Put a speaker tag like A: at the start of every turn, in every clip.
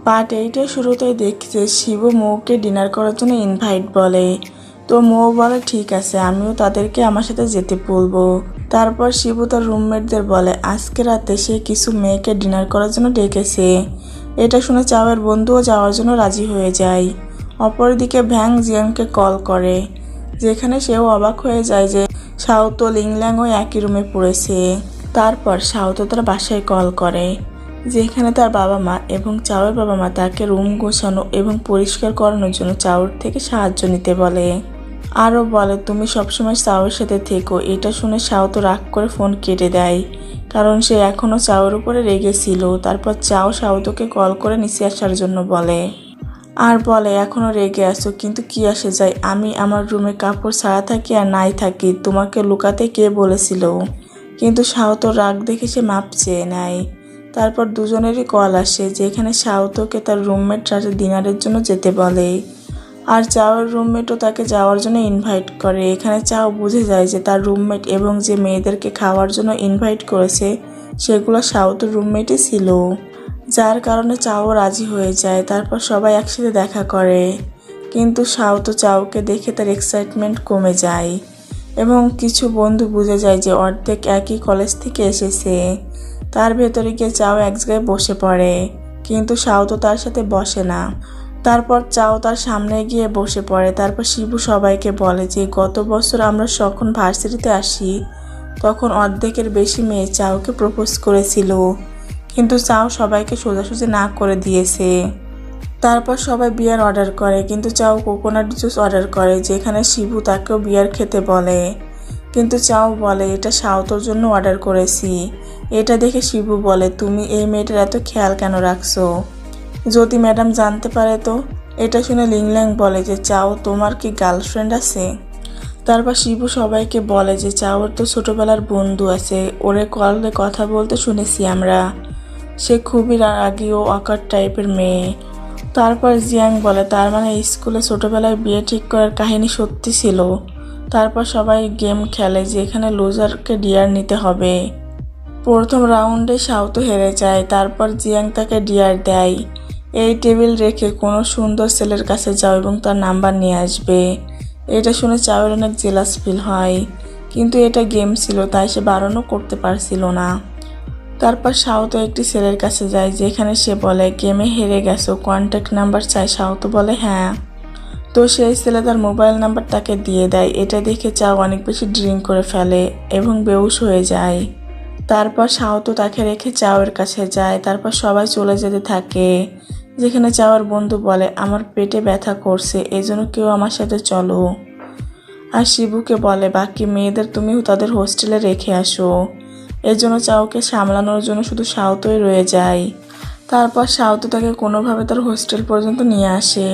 A: Part 8-এর শুরুতেই দেখি যে শিবু মৌকে ডিনার করার জন্য ইনভাইট বলে। তো মৌ বলে ঠিক আছে, আমিও তাদেরকে আমার সাথে যেতে বলবো। তারপর শিবু তার রুমমেটদের বলে আজকে রাতে সে কিছু মেয়েকে ডিনার করার জন্য ডেকেছে। এটা শুনে চাওয়ের বন্ধুও যাওয়ার জন্য রাজি হয়ে যায়। অপরদিকে ভ্যাং জিয়াংকে কল করে, যেখানে সেও অবাক হয়ে যায় যে শাওতো লিংল্যাংও একই রুমে পড়েছে। তারপর শাওতো তার বাসায় কল করে, যেখানে তার বাবা মা এবং চাওয়ের বাবা মা তাকে রুম গোছানো এবং পরিষ্কার করানোর জন্য চাওয়ের থেকে সাহায্য নিতে বলে। আরও বলে তুমি সবসময় চাওয়ের সাথে থেকো। এটা শুনে শাওতো রাগ করে ফোন কেটে দেয়, কারণ সে এখনও চাওয়ের উপরে রেগেছিল। তারপর চাও শাওতোকে কল করে নিচে আসার জন্য বলে, আর বলে এখনও রেগে আছো, কিন্তু কি আসে যায়, আমি আমার রুমে কাপড় ছাড়া থাকি আর নাই থাকি, তোমাকে লুকাতে কে বলেছিল। কিন্তু শাওতোর রাগ দেখে সে মাপ চেয়ে নেয়। তারপর দুজনেরই কল আসে, যেখানে শাওতোকে তার রুমমেট রাতে ডিনারের জন্য যেতে বলে, আর চাওয়ের রুমমেটও তাকে যাওয়ার জন্য ইনভাইট করে। এখানে চাও বুঝে যায় যে তার রুমমেট এবং যে মেয়েদেরকে খাওয়ার জন্য ইনভাইট করেছে সেগুলো শাওতোর রুমমেটই ছিল, যার কারণে চাও রাজি হয়ে যায়। তারপর সবাই একসাথে দেখা করে, কিন্তু শাওতো চাওকে দেখে তার এক্সাইটমেন্ট কমে যায় এবং কিছু বন্ধু বুঝে যায় যে অর্ধেক একই কলেজ থেকে এসেছে। তার ভেতরে গিয়ে চাও এক জায়গায় বসে পড়ে, কিন্তু শাওতো তার সাথে বসে না। তারপর চাও তার সামনে গিয়ে বসে পড়ে। তারপর শিবু সবাইকে বলে যে গত বছর আমরা যখন ভার্সিটিতে আসি তখন অর্ধেকের বেশি মেয়ে চাওকে প্রপোজ করেছিল, কিন্তু চাও সবাইকে সোজাসুজি না করে দিয়েছে। তারপর সবাই বিয়ার অর্ডার করে, কিন্তু চাও কোকোনাট জুস অর্ডার করে, যেখানে শিবু তাকেও বিয়ার খেতে বলে, কিন্তু চাও বলে এটা শাওতোর জন্য অর্ডার করেছি। এটা দেখে শিবু বলে তুমি এই মেয়েটার এত খেয়াল কেন রাখছো, যদি ম্যাডাম জানতে পারে তো। এটা শুনে লিংল্যাং বলে যে চাও তোমার কি গার্লফ্রেন্ড আছে। তারপর শিবু সবাইকে বলে যে চাওর তো ছোটবেলার বন্ধু আছে, ওরে কলে কথা বলতে শুনেছি আমরা, সে খুবই রাগী ও অকার টাইপের মেয়ে। তারপর জিয়াং বলে তার মানে স্কুলে ছোটবেলায় বিয়ে ঠিক করার কাহিনী সত্যি ছিল। তারপর সবাই গেম খেলে, যেখানে লুজারকে ডিয়ার নিতে হবে। প্রথম রাউন্ডে শাওতো হেরে যায়। তারপর জিয়াং তাকে ডিয়ার দেয়, এই টেবিল রেখে কোনো সুন্দর ছেলের কাছে যাও এবং তার নাম্বার নিয়ে আসবে। এটা শুনে চাওয়ের অনেক জেলাস ফিল হয়, কিন্তু এটা গেম ছিল তাই সে বারণও করতে পারছিল না। তারপর শাওতো একটি ছেলের কাছে যায়, যেখানে সে বলে গেমে হেরে গেছো, কন্ট্যাক্ট নাম্বার চাই। শাওতো বলে হ্যাঁ। তো সেই ছেলে তার মোবাইল নাম্বার তাকে দিয়ে দেয়। এটা দেখে চাও অনেক বেশি ড্রিঙ্ক করে ফেলে এবং বেহুশ হয়ে যায়। তারপর শাওতো তাকে রেখে চাওয়ের কাছে যায়। তারপর সবাই চলে যেতে থাকে, যেখানে চাওয়ার বন্ধু বলে আমার পেটে ব্যথা করছে, এজন্য কেউ আমার সাথে চলো। আর শিবুকে বলে বাকি মেয়েদের তুমিও তাদের হোস্টেলে রেখে আসো। এজন্য চাওকে সামলানোর জন্য শুধু শাওতোই রয়ে যায়। তারপর শাওতো তাকে কোনোভাবে তার হোস্টেল পর্যন্ত নিয়ে আসে,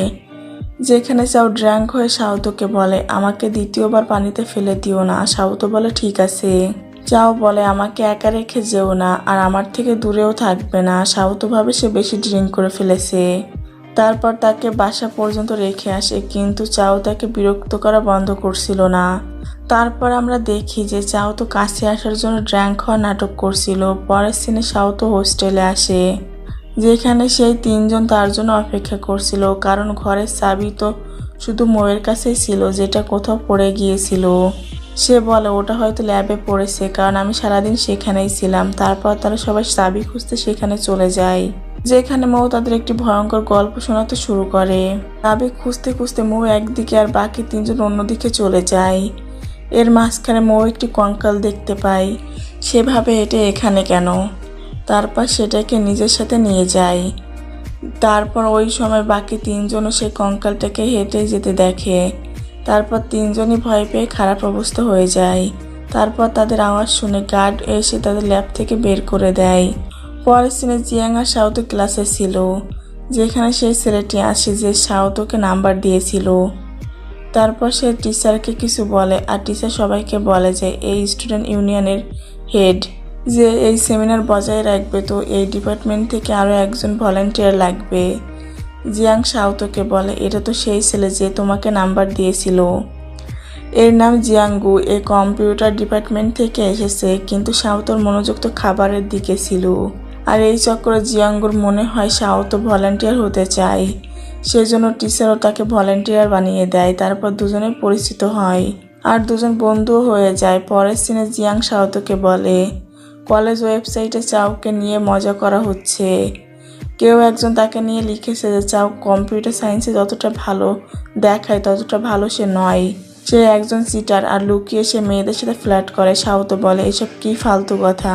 A: যেখানে চাও ড্র্যাঙ্ক হয়ে শাওতোকে বলে আমাকে দ্বিতীয়বার পানিতে ফেলে দিও না। শাওতো বলে ঠিক আছে। চাও বলে আমাকে একা রেখে যেও না, আর আমার থেকে দূরেও থাকবে না। শাওতো ভাবে সে বেশি ড্রিঙ্ক করে ফেলেছে। তারপর তাকে বাসা পর্যন্ত রেখে আসে, কিন্তু চাও তাকে বিরক্ত করা বন্ধ করছিল না। তারপর আমরা দেখি যে চাও তো কাছে আসার জন্য ড্র্যাঙ্ক হওয়ার নাটক করছিল। পরের সিনে শাওতো হোস্টেলে আসে, যেখানে সেই তিনজন তার জন্য অপেক্ষা করছিল, কারণ ঘরের চাবি তো শুধু মৌয়ের কাছেই ছিল, যেটা কোথাও পড়ে গিয়েছিল। সে বলে ওটা হয়তো ল্যাবে পড়েছে, কারণ আমি সারাদিন সেখানেই ছিলাম। তারপর তারা সবাই চাবি খুঁজতে সেখানে চলে যায়, যেখানে মৌ তাদের একটি ভয়ঙ্কর গল্প শোনাতে শুরু করে। চাবি খুঁজতে খুঁজতে মৌ একদিকে আর বাকি তিনজন অন্যদিকে চলে যায়। এর মাঝখানে মৌ একটি কঙ্কাল দেখতে পায়। সেভাবে এটা এখানে কেন। তারপর সেটাকে নিজের সাথে নিয়ে যায়। তারপর ওই সময় বাকি তিনজনও সেই কঙ্কালটাকে হেঁটে যেতে দেখে। তারপর তিনজনই ভয় পেয়ে খারাপ অবস্থা হয়ে যায়। তারপর তাদের আওয়াজ শুনে গার্ড এসে তাদের ল্যাব থেকে বের করে দেয়। পরের সিনে জিয়াং আর শাওতো ক্লাসে ছিল, যেখানে সেই ছেলেটি আসে যে শাওতোকে নাম্বার দিয়েছিল। তারপর সে টিচারকে কিছু বলে, আর টিচার সবাইকে বলে যে এই স্টুডেন্ট ইউনিয়নের হেড যে এই সেমিনার বজায় রাখবে, তো এই ডিপার্টমেন্ট থেকে আরও একজন ভলান্টিয়ার লাগবে। জিয়াং শাওতোকে বলে এটা তো সেই ছেলে যে তোমাকে নাম্বার দিয়েছিল, এর নাম জিয়াংগু, এ কম্পিউটার ডিপার্টমেন্ট থেকে এসেছে। কিন্তু শাওতোর মনোযোগ তো খাবারের দিকে ছিল, আর এই চক্করে জিয়াঙ্গুর মনে হয় শাওতো ভলান্টিয়ার হতে চায়, সেজন্য টিচারও তাকে ভলান্টিয়ার বানিয়ে দেয়। তারপর দুজনে পরিচিত হয় আর দুজন বন্ধুও হয়ে যায়। পরের সিনে জিয়াং শাওতোকে বলে কলেজ ওয়েবসাইটে চাওকে নিয়ে মজা করা হচ্ছে। কেউ একজন তাকে নিয়ে লিখেছে যে চাও কম্পিউটার সায়েন্সে যতটা ভালো দেখায় ততটা ভালো সে নয়, সে একজন চিটার আর লুকিয়ে সে মেয়েদের সাথে ফ্ল্যাট করে। শাওতো বলে এসব কি ফালতু কথা,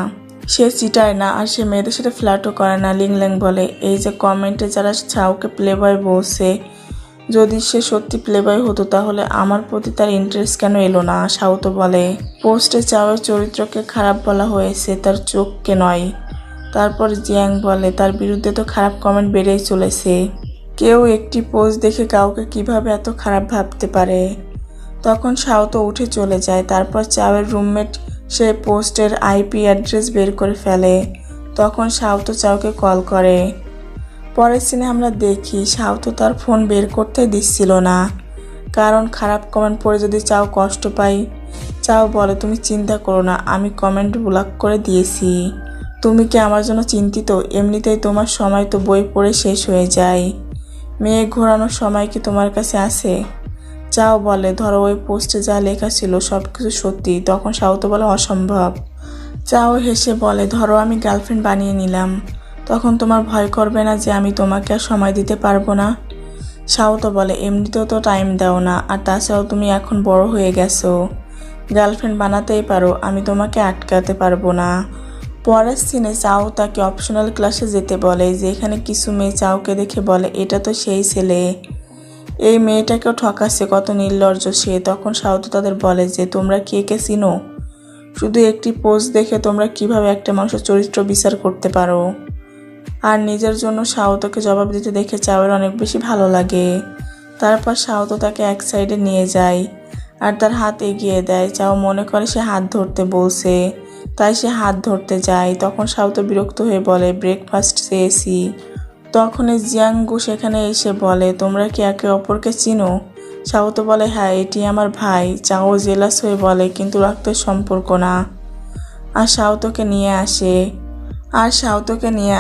A: সে চিটায় না আর সে মেয়েদের সাথে ফ্ল্যাটও করে না। লিংল্যাং বলে এই যে কমেন্টে যারা চাওকে প্লেবয় বলছে, যদি সে সত্যি প্লেবয় হতো তাহলে আমার প্রতি তার ইন্টারেস্ট কেন এলো না। শাওতো বলে পোস্টে চাওয়ের চরিত্রকে খারাপ বলা হয়েছে, তার চোখকে নয়। তারপর জিয়াং বলে তার বিরুদ্ধে তো খারাপ কমেন্ট বেড়েই চলেছে, কেউ একটি পোস্ট দেখে কাউকে কিভাবে এত খারাপ ভাবতে পারে। তখন শাওতো উঠে চলে যায়। তারপর চাওয়ের রুমমেট সেই পোস্টের আইপি অ্যাড্রেস বের করে ফেলে। তখন শাওতো চাওকে কল করে। পরের সিনে আমরা দেখি শাওতো তার ফোন বের করতে দিচ্ছিল না, কারণ খারাপ কমেন্ট পড়ে যদি চাও কষ্ট পাই। চাও বলে তুমি চিন্তা করো না, আমি কমেন্ট ব্লক করে দিয়েছি, তুমি কি আমার জন্য চিন্তিত? এমনিতেই তোমার সময় তো বই পড়ে শেষ হয়ে যায়, মেয়ে ঘোরানোর সময় কি তোমার কাছে আছে? চাও বলে ধরো ওই পোস্টে যা লেখা ছিল সব কিছু সত্যি। তখন শাওতো বলে অসম্ভব। চাও হেসে বলে ধরো আমি গার্লফ্রেন্ড বানিয়ে নিলাম, তখন তোমার ভয় করবে না যে আমি তোমাকে আর সময় দিতে পারবো না? শাওতো বলে এমনিতেও তো টাইম দাও না, আর তাছাড়াও তুমি এখন বড় হয়ে গেছো, গার্লফ্রেন্ড বানাতেই পারো, আমি তোমাকে আটকাতে পারবো না। পরের সিনে চাও তাকে অপশনাল ক্লাসে যেতে বলে, যেখানে কিছু মেয়ে চাওকে দেখে বলে এটা তো সেই ছেলে, এই মেয়েটাকেও ঠকাচ্ছে, কত নির্লজ্জ সে। তখন শাওতো তাদের বলে যে তোমরা কে কে চিনো? শুধু একটি পোস্ট দেখে তোমরা কিভাবে একটা মানুষের চরিত্র বিচার করতে পারো? আর নিজের জন্য শাওতোকে জবাব দিতে দেখে চাওয়ের অনেক বেশি ভালো লাগে। তারপর শাওতো তাকে এক সাইডে নিয়ে যায় আর তার হাত এগিয়ে দেয়। চাও মনে করে সে হাত ধরতে বলছে, তাই সে হাত ধরতে যায়। তখন শাওতো বিরক্ত হয়ে বলে ব্রেকফাস্ট চেয়েছি। তখনই জিয়াঙ্গু সেখানে এসে বলে তোমরা কি একে অপরকে চিনো? শাওতো বলে হ্যাঁ, এটি আমার ভাই। চাও জেলাস হয়ে বলে কিন্তু রক্তের সম্পর্ক না। আর শাওতোকে নিয়ে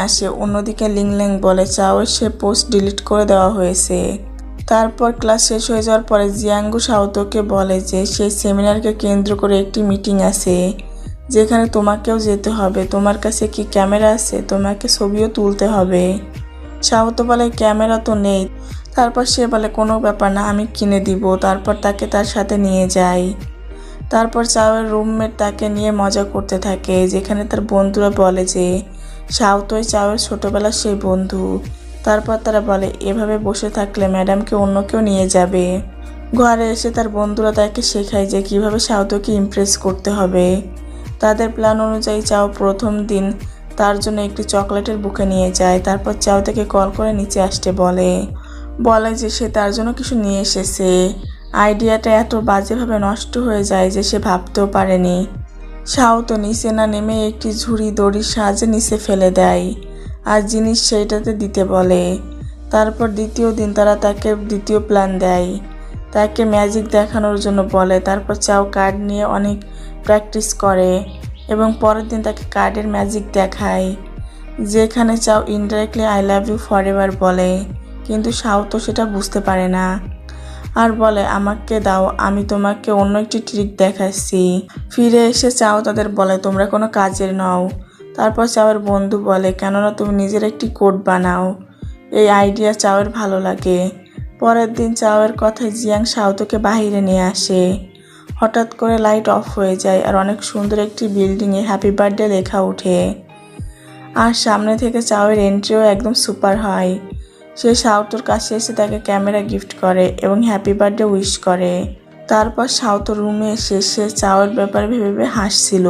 A: আসে। অন্যদিকে লিংল্যাং বলে চাওয়ের সে পোস্ট ডিলিট করে দেওয়া হয়েছে। তারপর ক্লাস শেষ হয়ে যাওয়ার পরে জিয়াঙ্গু শাওতোকে বলে যে সেই সেমিনারকে কেন্দ্র করে একটি মিটিং আছে, যেখানে তোমাকেও যেতে হবে। তোমার কাছে কি ক্যামেরা আছে? তোমাকে ছবিও তুলতে হবে। শাওতো বলে ক্যামেরা তো নেই। তারপর সে বলে কোনো ব্যাপার না, আমি কিনে দিব। তারপর তাকে তার সাথে নিয়ে যায়। তারপর চাওয়ের রুমমেট তাকে নিয়ে মজা করতে থাকে, যেখানে তার বন্ধুরা বলে যে শাওতোই চাওয়ের ছোটবেলার সেই বন্ধু। তারপর তারা বলে এভাবে বসে থাকলে ম্যাডামকে অন্য কেউ নিয়ে যাবে। ঘরে এসে তার বন্ধুরা তাকে শেখায় যে কিভাবে শাওতোকে ইমপ্রেস করতে হবে। তাদের প্ল্যান অনুযায়ী চাও প্রথম দিন তার জন্য একটি চকলেটের বুকে নিয়ে যায়। তারপর চাও তাকে কল করে নিচে আসতে বলে যে সে তার জন্য কিছু নিয়ে এসেছে। আইডিয়াটা এত বাজেভাবে নষ্ট হয়ে যায় যে সে ভাবতেও পারেনি। শাওতো নিচে না নেমে একটি ঝুড়ি দড়ির সাহায্যে নিচে ফেলে দেয় আর জিনিস সেইটাতে দিতে বলে। তারপর দ্বিতীয় দিন তারা তাকে দ্বিতীয় প্ল্যান দেয়, তাকে ম্যাজিক দেখানোর জন্য বলে। তারপর চাও কার্ড নিয়ে অনেক প্র্যাকটিস করে এবং পরের দিন তাকে কার্ডের ম্যাজিক দেখায়, যেখানে চাও indirectly I love you for ever বলে, কিন্তু শাওতো সেটা বুঝতে পারে না আর বলে আমাকে দাও, আমি তোমাকে অন্য একটি ট্রিক দেখাচ্ছি। ফিরে এসে চাও তাদের বলে তোমরা কোনো কাজের নও। তারপর চাওয়ের বন্ধু বলে কেননা তুমি নিজের একটি কোড বানাও। এই আইডিয়া চাওয়ের ভালো লাগে। পরের দিন চাওয়ের কথায় জিয়াং শাওতোকে বাহিরে নিয়ে আসে। হঠাৎ করে লাইট অফ হয়ে যায় আর অনেক সুন্দর একটি বিল্ডিংয়ে হ্যাপি বার্থডে লেখা ওঠে। আর সামনে থেকে চাওয়ের এন্ট্রিও একদম সুপার হয়। সে শাওতোর কাছে এসে তাকে ক্যামেরা গিফট করে এবং হ্যাপি বার্থডে উইশ করে। তারপর শাওতোর রুমে এসে সে চাওয়ের ব্যাপারে ভেবে হাসছিল।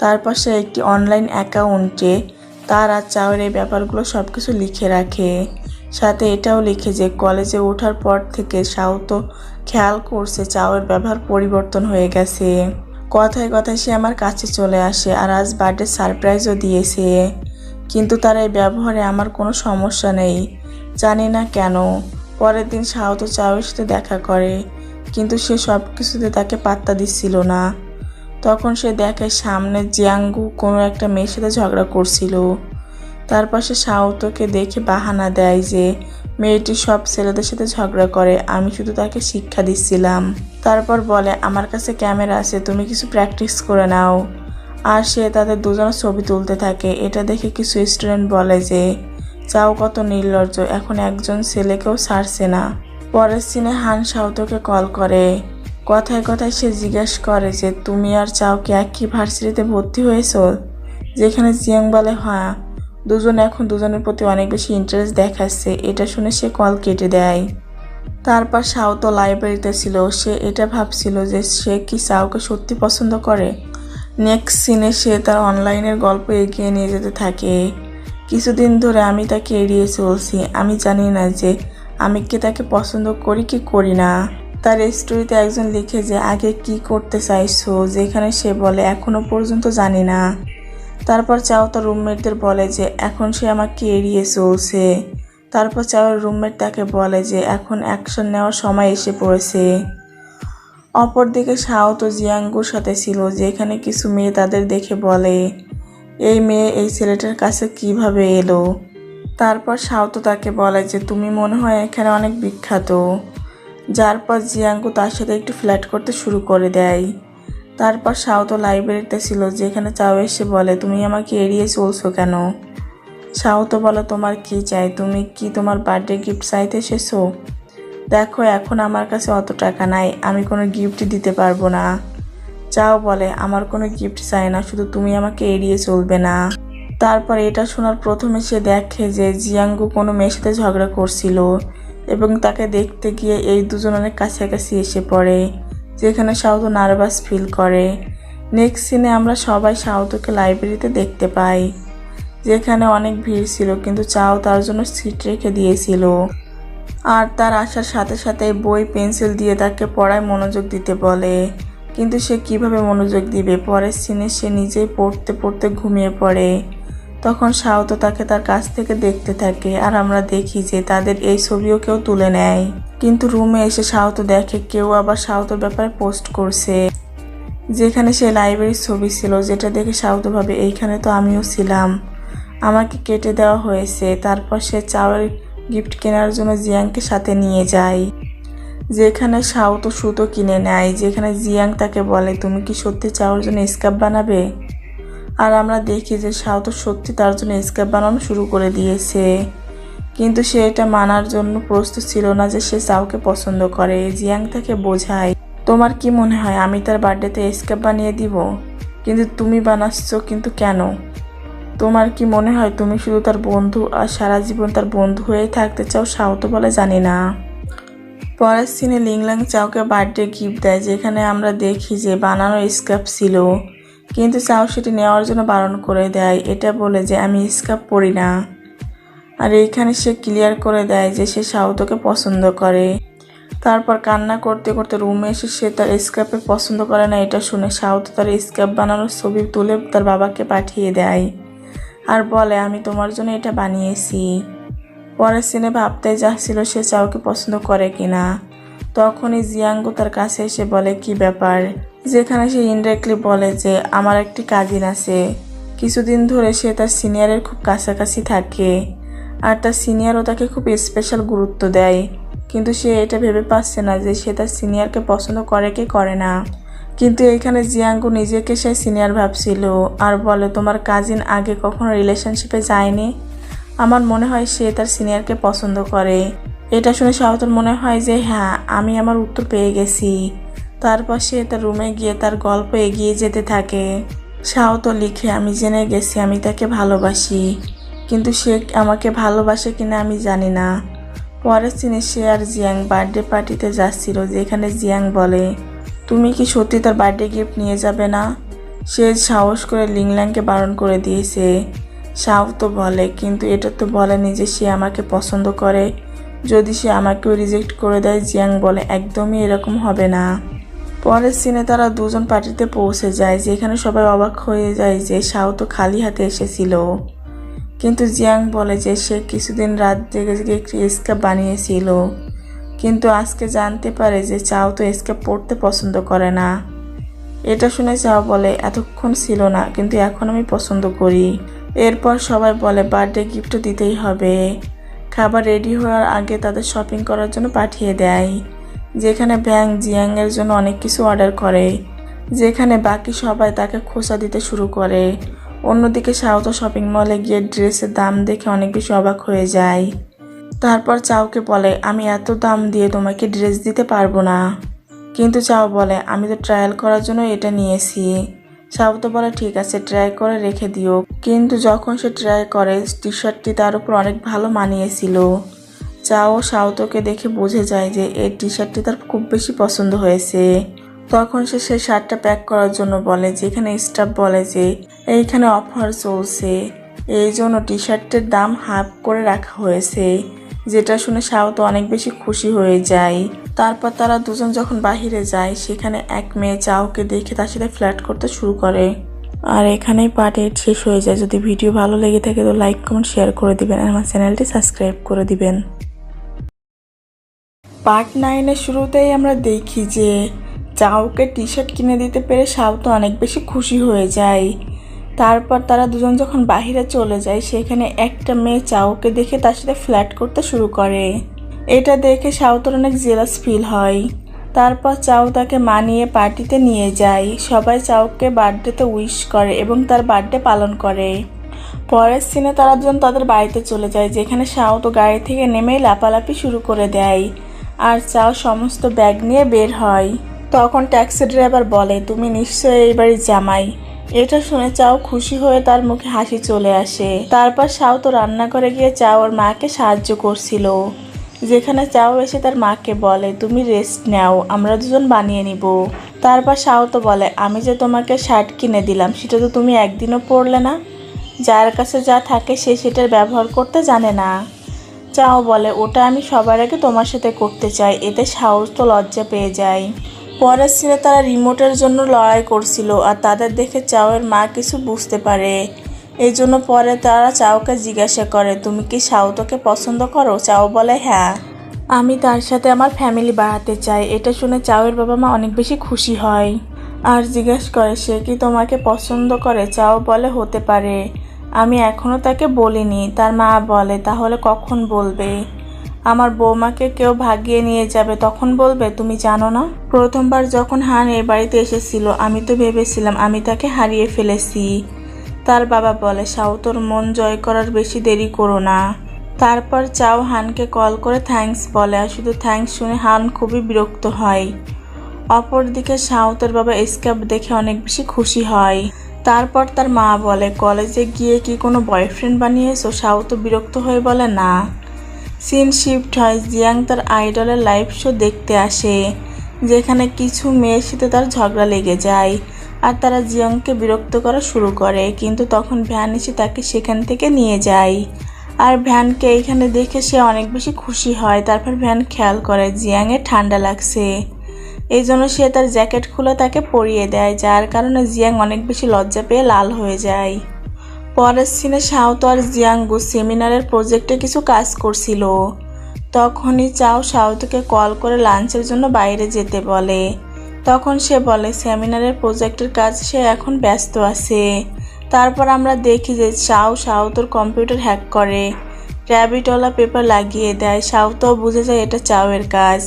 A: তারপর সে একটি অনলাইন অ্যাকাউন্টে তার আর চাওয়ের এই ব্যাপারগুলো সব কিছু লিখে রাখে। সাথে এটাও লিখে যে কলেজে ওঠার পর থেকে শাওতো খেয়াল করছে চাওয়ের ব্যবহার পরিবর্তন হয়ে গেছে। কথায় কথায় সে আমার কাছে চলে আসে আর আজ বার্থডে সারপ্রাইজও দিয়েছে, কিন্তু তার এই ব্যবহারে আমার কোনো সমস্যা নেই, জানি না কেন। পরের দিন শাওতো চাওয়ের সাথে দেখা করে, কিন্তু সে সব কিছুতে তাকে পাত্তা দিচ্ছিল না। তখন সে দেখে সামনে জিয়াঙ্গু কোনো একটা মেয়ের সাথে ঝগড়া করছিল। তারপর সে শাওতকে দেখে বাহানা দেয় যে মেয়েটি সব ছেলেদের সাথে ঝগড়া করে, আমি শুধু তাকে শিক্ষা দিচ্ছিলাম। তারপর বলে আমার কাছে ক্যামেরা আছে, তুমি কিছু প্র্যাকটিস করে নাও। আর সে তাদের দুজনের ছবি তুলতে থাকে। এটা দেখে কিছু স্টুডেন্ট বলে যে চাও কত নির্লজ্জ, এখন একজন ছেলেকেও ছাড়ছে না। পরের সিনে হান শাওতকে কল করে। কথায় কথায় সে জিজ্ঞেস করে যে তুমি আর চাও কি একই ভার্সিটিতে ভর্তি হয়েছো? যেখানে জিয়াং বলে হ্যাঁ। দুজন এখন দুজনের প্রতি অনেক বেশি ইন্টারেস্ট দেখাচ্ছে। এটা শুনে সে কল কেটে দেয়। তারপর শাওতো লাইব্রেরিতে ছিল। সে এটা ভাবছিল যে সে কি চাওকে সত্যি পছন্দ করে। নেক্সট সিনে সে তার অনলাইনের গল্প এগিয়ে নিয়ে যেতে থাকে। কিছুদিন ধরে আমি তাকে এড়িয়ে চলছি। আমি জানি না যে আমি কি তাকে পছন্দ করি কি করি না। তার স্টোরিতে একজন লিখে যে আগে কি করতে চাইছো, যেখানে সে বলে এখনো পর্যন্ত জানি না। তারপর চাও তার রুমমেটদের বলে যে এখন সে আমাকে এড়িয়ে চলছে। তারপর চাওয়ার রুমমেট তাকে বলে যে এখন অ্যাকশন নেওয়ার সময় এসে পড়েছে। অপরদিকে শাওতো জিয়াঙ্গুর সাথে ছিল, যেখানে কিছু মেয়ে তাদের দেখে বলে এই মেয়ে এই ছেলেটার কাছে কিভাবে এলো। তারপর শাওতো তাকে বলে যে তুমি মনে হয় এখানে অনেক বিখ্যাত। যার পর জিয়াঙ্গু তার সাথে একটু ফ্ল্যাট করতে শুরু করে দেয়। তারপর শাওতো লাইব্রেরিতে ছিল, যেখানে চাও এসে বলে তুমি আমাকে এড়িয়ে চলছো কেন? শাওতো বলে তোমার কি চাই? তুমি কি তোমার বার্থডে গিফট চাইতে এসেছো? দেখো এখন আমার কাছে অত টাকা নাই, আমি কোনো গিফট দিতে পারবো না। চাও বলে আমার কোনো গিফট চাই না, শুধু তুমি আমাকে এড়িয়ে চলবে না। তারপর এটা শোনার প্রথমে সে দেখে যে জিয়াঙ্গু কোনো মেয়ের সাথে ঝগড়া করছিল এবং তাকে দেখতে গিয়ে এই দুজন অনেক কাছাকাছি এসে পড়ে, যেখানে শাওতো নার্ভাস ফিল করে। নেক্সট সিনে আমরা সবাই শাওতোকে লাইব্রেরিতে দেখতে পাই, যেখানে অনেক ভিড় ছিল, কিন্তু চাও তার জন্য সিট রেখে দিয়েছিল। আর তার আসার সাথে সাথে বই পেন্সিল দিয়ে তাকে পড়ায় মনোযোগ দিতে বলে, কিন্তু সে কিভাবে মনোযোগ দিবে? পরের সিনে সে নিজেই পড়তে পড়তে ঘুমিয়ে পড়ে। তখন শাওতো তাকে তার কাছ থেকে দেখতে থাকে, আর আমরা দেখি যে তাদের এই ছবিও কেউ তুলে নেয়। কিন্তু রুমে এসে শাওতো দেখে কেউ আবার শাওতোর ব্যাপারে পোস্ট করছে, যেখানে সে লাইব্রেরির ছবি ছিল, যেটা দেখে শাওতো ভাবে এইখানে তো আমিও ছিলাম, আমাকে কেটে দেওয়া হয়েছে। তারপর সে চাওয়ের গিফট কেনার জন্য জিয়াংকে সাথে নিয়ে যায়, যেখানে শাওতো সুতো কিনে নেয়, যেখানে জিয়াং তাকে বলে তুমি কি সত্যি চাওয়ার জন্য স্কার্ফ বানাবে? আর আমরা দেখি যে শাওতো সত্যি তার জন্য স্কার্ফ বানানো শুরু করে দিয়েছে, কিন্তু সে এটা মানার জন্য প্রস্তুত ছিল না যে সে চাওকে পছন্দ করে। জিয়াং তাকে বোঝায় তোমার কি মনে হয় আমি তার বার্থডেতে স্কার্ফ বানিয়ে দিব? কিন্তু তুমি বানাচ্ছ, কিন্তু কেন? তোমার কি মনে হয় তুমি শুধু তার বন্ধু আর সারা জীবন তার বন্ধু হয়ে থাকতে চাও? শাওতো বলে জানি না। পরের সিনে লিংলাং চাওকে বার্থডে গিফট দেয়, যেখানে আমরা দেখি যে বানানো স্কার্ফ ছিল, কিন্তু চাও সেটি নেওয়ার জন্য বারণ করে দেয়, এটা বলে যে আমি স্কার্ফ পরি না। আর এইখানে সে ক্লিয়ার করে দেয় যে সে শাওতোকে পছন্দ করে। তারপর কান্না করতে করতে রুমে এসে সে তার স্কার্ফে পছন্দ করে না এটা শুনে শাওতো তার স্কার্ফ বানানোর ছবি তুলে তার বাবাকে পাঠিয়ে দেয়, আর বলে আমি তোমার জন্য এটা বানিয়েছি। পরের সিনে ভাবতে যাচ্ছিল সে চাওকে পছন্দ করে কিনা, তখনই জিয়াঙ্গু তার কাছে এসে বলে কি ব্যাপার, যেখানে সে ইনডাইরেক্টলি বলে যে আমার একটি কাজিন আছে। কিছুদিন ধরে সে তার সিনিয়রের খুব কাছাকাছি থাকে, আর তার সিনিয়রও তাকে খুব স্পেশাল গুরুত্ব দেয়, কিন্তু সে এটা ভেবে পাচ্ছে না যে সে তার সিনিয়রকে পছন্দ করে কি করে না। কিন্তু এইখানে জিয়াঙ্গু নিজেকে সে সিনিয়র ভাবছিল, আর বলে তোমার কাজিন আগে কখনো রিলেশনশিপে যায়নি, আমার মনে হয় সে তার সিনিয়রকে পছন্দ করে। এটা শুনে শাওতোর মনে হয় যে হ্যাঁ আমি আমার উত্তর পেয়ে গেছি। তারপর সে তার রুমে গিয়ে তার গল্প এগিয়ে যেতে থাকে। শাওতো লিখে আমি জেনে গেছি আমি তাকে ভালোবাসি, কিন্তু সে আমাকে ভালোবাসে কিনা আমি জানি না। পরের সিনে সে আর জিয়াং বার্থডে পার্টিতে যাচ্ছিল, যেখানে জিয়াং বলে তুমি কি সত্যি তার বার্থডে গিফট নিয়ে যাবে না? সে সাহস করে লিংল্যাংকে বারণ করে দিয়েছে। শাওতো বলে কিন্তু এটা তো বলেনি যে সে আমাকে পছন্দ করে, যদি সে আমাকেও রিজেক্ট করে দেয়। জিয়াং বলে একদমই এরকম হবে না। পরের সিনে তারা দুজন পার্টিতে পৌঁছে যায়, যেখানে সবাই অবাক হয়ে যায় যে শাওতো খালি হাতে এসেছিল, কিন্তু জিয়াং বলে যে সে কিছুদিন রাত জেগে জেগে একটি স্কার্ফ বানিয়েছিল, কিন্তু আজকে জানতে পারে যে চাও তো স্কার্ফ পরতে পছন্দ করে না। এটা শুনে চাও বলে এতক্ষণ ছিল না, কিন্তু এখন আমি পছন্দ করি। এরপর সবাই বলে বার্থডে গিফট দিতেই হবে। খাবার রেডি হওয়ার আগে তাদের শপিং করার জন্য পাঠিয়ে দেয়, যেখানে ব্যাং জিয়াংয়ের জন্য অনেক কিছু অর্ডার করে, যেখানে বাকি সবাই তাকে খোঁচা দিতে শুরু করে। অন্যদিকে শাওতো শপিং মলে গিয়ে ড্রেসের দাম দেখে অনেক বেশি অবাক হয়ে যায়। তারপর চাওকে বলে আমি এত দাম দিয়ে তোমাকে ড্রেস দিতে পারবো না। কিন্তু চাও বলে আমি তো ট্রায়াল করার জন্য এটা নিয়েছি। শাওতো বলে ঠিক আছে, ট্রাই করে রেখে দিও। কিন্তু যখন সে ট্রাই করে টি শার্টটি তার উপর অনেক ভালো মানিয়েছিল। চাও শাওতোকে দেখে বুঝে যায় যে এই টি শার্টটি তার খুব বেশি পছন্দ হয়েছে। তখন সে সেই শার্টটা প্যাক করার জন্য বলে, যেখানে স্টাফ বলে যে এইখানে অফার চলছে, এই জন্য টি শার্টের দাম হাফ করে রাখা হয়েছে। যেটা শুনে শাওতো অনেক বেশি খুশি হয়ে যায়। তারপর তারা দুজন যখন বাহিরে যায়, সেখানে এক মেয়ে চাওকে দেখে তার সাথে ফ্ল্যাট করতে শুরু করে। আর এখানেই পার্ট 8 শেষ হয়ে যায়। যদি ভিডিও ভালো লেগে থাকে তো লাইক কমেন্ট শেয়ার করে দিবেন আর আমার চ্যানেলটি সাবস্ক্রাইব করে দিবেন। পার্ট 9-এর শুরুতেই আমরা দেখি যে চাওকে টি শার্ট কিনে দিতে পেরে শাওতো অনেক বেশি খুশি হয়ে যায়। তারপর তারা দুজন যখন বাহিরে চলে যায়, সেখানে একটা মেয়ে চাওকে দেখে তার সাথে ফ্ল্যাট করতে শুরু করে। এটা দেখে শাওতোর অনেক জেলাস ফিল হয়। তারপর চাও তাকে মানিয়ে পার্টিতে নিয়ে যায়। সবাই চাওকে বার্থডেতে উইশ করে এবং তার বার্থডে পালন করে। পরের সিনে তারা দুজন তাদের বাড়িতে চলে যায়, যেখানে শাওতো গাড়ি থেকে নেমেই লাপালাপি শুরু করে দেয় আর চাও সমস্ত ব্যাগ নিয়ে বের হয়। তখন ট্যাক্সি ড্রাইভার বলে তুমি নিশ্চয়ই এই বাড়ির জামাই। এটা শুনে চাও খুশি হয়ে তার মুখে হাসি চলে আসে। তারপর শাওতো রান্নাঘরে গিয়ে চাও ওর মাকে সাহায্য করছিল, যেখানে চাও এসে তার মাকে বলে তুমি রেস্ট নাও, আমরা দুজন বানিয়ে নিব। তারপর শাওতো বলে আমি যে তোমাকে শার্ট কিনে দিলাম সেটা তো তুমি একদিনও পরলে না, যার কাছে যা থাকে সে সেটার ব্যবহার করতে জানে না। চাও বলে ওটা আমি সবার আগে তোমার সাথে করতে চাই। এতে শাওতো লজ্জা পেয়ে যায়। পরের সিনে তারা রিমোটের জন্য লড়াই করছিল আর তাদের দেখে চাওয়ের মা কিছু বুঝতে পারে। এই জন্য পরে তারা চাওকে জিজ্ঞাসা করে তুমি কি শাওতোকে পছন্দ করো? চাও বলে হ্যাঁ, আমি তার সাথে আমার ফ্যামিলি বাড়াতে চাই। এটা শুনে চাওয়ের বাবা মা অনেক বেশি খুশি হয় আর জিজ্ঞাসা করে সে কি তোমাকে পছন্দ করে? চাও বলে হতে পারে, আমি এখনও তাকে বলিনি। তার মা বলে তাহলে কখন বলবে? আমার বৌমাকে কেউ ভাগিয়ে নিয়ে যাবে তখন বলবে, তুমি জানো না প্রথমবার যখন হান এ বাড়িতে এসেছিল আমি তো ভেবেছিলাম আমি তাকে হারিয়ে ফেলেছি। তার বাবা বলে শাওতোর মন জয় করার বেশি দেরি করো না। তারপর চাও হানকে কল করে থ্যাঙ্কস বলে আর শুধু থ্যাঙ্কস শুনে হান খুবই বিরক্ত হয়। অপরদিকে শাওতোর বাবা স্ক্যাপ দেখে অনেক বেশি খুশি হয়। তারপর তার মা বলে কলেজে গিয়ে কি কোনো বয়ফ্রেন্ড বানিয়েছো? শাওতো বিরক্ত হয়ে বলে না। সিন শিফট হয়, জিয়াং তার আইডলের লাইভ শো দেখতে আসে, যেখানে কিছু মেয়ের সাথে তার ঝগড়া লেগে যায় আর তারা জিয়াংকে বিরক্ত করা শুরু করে। কিন্তু তখন ভ্যান এসে তাকে সেখান থেকে নিয়ে যায় আর ভ্যানকে এইখানে দেখে সে অনেক বেশি খুশি হয়। তারপর ভ্যান খেয়াল করে জিয়াংয়ের ঠান্ডা লাগছে, এই জন্য সে তার জ্যাকেট খুলে তাকে পরিয়ে দেয়, যার কারণে জিয়াং অনেক বেশি লজ্জা পেয়ে লাল হয়ে যায়। পরের সিনে শাওতো আর জিয়াংগু সেমিনারের প্রজেক্টে কিছু কাজ করছিল। তখনই চাও শাওতোকে কল করে লাঞ্চের জন্য বাইরে যেতে বলে। তখন সে বলে সেমিনারের প্রজেক্টের কাজ সে এখন ব্যস্ত আছে। তারপর আমরা দেখি যে চাও শাওতোর কম্পিউটার হ্যাক করে র্যাবিটওয়ালা পেপার লাগিয়ে দেয়। শাওতো বুঝে যায় এটা চাওয়ের কাজ,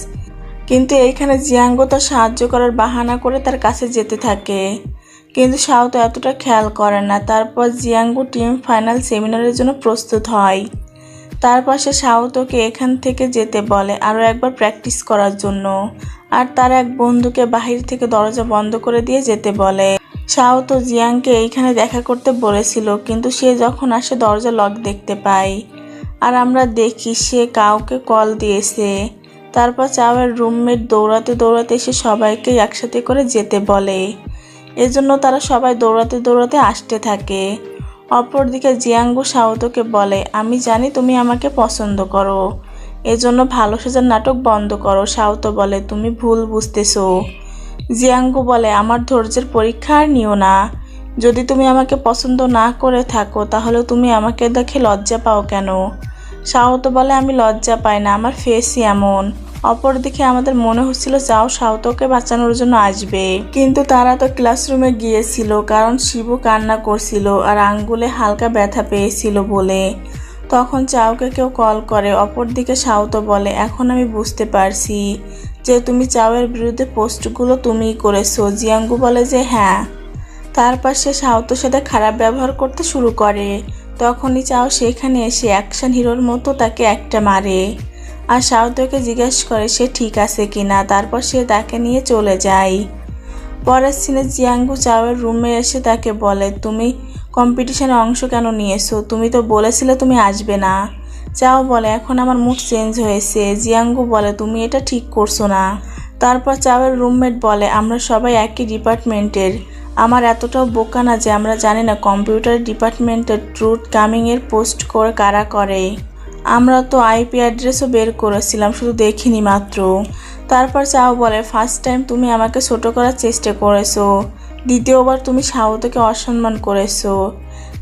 A: কিন্তু এইখানে জিয়াংগু তার সাহায্য করার বাহানা করে তার কাছে যেতে থাকে, কিন্তু শাওতো এতটা খেয়াল করে না। তারপর জিয়াংগু টিম ফাইনাল সেমিনারের জন্য প্রস্তুত হয়। তারপর সে শাওতোকে এখান থেকে যেতে বলে আরও একবার প্র্যাকটিস করার জন্য, আর তার এক বন্ধুকে বাহির থেকে দরজা বন্ধ করে দিয়ে যেতে বলে। শাওতো জিয়াংকে এইখানে দেখা করতে বলেছিল, কিন্তু সে যখন আসে দরজা লক দেখতে পায় আর আমরা দেখি সে কাউকে কল দিয়েছে। তারপর চাওয়ের রুমমেট দৌড়াতে দৌড়াতে এসে সবাইকে একসাথে করে যেতে বলে, এজন্য তারা সবাই দৌড়াতে দৌড়াতে আসতে থাকে। অপরদিকে জিয়াংগু শাওতোকে বলে আমি জানি তুমি আমাকে পছন্দ করো, এজন্য ভালো সাজার নাটক বন্ধ করো। শাওতো বলে তুমি ভুল বুঝতেছো। জিয়াংগু বলে আমার ধৈর্যের পরীক্ষা আর নিও না, যদি তুমি আমাকে পছন্দ না করে থাকো তাহলে তুমি আমাকে দেখে লজ্জা পাও কেন? শাওতো বলে আমি লজ্জা পাই না, আমার ফেসই এমন। অপরদিকে আমাদের মনে হচ্ছিল চাও শাওতকে বাঁচানোর জন্য আসবে, কিন্তু তারা তো ক্লাসরুমে গিয়েছিল কারণ শিবু কান্না করছিল আর আঙ্গুলে হালকা ব্যথা পেয়েছিল বলে। তখন চাওকে কেউ কল করে। অপরদিকে শাওতো বলে, এখন আমি বুঝতে পারছি যে তুমি চাওয়ের বিরুদ্ধে পোস্টগুলো তুমিই করেছো। জিয়াঙ্গু বলে যে হ্যাঁ। তারপর সে শাওতোর সাথে খারাপ ব্যবহার করতে শুরু করে। তখনই চাও সেখানে এসে অ্যাকশন হিরোর মতো তাকে একটা মারে আর শাওতোকে জিজ্ঞেস করে সে ঠিক আছে কিনা। তারপর সে তাকে নিয়ে চলে যায়। পরের সিনে জিয়াঙ্গু চাওয়ের রুমে এসে তাকে বলে, তুমি কম্পিটিশনে অংশ কেন নিয়েছো? তুমি তো বলেছিলে তুমি আসবে না। চাও বলে, এখন আমার মুড চেঞ্জ হয়েছে। জিয়াঙ্গু বলে, তুমি এটা ঠিক করছো না। তারপর চাওয়ের রুমমেট বলে, আমরা সবাই একই ডিপার্টমেন্টের। আমার এতটাও বোকা না যে আমরা জানি না কম্পিউটার ডিপার্টমেন্টের ট্রুথ কামিংয়ের পোস্ট করে কারা করে। আমরা তো আইপি অ্যাড্রেসও বের করেছিলাম, শুধু দেখিনি মাত্র। তারপর চাও বলে, ফার্স্ট টাইম তুমি আমাকে ছোট করার চেষ্টা করেছো, দ্বিতীয়বার তুমি শাওতোকে অসম্মান করেছো,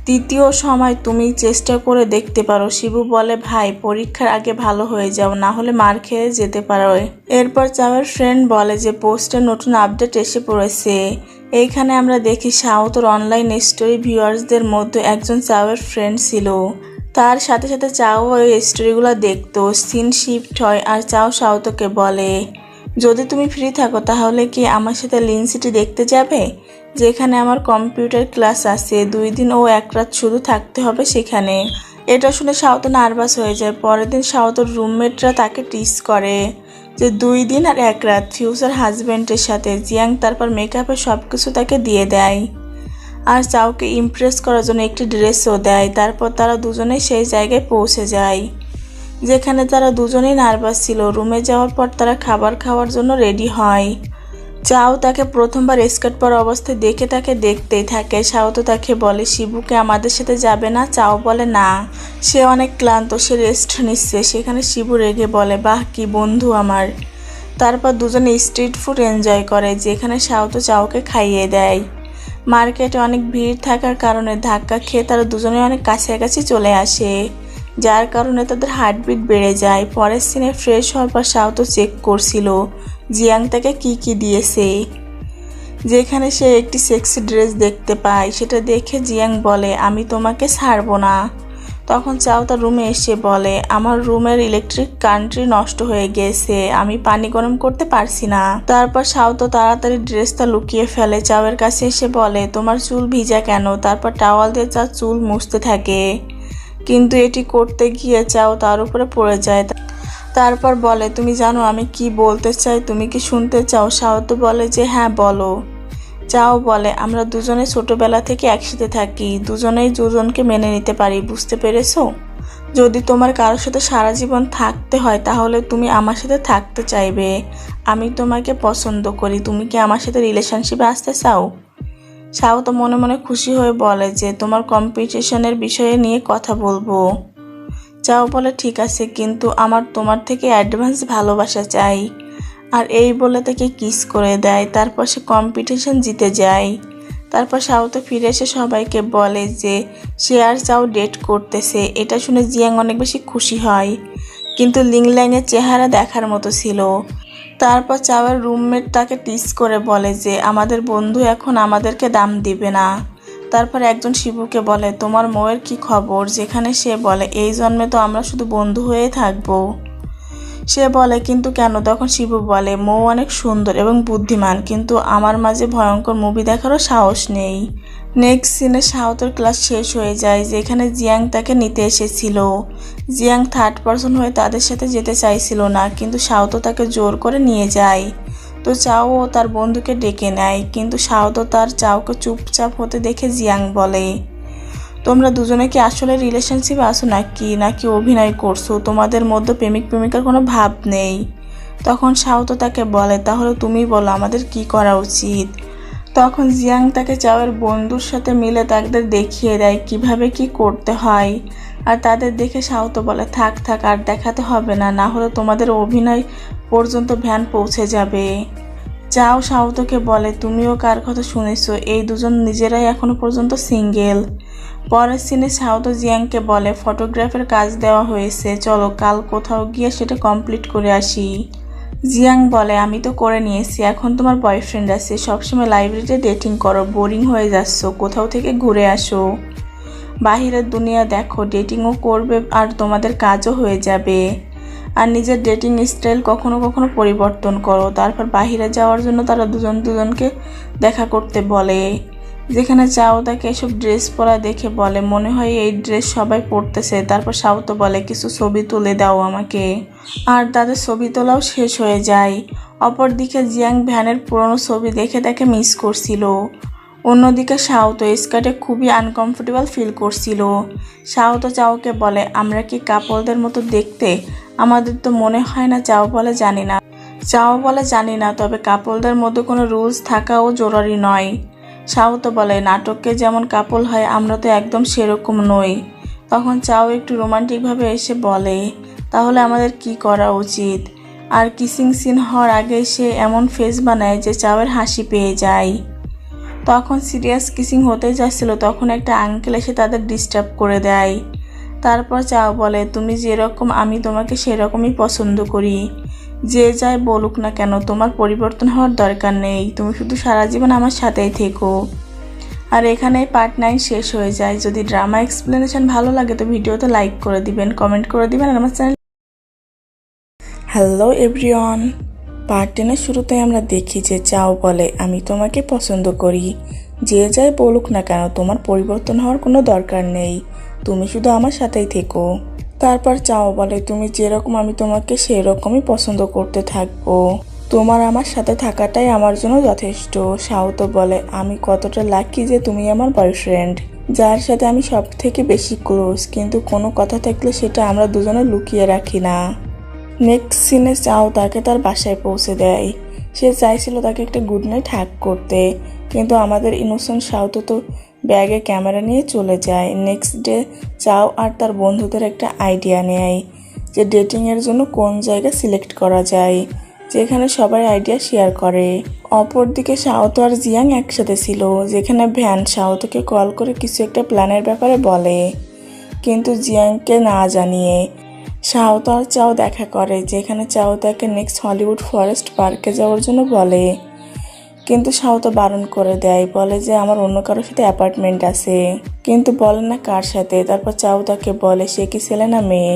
A: তৃতীয় সময় তুমি চেষ্টা করে দেখতে পারো। শিবু বলে, ভাই পরীক্ষার আগে ভালো হয়ে যাও, না হলে মার খেয়ে যেতে পারো। এরপর চাওয়ের ফ্রেন্ড বলে যে পোস্টের নতুন আপডেট এসে পড়েছে। এইখানে আমরা দেখি শাওতোর অনলাইন স্টোরি ভিউয়ার্সদের মধ্যে একজন চাওয়ের ফ্রেন্ড ছিল। তার সাথে সাথে চাও ওই স্টোরিগুলো দেখতো। সিন শিফট হয় আর চাও শাওতোকে বলে, যদি তুমি ফ্রি থাকো তাহলে কি আমার সাথে লিন সিটি দেখতে যাবে, যেখানে আমার কম্পিউটার ক্লাস আছে। 2 দিন ও 1 রাত শুধু থাকতে হবে সেখানে। এটা শুনে শাওতো নার্ভাস হয়ে যায়। পরের দিন শাওতোর রুমমেটরা তাকে টিস করে যে 2 দিন আর 1 রাত ফিউচার হাজব্যান্ডের সাথে। জিয়াং তারপর মেকআপের সব কিছু তাকে দিয়ে দেয় আর চাওকে ইমপ্রেস করার জন্য একটি ড্রেসও দেয়। তারপর তারা দুজনেই সেই জায়গায় পৌঁছে যায় যেখানে তারা দুজনেই নার্ভাস ছিল। রুমে যাওয়ার পর তারা খাবার খাওয়ার জন্য রেডি হয়। চাও তাকে প্রথমবার স্কার্ট পরা অবস্থায় দেখে তাকে দেখতেই থাকে। শাওতো তাকে বলে, শিবুকে আমাদের সাথে যাবে না? চাও বলে না, সে অনেক ক্লান্ত, সে রেস্ট নিচ্ছে। সেখানে শিবু রেগে বলে, বাহ কি বন্ধু আমার। তারপর দুজনে স্ট্রিট ফুড এনজয় করে, যেখানে শাওতো চাওকে খাইয়ে দেয়। মার্কেটে অনেক ভিড় থাকার কারণে ধাক্কা খেয়ে তারা দুজনে অনেক কাছাকাছি চলে আসে, যার কারণে তাদের হার্টবিট বেড়ে যায়। পরের সিনে ফ্রেশ হওয়ার পর শাওতো চেক করছিল জিয়াং তাকে কি দিয়েছে, যেখানে সে একটি সেক্সি ড্রেস দেখতে পায়। সেটা দেখে জিয়াং বলে, আমি তোমাকে ছাড়বো না। তখন চাও তার রুমে এসে বলে, আমার রুমের ইলেকট্রিক কারেন্টটি নষ্ট হয়ে গেছে, আমি পানি গরম করতে পারছি না। তারপর শাওতো তাড়াতাড়ি ড্রেসটা লুকিয়ে ফেলে। চাওয়ের কাছে এসে বলে, তোমার চুল ভিজা কেন? তারপর টাওয়াল দিয়ে চাও চুল মুছতে থাকে, কিন্তু এটি করতে গিয়ে চাও তার উপরে পড়ে যায়। তারপর বলে, তুমি জানো আমি কি বলতে চাই, তুমি কি শুনতে চাও? শাওতো বলে যে হ্যাঁ বলো। চাও বলে, আমরা দুজনে ছোটবেলা থেকে একসাথে থাকি, দুজনেই দুজনকে মেনে নিতে পারি, বুঝতে পেরেছো? যদি তোমার কারোর সাথে সারা জীবন থাকতে হয় তাহলে তুমি আমার সাথে থাকতে চাইবে। আমি তোমাকে পছন্দ করি, তুমি কি আমার সাথে রিলেশনশিপে আসতে চাও? শাওতো মনে মনে খুশি হয়ে বলে যে তোমার কম্পিটিশনের বিষয়ে নিয়ে কথা বলবো। চাও বলে, ঠিক আছে, কিন্তু আমার তোমার থেকে অ্যাডভান্স ভালোবাসা চাই। আর এই বলে তাকে কিস করে দেয়। তারপর সে কম্পিটিশন জিতে যায়। তারপর শাওতো ফিরে এসে সবাইকে বলে যে সে আর চাও ডেট করতেছে। এটা শুনে জিয়াং অনেক বেশি খুশি হয়, কিন্তু লিংল্যাংয়ের চেহারা দেখার মতো ছিল। তারপর চাওয়ের রুমমেট তাকে টিস করে বলে যে আমাদের বন্ধু এখন আমাদেরকে দাম দিবে না। তারপর একজন শিবুকে বলে, তোমার মৌয়ের কি খবর? যেখানে সে বলে, এই জন্মে তো আমরা শুধু বন্ধু হয়ে থাকবো। সে বলে, কিন্তু কেন? তখন শিবু বলে, মৌ অনেক সুন্দর এবং বুদ্ধিমান, কিন্তু আমার মাঝে ভয়ঙ্কর মুভি দেখারও সাহস নেই। নেক্সট সিনে শাওতোর ক্লাস শেষ হয়ে যায়, যেখানে জিয়াং তাকে নিতে এসেছিল। জিয়াং থার্ড পারসন হয়ে তাদের সাথে যেতে চাইছিল না, কিন্তু শাওতো তাকে জোর করে নিয়ে যায়। তো চাও ও তার বন্ধুকে ডেকে নেয়, কিন্তু শাওতো তার চাওকে চুপচাপ হতে দেখে জিয়াং বলে, তোমরা দুজনে কি আসলে রিলেশনশিপে আসো নাকি অভিনয় করছো? তোমাদের মধ্যে প্রেমিক প্রেমিকার কোনো ভাব নেই। তখন শাওতো তাকে বলে, তাহলে তুমি বলো আমাদের কি করা উচিত? তখন জিয়াং তাকে চাওয়ের বন্ধুর সাথে মিলে তাদের দেখিয়ে দেয় কিভাবে কি করতে হয়। আর তাদের দেখে শাওতো বলে, থাক আর দেখাতে হবে না, না হলে তোমাদের অভিনয় পর্যন্ত ভ্যান পৌঁছে যাবে। চাও শাওতোকে বলে, তুমিও কার কথা শুনেছো? এই দুজন নিজেরাই এখনো পর্যন্ত সিঙ্গেল। পরের সিনে শাওতো জিয়াংকে বলে, ফটোগ্রাফের কাজ দেওয়া হয়েছে, চলো কাল কোথাও গিয়ে সেটা কমপ্লিট করে আসি। জিয়াং বলে আমি তো করে নিয়েছি, এখন তোমার বয়ফ্রেন্ড আছে, সবসময় লাইব্রেরিতে ডেটিং করো, বোরিং হয়ে যাচ্ছ, কোথাও থেকে ঘুরে আসো, বাহিরের দুনিয়া দেখো, ডেটিংও করবে আর তোমাদের কাজও হয়ে যাবে। আর নিজের ডেটিং স্টাইল কখনো কখনো পরিবর্তন করো। তারপর বাহিরে যাওয়ার জন্য তারা দুজন দুজনকে দেখা করতে বলে, যেখানে চাও তাকে এসব ড্রেস পরা দেখে বলে মনে হয় এই ড্রেস সবাই পরতেছে। তারপর সাউতো বলে কিছু ছবি তুলে দাও আমাকে, আর তাদের ছবি তোলাও শেষ হয়ে যায়। অপরদিকে জিয়াং ভ্যানের পুরনো ছবি দেখে তাকে মিস করছিল। অন্যদিকে সাউতো স্কার্টে খুবই আনকমফোর্টেবল ফিল করছিল। সাউতো চাওকে বলে আমরা কি কাপলদের মতো দেখতে? আমাদের তো মনে হয় না। চাও বলে জানি না, তবে কাপলদের মধ্যে কোনো রুলস থাকাও জরুরি নয়। সাউতো বলে নাটকে যেমন কাপল হয় আমরা তো একদম সেরকম নই। তখন চাও একটু রোমান্টিকভাবে এসে বলে তাহলে আমাদের কি করা উচিত? আর কিসিং সিন হওয়ার আগে সে এমন ফেস বানায় যে চাওয়ের হাসি পেয়ে যায়। তখন সিরিয়াস কিসিং হতে যাচ্ছিল, তখন একটা আঙ্কেল এসে তাদের ডিস্টার্ব করে দেয়। তারপর চাও বলে তুমি যেরকম আমি তোমাকে সেরকমই পছন্দ করি, যে যাই বলুক না কেন তোমার পরিবর্তন হওয়ার দরকার নেই, তুমি শুধু সারা জীবন আমার সাথেই থেকো। আর এখানেই পার্ট 9 শেষ হয়ে যায়। যদি ড্রামা এক্সপ্লেনেশন ভালো লাগে তো ভিডিওতে লাইক করে দিবেন, কমেন্ট করে দিবেন আর আমার চ্যানেল। হ্যালো এভরিওয়ান, পার্ট 10-এর শুরুতে আমরা দেখি যে চাও বলে আমি তোমাকে পছন্দ করি, যে যাই বলুক না কেন তোমার পরিবর্তন হওয়ার কোনো দরকার নেই, তুমি শুধু আমার সাথেই থেকো। তারপর চাও বলে তুমি যেরকম আমি তোমাকে সেরকমই পছন্দ করতে থাকবো, তোমার আমার সাথে থাকাটাই আমার জন্য যথেষ্ট। সাউতো বলে আমি কতটা লাকি যে তুমি আমার বয়ফ্রেন্ড, যার সাথে আমি সব থেকে বেশি ক্লোজ, কিন্তু কোনো কথা থাকলে সেটা আমরা দুজনে লুকিয়ে রাখি না। নেক্সট সিনে চাও তাকে তার বাসায় পৌঁছে দেয়। সে চাইছিল তাকে একটা গুড নাইট হাগ করতে, কিন্তু আমাদের ইনোসেন্ট সাউতো তো ব্যাগে ক্যামেরা নিয়ে চলে যায়। নেক্সট ডে চাও আর তার বন্ধুদের একটা আইডিয়া নেয় যে ডেটিংয়ের জন্য কোন জায়গা সিলেক্ট করা যায়, যেখানে সবাই আইডিয়া শেয়ার করে। অপরদিকে সাউতো আর জিয়াং একসাথে ছিল, যেখানে ভ্যান সাউতোকে কল করে কিছু একটা প্ল্যানের ব্যাপারে বলে, কিন্তু জিয়াংকে না জানিয়ে। সাউতো আর চাও দেখা করে, যেখানে চাও তাকে নেক্সট হলিউড ফরেস্ট পার্কে যাওয়ার জন্য বলে, কিন্তু সাউতো বারণ করে দেয়, বলে যে আমার অন্য কারোর সাথে অ্যাপার্টমেন্ট আছে, কিন্তু বলে না কার সাথে। তারপর চাও তাকে বলে সে কি ছেলে না মেয়ে?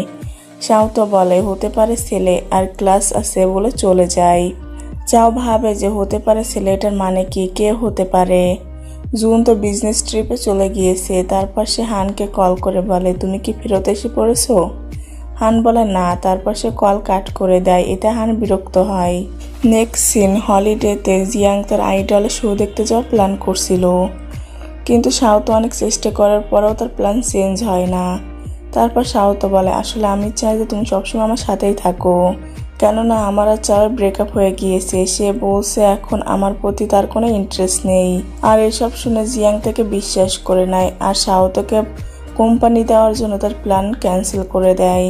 A: সাউতো বলে হতে পারে ছেলে, আর ক্লাস আছে বলে চলে যায়। চাও ভাবে যে হতে পারে ছেলে, এটার মানে কি, কে হতে পারে? জুন তো বিজনেস ট্রিপে চলে গিয়েছে। তারপর সে হানকে কল করে বলে তুমি কি ফেরত এসে পড়েছো? হান বলে না, তারপর সে কল কাট করে দেয়। এতে হান বিরক্ত হয়। নেক্সট সিন হলিডেতে জিয়াং তার আইডলের শো দেখতে যাওয়ার প্ল্যান করছিল, কিন্তু সাউতো অনেক চেষ্টা করার পরেও তার প্ল্যান চেঞ্জ হয় না। তারপর সাউতো বলে আসলে আমি চাই যে তুমি সবসময় আমার সাথেই থাকো, কেননা আমার আর চাওয়ার ব্রেকআপ হয়ে গিয়েছে। সে বলছে এখন আমার প্রতি তার কোনো ইন্টারেস্ট নেই। আর এসব শুনে জিয়াং তাকে বিশ্বাস করে নেয় আর সাউতোকে কোম্পানি দেওয়ার জন্য তার প্ল্যান ক্যান্সেল করে দেয়।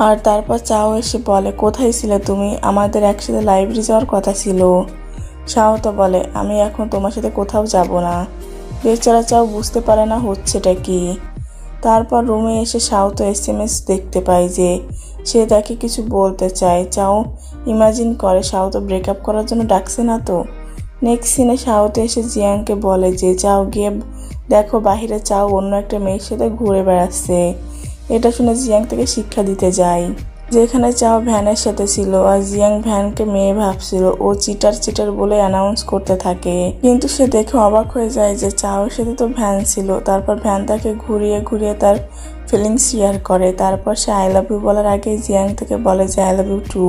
A: আর তারপর চাও এসে বলে কোথায় ছিলে তুমি, আমাদের একসাথে লাইব্রেরি যাওয়ার কথা ছিল। সাউতো বলে আমি এখন তোমার সাথে কোথাও যাব না। বেচারা চাও বুঝতে পারে না হচ্ছেটা কি। তারপর রুমে এসে সাউতো এসএমএস দেখতে পায় যে সে তাকে কিছু বলতে চায়। চাও ইমাজিন করে সাউতো ব্রেকআপ করার জন্য ডাকছে না তো। নেক্সট সিনে সাউতো এসে জিয়াংকে বলে যে চাও গিয়ে দেখো বাহিরে চাও অন্য একটা মেয়ের সাথে ঘুরে বেড়াচ্ছে। এটা শুনে জিয়াং তাকে শিক্ষা দিতে যায়, যেখানে চাও ভ্যানের সাথে ছিল আর জিয়াং ভ্যানকে মেয়ে ভাবছিল। ও চিটার বলে অ্যানাউন্স করতে থাকে, কিন্তু সে দেখে অবাক হয়ে যায় যে চাওর সাথে তো ভ্যান ছিল। তারপর ভ্যান তাকে ঘুরিয়ে ঘুরিয়ে তার ফিলিংস শেয়ার করে। তারপর সে আই লাভ ইউ বলার আগেই জিয়াং তাকে বলে যে আই লাভ ইউ টু।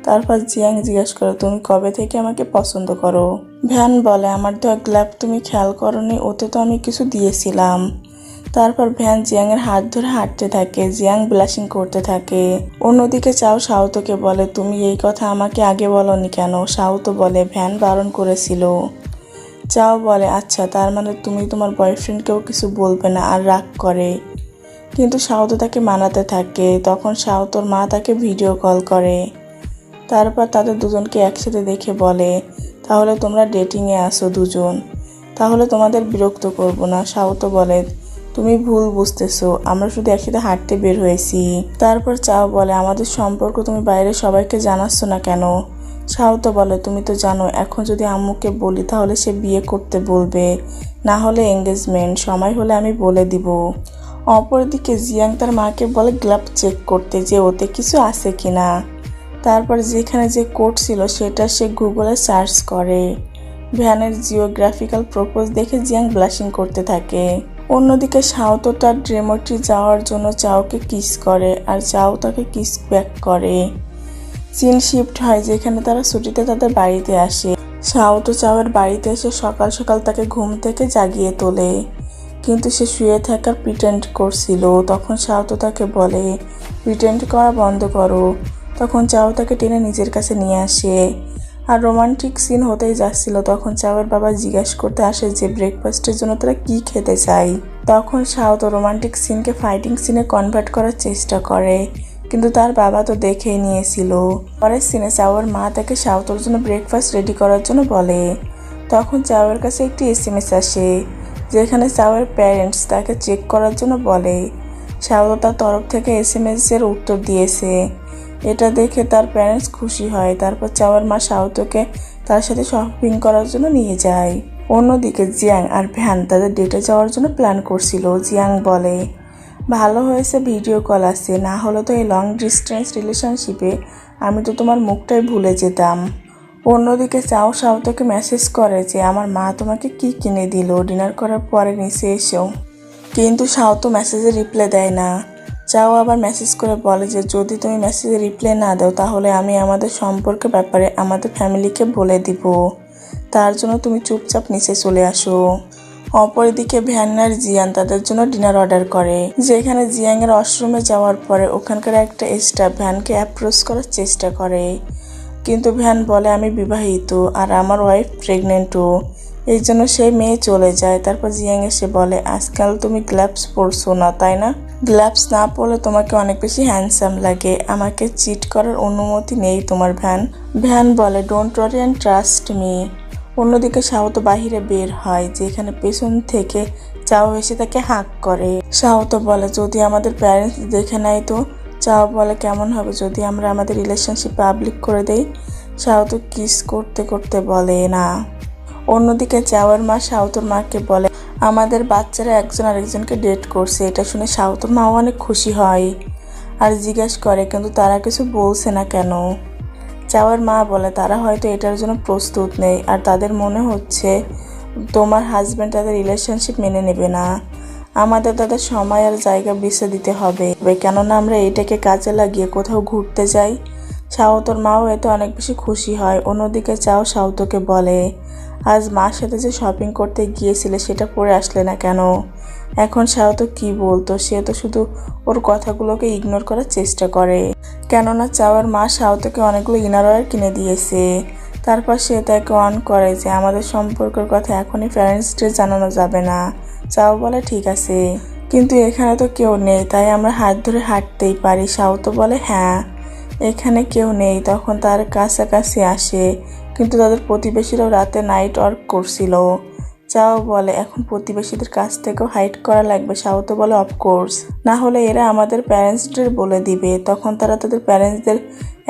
A: তারপর জিয়াং জিজ্ঞেস করে তুমি কবে থেকে আমাকে পছন্দ করো? ভ্যান বলে আমার তো গ্ল্যাব তুমি খেয়াল করনি, ওতে তো আমি কিছু দিয়েছিলাম। তারপর ভ্যান জিয়াংয়ের হাত ধরে হাঁটতে থাকে, জিয়াং ব্লাশিং করতে থাকে। অন্যদিকে চাও সাউতোকে বলে তুমি এই কথা আমাকে আগে বলনি কেন? সাউতো বলে ভ্যান বারণ করেছিল। চাও বলে আচ্ছা তার মানে তুমি তোমার বয়ফ্রেন্ডকেও কিছু বলবে না, আর রাগ করে। কিন্তু সাউতো তাকে মানাতে থাকে। তখন সাউতোর মা তাকে ভিডিও কল করে। তারপর তাদের দুজনকে একসাথে দেখে বলে তাহলে তোমরা ডেটিংয়ে আসো দুজন, তাহলে তোমাদের বিরক্ত করব না। সাউতো বলে তুমি ভুল বুঝতেছো, আমরা শুধু একসাথে হাঁটতে বের হয়েছি। তারপর চাও বলে আমাদের সম্পর্ক তুমি বাইরে সবাইকে জানাচ্ছ না কেন? চাও তো বলে তুমি তো জানো এখন যদি আম্মুকে বলি তাহলে সে বিয়ে করতে বলবে, না হলে এঙ্গেজমেন্ট, সময় হলে আমি বলে দিব। অপরদিকে জিয়াং তার মাকে বলে গ্লাভ চেক করতে যে ওতে কিছু আছে কিনা। তারপর যেখানে যে কোড ছিল সেটা সে গুগলে সার্চ করে। ভ্যানের জিওগ্রাফিক্যাল প্রপোজ দেখে জিয়াং ব্লাশিং করতে থাকে। অন্যদিকে শাও তো তার ড্রেমোটি যাওয়ার জন্য চাওকে কিস করে আর চাও তাকে কিস ব্যাক করে। সিন শিফট হয় যেখানে তারা ছুটিতে তাদের বাড়িতে আসে। শাও তো চাওয়ের বাড়িতে এসে সকাল সকাল তাকে ঘুম থেকে জাগিয়ে তোলে, কিন্তু সে শুয়ে থাকার প্রিটেন্ড করছিল। তখন শাও তো তাকে বলে প্রিটেন্ড করা বন্ধ করো। তখন চাও তাকে টেনে নিজের কাছে নিয়ে আসে। আর রোমান্টিক সিন হতেই যাচ্ছিল তখন চাওয়ের বাবা জিজ্ঞাসা করতে আসে যে ব্রেকফাস্টের জন্য তারা কি খেতে চায়। তখন শাও তো রোমান্টিক সিনকে ফাইটিং সিনে কনভার্ট করার চেষ্টা করে, কিন্তু তার বাবা তো দেখেই নিয়েছিল। পরের সিনে চাওয়ের মা তাকে শাওতোর জন্য ব্রেকফাস্ট রেডি করার জন্য বলে। তখন চাওয়ের কাছে একটি এসএমএস আসে যেখানে চাওয়ের প্যারেন্টস তাকে চেক করার জন্য বলে। শাও তার তরফ থেকে এসএমএস এর উত্তর দিয়েছে। এটা দেখে তার প্যারেন্টস খুশি হয়। তারপর চাওয়ার মা শাওতোকে তার সাথে শপিং করার জন্য নিয়ে যায়। অন্যদিকে জিয়াং আর ভ্যান তাদের ডেটে যাওয়ার জন্য প্ল্যান করছিল। জিয়াং বলে ভালো হয়েছে ভিডিও কল আছে, না হলে তো এই লং ডিস্টেন্স রিলেশনশিপে আমি তো তোমার মুখটাই ভুলে যেতাম। অন্যদিকে চাও শাওতোকে মেসেজ করে যে আমার মা তোমাকে কি কিনে দিল ডিনার করার পরে নিচে এসেও, কিন্তু শাওতো মেসেজে রিপ্লাই দেয় না। চাও আবার মেসেজ করে বলে যে যদি তুমি মেসেজে রিপ্লাই না দাও তাহলে আমি আমাদের সম্পর্কের ব্যাপারে আমাদের ফ্যামিলিকে বলে দিব, তার জন্য তুমি চুপচাপ নিচে চলে আসো। অপরদিকে ভ্যান আর জিয়ান তাদের জন্য ডিনার অর্ডার করে, যেখানে জিয়াংয়ের ওয়াশরুমে যাওয়ার পরে ওখানকার একটা স্টাফ ভ্যানকে অ্যাপ্রোচ করার চেষ্টা করে, কিন্তু ভ্যান বলে আমি বিবাহিত আর আমার ওয়াইফ প্রেগনেন্টও, এই জন্য সেই মেয়ে চলে যায়। তারপর জিয়াং এসে বলে আজকাল তুমি গ্লাভস পরছো না তাই না? গ্লাভস না পরলে তোমাকে অনেক বেশি হ্যান্ডসাম লাগে, আমাকে চিট করার অনুমতি নেই তোমার। ভ্যান বলে don't worry and trust me. অন্যদিকে শাওতো বাহিরে বের হয়, যেখানে পেছন থেকে চাও এসে তাকে হাঁক করে। শাওতো বলে যদি আমাদের প্যারেন্টস দেখে নেয় তো? চাও বলে কেমন হবে যদি আমরা আমাদের রিলেশনশিপ পাবলিক করে দেই? শাওতো কিস করতে করতে বলে না। অন্যদিকে চাওয়ের মা শাওতোর মাকে বলে আমাদের বাচ্চারা একজন আরেকজনকে ডেট করছে। এটা শুনে শাওতোর মাও অনেক খুশি হয় আর জিজ্ঞাসা করে কিন্তু তারা কিছু বলছে না কেন। চাওয়ের মা বলে তারা হয়তো এটার জন্য প্রস্তুত নেই আর তাদের মনে হচ্ছে তোমার হাজব্যান্ড তাদের রিলেশনশিপ মেনে নেবে না। আমাদের তাদের সময় আর জায়গা বেছে দিতে হবে, কেননা আমরা এটাকে কাজে লাগিয়ে কোথাও ঘুরতে যাই। শাওতোর মাও এতে অনেক বেশি খুশি হয়। অন্যদিকে চাও শাওতোকে বলে আজ মার সাথে যে শপিং করতে গিয়েছিলে সেটা পরে আসলে না কেন? এখন শাওতো কি বলতো, সে তো শুধু ওর কথাগুলোকে ইগনোর করার চেষ্টা করে, কেননা চাওয়ার মা শাওতোকে অনেকগুলো ইনারওয়্যার কিনে দিয়েছে। তারপর সে তাকে অন করে যে আমাদের সম্পর্কের কথা এখনই প্যারেন্টসদের জানানো যাবে না। চাও বলে ঠিক আছে, কিন্তু এখানে তো কেউ নেই তাই আমরা হাত ধরে হাঁটতেই পারি। শাওতো বলে হ্যাঁ এখানে কেউ নেই। তখন তার কাছাকাছি আসে, কিন্তু তাদের প্রতিবেশীরাও রাতে নাইট ওয়ার্ক করছিল। চাও বলে এখন প্রতিবেশীদের কাছ থেকেও হাইড করা লাগবে। শাওতো বলে অফকোর্স, না হলে এরা আমাদের প্যারেন্টসদের বলে দিবে। তখন তারা তাদের প্যারেন্টসদের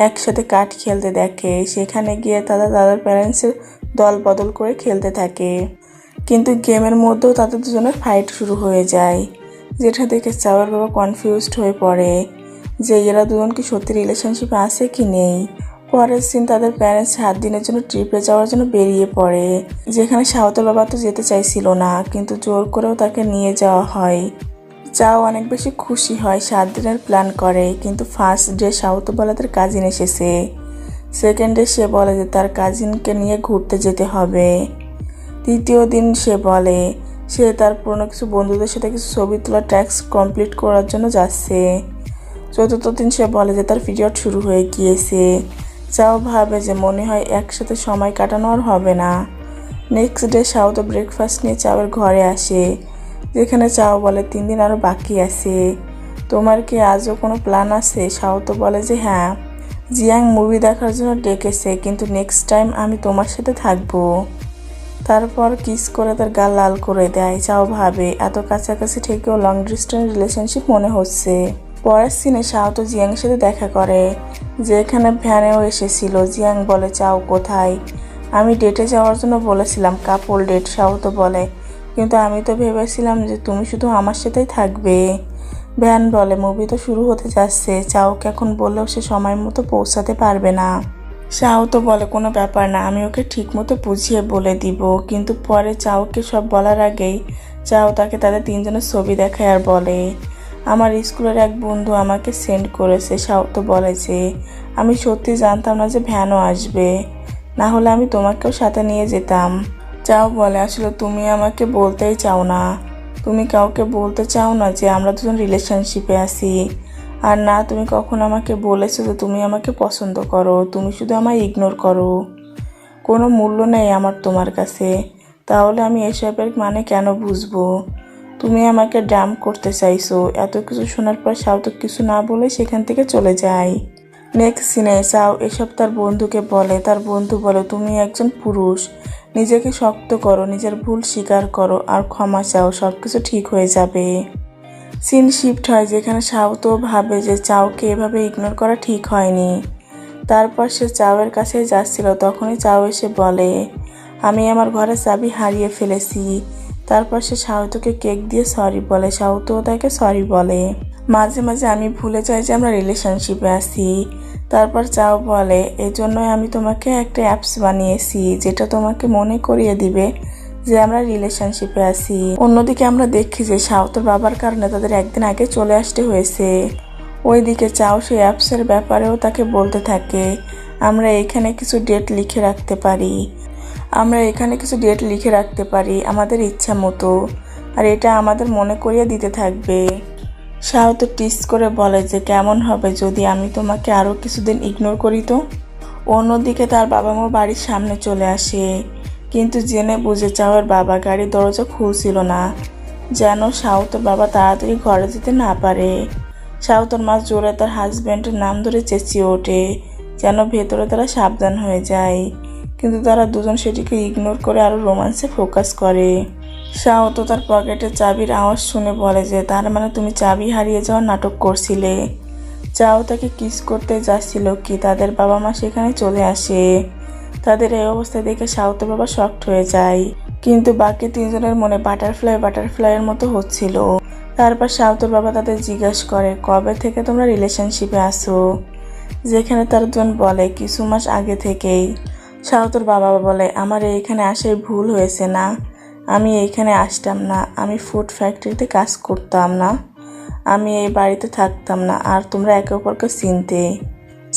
A: একসাথে কাঠ খেলতে দেখে, সেখানে গিয়ে তারা তাদের প্যারেন্টসের দল বদল করে খেলতে থাকে, কিন্তু গেমের মধ্যেও তাদের দুজনের ফাইট শুরু হয়ে যায়, যেটা দেখে চাওয়ার বাবা কনফিউজড হয়ে পড়ে যে এরা দুজন কি সত্যি রিলেশনশিপে আছে কি নেই। পরের সিন তাদের প্যারেন্টস 7 দিনের জন্য ট্রিপে যাওয়ার জন্য বেরিয়ে পড়ে, যেখানে শাওতোর বাবা তো যেতে চাইছিল না, কিন্তু জোর করেও তাকে নিয়ে যাওয়া হয়। চাও অনেক বেশি খুশি হয়, 7 দিনের প্ল্যান করে, কিন্তু ফার্স্ট ডে শাওতো বলে তার কাজিন এসেছে, সেকেন্ড ডে সে বলে যে তার কাজিনকে নিয়ে ঘুরতে যেতে হবে, তৃতীয় দিন সে বলে সে তার পুরনো কিছু বন্ধুদের সাথে কিছু ছবি তোলা ট্যাক্স কমপ্লিট করার জন্য যাচ্ছে, চতুর্থ দিন সে বলে যে তার পিরিয়ড শুরু হয়ে গিয়েছে। চাও ভাবে যে মনে হয় একসাথে সময় কাটানো আর হবে না। নেক্সট ডে শাওতো ব্রেকফাস্ট নিয়ে চাওয়ের ঘরে আসে, যেখানে চাও বলে 3 দিন আরও বাকি আছে, তোমার কি আজও কোনো প্ল্যান আছে? শাওতো বলে যে হ্যাঁ, জিয়াং মুভি দেখার জন্য ডেকেছে, কিন্তু নেক্সট টাইম আমি তোমার সাথে থাকবো। তারপর কিস করে তার গাল লাল করে দেয়। চাও ভাবে এত কাছাকাছি থেকেও লং ডিস্টেন্স রিলেশনশিপ মনে হচ্ছে। পরের সিনে শাও তো জিয়াংয়ের সাথে দেখা করে, যে এখানে ভ্যানেও এসেছিল। জিয়াং বলে, চাও কোথায়? আমি ডেটে যাওয়ার জন্য বলেছিলাম, কাপল ডেট। শাও তো বলে, কিন্তু আমি তো ভেবেছিলাম যে তুমি শুধু আমার সাথেই থাকবে। ভ্যান বলে, মুভি তো শুরু হতে যাচ্ছে, চাওকে এখন বললেও সে সময় মতো পৌঁছাতে পারবে না। চাও তো বলে, কোনো ব্যাপার না, আমি ওকে ঠিক মতো বুঝিয়ে বলে দিব। কিন্তু পরে চাওকে সব বলার আগেই চাও তাকে তাদের তিনজনের ছবি দেখায় আর বলে, আমার স্কুলের এক বন্ধু আমাকে সেন্ড করেছে। শাও তো বলে যে, আমি সত্যি জানতাম না যে ভ্যানও আসবে, না হলে আমি তোমাকেও সাথে নিয়ে যেতাম। চাও বলে, আসলে তুমি আমাকে বলতেই চাও না, তুমি কাউকে বলতে চাও না যে আমরা দুজন রিলেশনশিপে আছি। আর না, তুমি কখন আমাকে বলেছো যে তুমি আমাকে পছন্দ করো, তুমি শুধু আমায় ইগনোর করো। কোনো মূল্য নেই আমার তোমার কাছে। তাহলে আমি এসবের মানে কেন বুঝবো? তুমি আমাকে ডাম্প করতে চাইছো। এত কিছু শোনার পর শাও তো কিছু না বলে সেখান থেকে চলে যায়। নেক্সট সিনে চাও এসব তার বন্ধুকে বলে। তার বন্ধু বলে, তুমি একজন পুরুষ, নিজেকে শক্ত করো, নিজের ভুল স্বীকার করো আর ক্ষমা চাও, সব কিছু ঠিক হয়ে যাবে। সিন শিফট হয়, যেখানে শাও তো ভাবে যে চাওকে এভাবে ইগনোর করা ঠিক হয়নি। তারপর সে চাওয়ের কাছে যাচ্ছিল, তখনই চাও এসে বলে, আমি আমার ঘরের চাবি হারিয়ে ফেলেছি। তারপর সে শাওতোকে কেক দিয়ে সরি বলে, শাওতো তাকে সরি বলে। মাঝে মাঝে আমি ভুলে যাই যে আমরা রিলেশনশিপে আছি। তারপর চাও বলে, এজন্যই আমি তোমাকে একটা অ্যাপস বানিয়েছি, যেটা তোমাকে মনে করিয়ে দিবে যে আমরা রিলেশনশিপে আছি। অন্যদিকে আমরা দেখি যে শাওতোর বাবার কারণে তাদের একদিন আগে চলে আসতে হয়েছে। ওইদিকে চাও সেই অ্যাপসের ব্যাপারেও তাকে বলতে থাকে, আমরা এখানে কিছু ডেট লিখে রাখতে পারি আমাদের ইচ্ছা মতো, আর এটা আমাদের মনে করিয়ে দিতে থাকবে। শাও তো টিস করে বলে যে, কেমন হবে যদি আমি তোমাকে আরও কিছুদিন ইগনোর করি তো? অন্যদিকে তার বাবা মা বাড়ির সামনে চলে আসে, কিন্তু জেনে বুঝে চাওয়ের বাবা গাড়ির দরজা খুলছিল না, যেন শাওতোর বাবা তাড়াতাড়ি ঘরে যেতে না পারে। শাওতোর মা জোরে তার হাজব্যান্ডের নাম ধরে চেঁচিয়ে ওঠে, যেন ভেতরে তারা সাবধান হয়ে যায়। কিন্তু তারা দুজন সেটিকে ইগনোর করে আরও রোম্যান্সে ফোকাস করে। শাওতো তার পকেটে চাবির আওয়াজ শুনে বলে যে, তার মানে তুমি চাবি হারিয়ে যাওয়ার নাটক করছিলে। চাও তাকে কিস করতে যাচ্ছিল কি তাদের বাবা মা সেখানে চলে আসে। তাদের এই অবস্থা দেখে শাওতোর বাবা শকড হয়ে যায়, কিন্তু বাকি তিনজনের মনে বাটারফ্লাইয়ের মতো হচ্ছিল। তারপর শাওতোর বাবা তাদের জিজ্ঞাসা করে, কবে থেকে তোমরা রিলেশনশিপে আসো? যেখানে তার জন বলে, কিছু মাস আগে থেকেই। শাওতোর বাবা বলে, আমার এইখানে আসাই ভুল হয়েছে না, আমি এইখানে আসতাম না, আমি ফুড ফ্যাক্টরিতে কাজ করতাম না, আমি এই বাড়িতে থাকতাম না, আর তোমরা একে অপরকে চিনতে।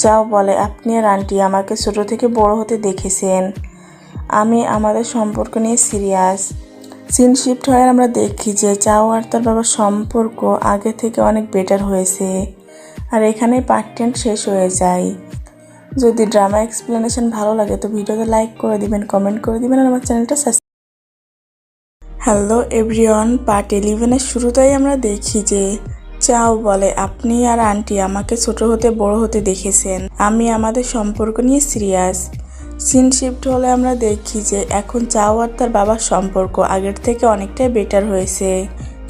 A: চাও বলে, আপনি আর আন্টি আমাকে ছোট থেকে বড় হতে দেখেছেন, আমি আমাদের সম্পর্ক নিয়ে সিরিয়াস। সিন শিফট হয়, আমরা দেখি যে চাও আর তার বাবার সম্পর্ক আগে থেকে অনেক বেটার হয়েছে। আর এখানেই পার্ট 10 শেষ হয়ে যায়। যদি ড্রামা এক্সপ্লেনেশন ভালো লাগে তো ভিডিওতে লাইক করে দিবেন, কমেন্ট করে দিবেন, আর আমার চ্যানেলটা হ্যালো এভরিওয়ান। পার্ট 11-এর শুরুতেই আমরা দেখি যে চাও বলে, আপনি আর আন্টি আমাকে ছোট হতে বড় হতে দেখেছেন, আমি আমাদের সম্পর্ক নিয়ে সিরিয়াস। সিন শিফট হলে আমরা দেখি যে এখন চাও আর তার বাবার সম্পর্ক আগের থেকে অনেকটাই বেটার হয়েছে।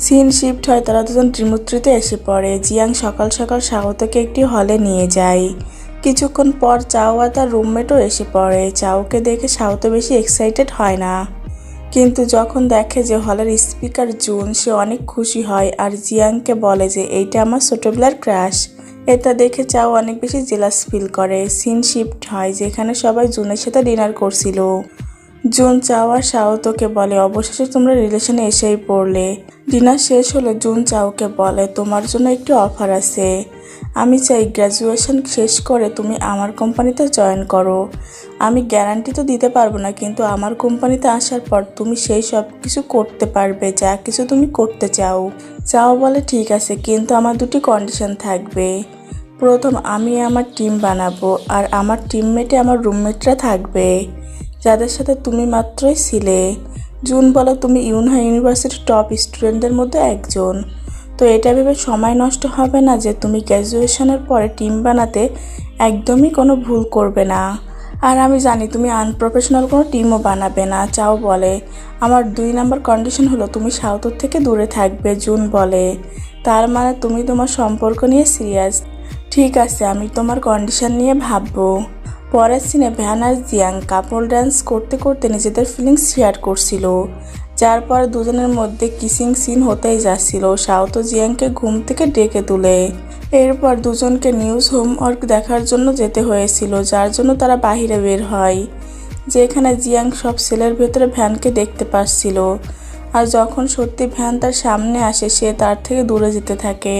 A: সিন শিফট হয়, তারা দুজন ত্রিমূর্তিতে এসে পড়ে। জিয়াং সকাল সকাল স্বাগতকে একটি হলে নিয়ে যায়। কিছুক্ষণ পর চাও আর তার রুমমেটও এসে পড়ে। চাওকে দেখে স্বাগত বেশি এক্সাইটেড হয় না, কিন্তু যখন দেখে যে হলের স্পিকার জুন, সে অনেক খুশি হয় আর জিয়াংকে বলে যে এইটা আমার ছোটবেলার ক্রাশ। এটা দেখে চাও অনেক বেশি জেলাস ফিল করে। সিন শিফট হয়, যেখানে সবাই জুনের সাথে ডিনার করছিল। জুন চাও আর শাওতোকে বলে, অবশেষে তোমরা রিলেশনে এসেই পড়লে। ডিনার শেষ হলে জুন চাওকে বলে, তোমার জন্য একটি অফার আছে, আমি চাই গ্র্যাজুয়েশন শেষ করে তুমি আমার কোম্পানিতে জয়েন করো। আমি গ্যারান্টি তো দিতে পারবো না, কিন্তু আমার কোম্পানিতে আসার পর তুমি সেই সব কিছু করতে পারবে যা কিছু তুমি করতে চাও। চাও বলে, ঠিক আছে, কিন্তু আমার দুটি কন্ডিশন থাকবে। প্রথম, আমি আমার টিম বানাবো, আর আমার টিমমেটে আমার রুমমেটরা থাকবে, যাদের সাথে তুমি মাত্রই ছিলে। জুন বলে, তুমি ইউনহা ইউনিভার্সিটির টপ স্টুডেন্টদের মধ্যে একজন, তো এটা ভেবে সময় নষ্ট হবে না যে তুমি গ্র্যাজুয়েশনের পরে টিম বানাতে একদমই কোনো ভুল করবে না। আর আমি জানি তুমি আনপ্রফেশনাল কোনো টিমও বানাবে না। চাও বলে আমার 2 নাম্বার কন্ডিশন হলো তুমি সাউথর থেকে দূরে থাকবে। জুন বলে তার মানে তুমি তোমার সম্পর্ক নিয়ে সিরিয়াস। ঠিক আছে, আমি তোমার কন্ডিশন নিয়ে ভাববো। পরের সিনে ভ্যান আর জিয়াং কাপল ড্যান্স করতে করতে নিজেদের ফিলিংস শেয়ার করছিল, যার পর দুজনের মধ্যে কিসিং সিন হতেই যাচ্ছিল। সাউথ জিয়াংকে ঘুম থেকে ডেকে তুলে এরপর দুজনকে নিউজ হোমওয়ার্ক দেখার জন্য যেতে হয়েছিল, যার জন্য তারা বাহিরে বের হয়, যেখানে জিয়াং সব সেলের ভেতরে ভ্যানকে দেখতে পাচ্ছিল। আর যখন সত্যি ভ্যান তার সামনে আসে সে তার থেকে দূরে যেতে থাকে।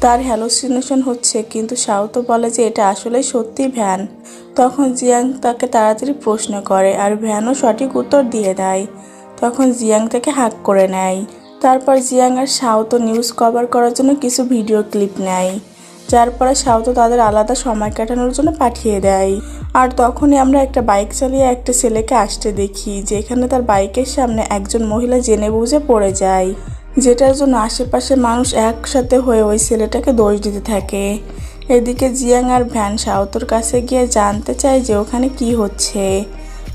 A: তার হ্যালোসিনেশন হচ্ছে, কিন্তু সাউথ বলে যে এটা আসলেই সত্যি ভ্যান। তখন জিয়াং তাকে তাড়াতাড়ি প্রশ্ন করে আর ভ্যানও সঠিক উত্তর দিয়ে দেয়। তখন জিয়াং তাকে হাক করে নেয়। তারপর জিয়াং আর সাউথ নিউজ কভার করার জন্য কিছু ভিডিও ক্লিপ নেয়, যার পরে সাউথ তাদের আলাদা সময় কাটানোর জন্য পাঠিয়ে দেয়। আর তখনই আমরা একটা বাইক চালিয়ে একটা ছেলেকে আসতে দেখি, যেখানে তার বাইকের সামনে একজন মহিলা জেনে বুঝে পড়ে যায়, যেটার জন্য আশেপাশের মানুষ একসাথে হয়ে ওই ছেলেটাকে দোষ দিতে থাকে। এদিকে জিয়াং আর ভ্যান সাউথর কাছে গিয়ে জানতে চায় যে ওখানে কি হচ্ছে।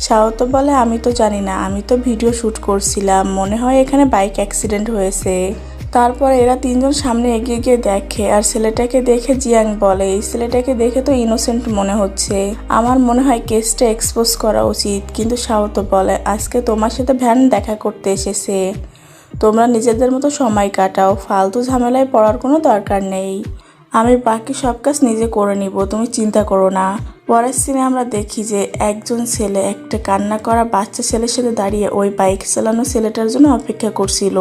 A: সাউথ বলে আমি তো জানি না, আমি তো ভিডিও শ্যুট করছিলাম, মনে হয় এখানে বাইক অ্যাক্সিডেন্ট হয়েছে। তারপর এরা তিনজন সামনে এগিয়ে গিয়ে দেখে আর ছেলেটাকে দেখে জিয়াং বলে এই ছেলেটাকে দেখে তো ইনোসেন্ট মনে হচ্ছে, আমার মনে হয় কেসটা এক্সপোজ করা উচিত। কিন্তু সাউথ বলে আজকে তোমার সাথে ভ্যান দেখা করতে এসেছে, তোমরা নিজেদের মতো সময় কাটাও, ফালতু ঝামেলায় পড়ার কোনো দরকার নেই, আমি বাকি সব কাজ নিজে করে নিব, তুমি চিন্তা করো না। পরের সিনে আমরা দেখি যে একজন ছেলে একটা কান্না করা বাচ্চা ছেলের সাথে দাঁড়িয়ে ওই বাইক চালানো ছেলেটার জন্য অপেক্ষা করছিল।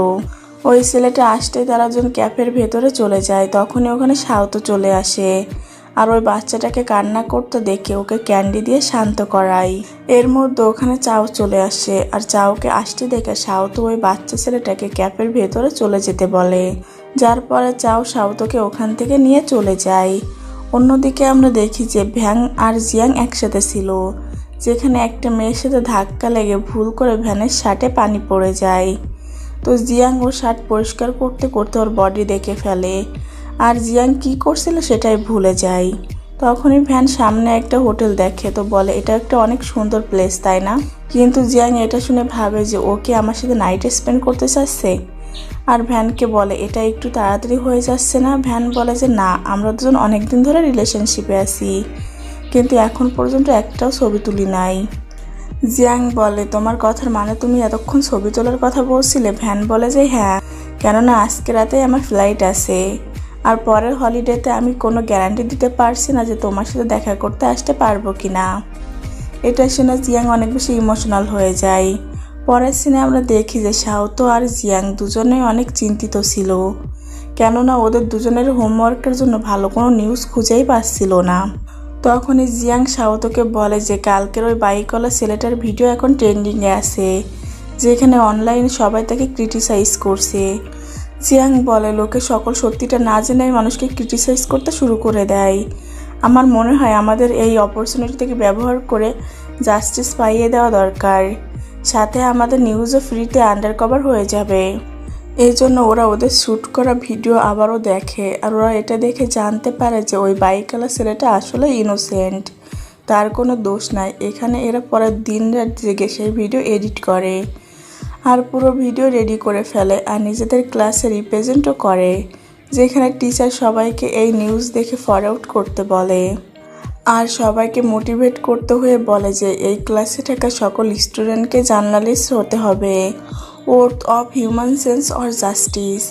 A: ওই ছেলেটা আসতে তারা একজন ক্যাফের ভেতরে চলে যায়, তখনই ওখানে সাউথ চলে আসে আর ওই বাচ্চাটাকে কান্না করতে দেখে ওকে ক্যান্ডি দিয়ে শান্ত করায়। এর মধ্যে ওখানে চাও চলে আসে আর চাওকে আসতে দেখে সাউথ ওই বাচ্চা ছেলেটাকে ক্যাফের ভেতরে চলে যেতে বলে, যার পরে চাও সাউথকে ওখান থেকে নিয়ে চলে যায়। অন্যদিকে আমরা দেখি যে ভ্যাং আর জিয়াং একসাথে ছিল, যেখানে একটা মেয়ের সাথে ধাক্কা লেগে ভুল করে ভ্যানের শার্টে পানি পড়ে যায়। তো জিয়াং ওর শার্ট পরিষ্কার করতে করতে ওর বডি দেখে ফেলে আর জিয়াং কি করছিল সেটাই ভুলে যায়। তখনই ভ্যান সামনে একটা হোটেল দেখে, তো বলে এটা একটা অনেক সুন্দর প্লেস তাই না? কিন্তু জিয়াং এটা শুনে ভাবে যে ওকে আমার সাথে নাইট স্পেন্ড করতে চাচ্ছে। আর ভ্যানকে বলে এটা একটু তাড়াতাড়ি হয়ে যাচ্ছে না? ভ্যান বলে যে না, আমরা দুজন অনেকদিন ধরে রিলেশনশিপে আছি, কিন্তু এখন পর্যন্ত একটাও ছবি তুলি নাই। জিয়াং বলে তোমার কথার মানে তুমি এতক্ষণ ছবি তোলার কথা বলছিলে? ভ্যান বলে যে হ্যাঁ, কেননা আজকে রাতে আমার ফ্লাইট আছে আর পরের হলিডেতে আমি কোনো গ্যারান্টি দিতে পারছি না যে তোমার সাথে দেখা করতে আসতে পারবো কি না। এটা শুনে জিয়াং অনেক বেশি ইমোশনাল হয়ে যায়। পরের সিনে আমরা দেখি যে সাউথ আর জিয়াং দুজনেই অনেক চিন্তিত ছিল, কেননা ওদের দুজনের হোমওয়ার্কের জন্য ভালো কোনো নিউজ খুঁজেই পাচ্ছিল না। তখনই জিয়াং সাউথকে বলে যে কালকের ওই বাইকওয়ালা ছেলেটার ভিডিও এখন ট্রেন্ডিংয়ে আছে, যেখানে অনলাইনে সবাই তাকে ক্রিটিসাইজ করছে। জিয়াং বলে লোকে সকল সত্যিটা না জেনেই মানুষকে ক্রিটিসাইজ করতে শুরু করে দেয়, আমার মনে হয় আমাদের এই অপরচুনিটি থেকে ব্যবহার করে জাস্টিস পাইয়ে দেওয়া দরকার, সাথে আমাদের নিউজও ফ্রিতে আন্ডারকভার হয়ে যাবে। এই জন্য ওরা ওদের শ্যুট করা ভিডিও আবারও দেখে আর ওরা এটা দেখে জানতে পারে যে ওই বাইকওয়ালা ছেলেটা আসলে ইনোসেন্ট, তার কোনো দোষ নাই। এখানে এরা পরের দিন রাত জেগে সেই ভিডিও এডিট করে আর পুরো ভিডিও রেডি করে ফেলে আর নিজেদের ক্লাসে রিপ্রেজেন্টও করে, যেখানে টিচার সবাইকে এই নিউজ দেখে ফরওয়ার্ড করতে বলে আর সবাইকে মোটিভেট করতে হয়ে বলে যে এই ক্লাসে থাকা সকল স্টুডেন্টকে জার্নালিস্ট হতে হবে, worth of human sense or justice.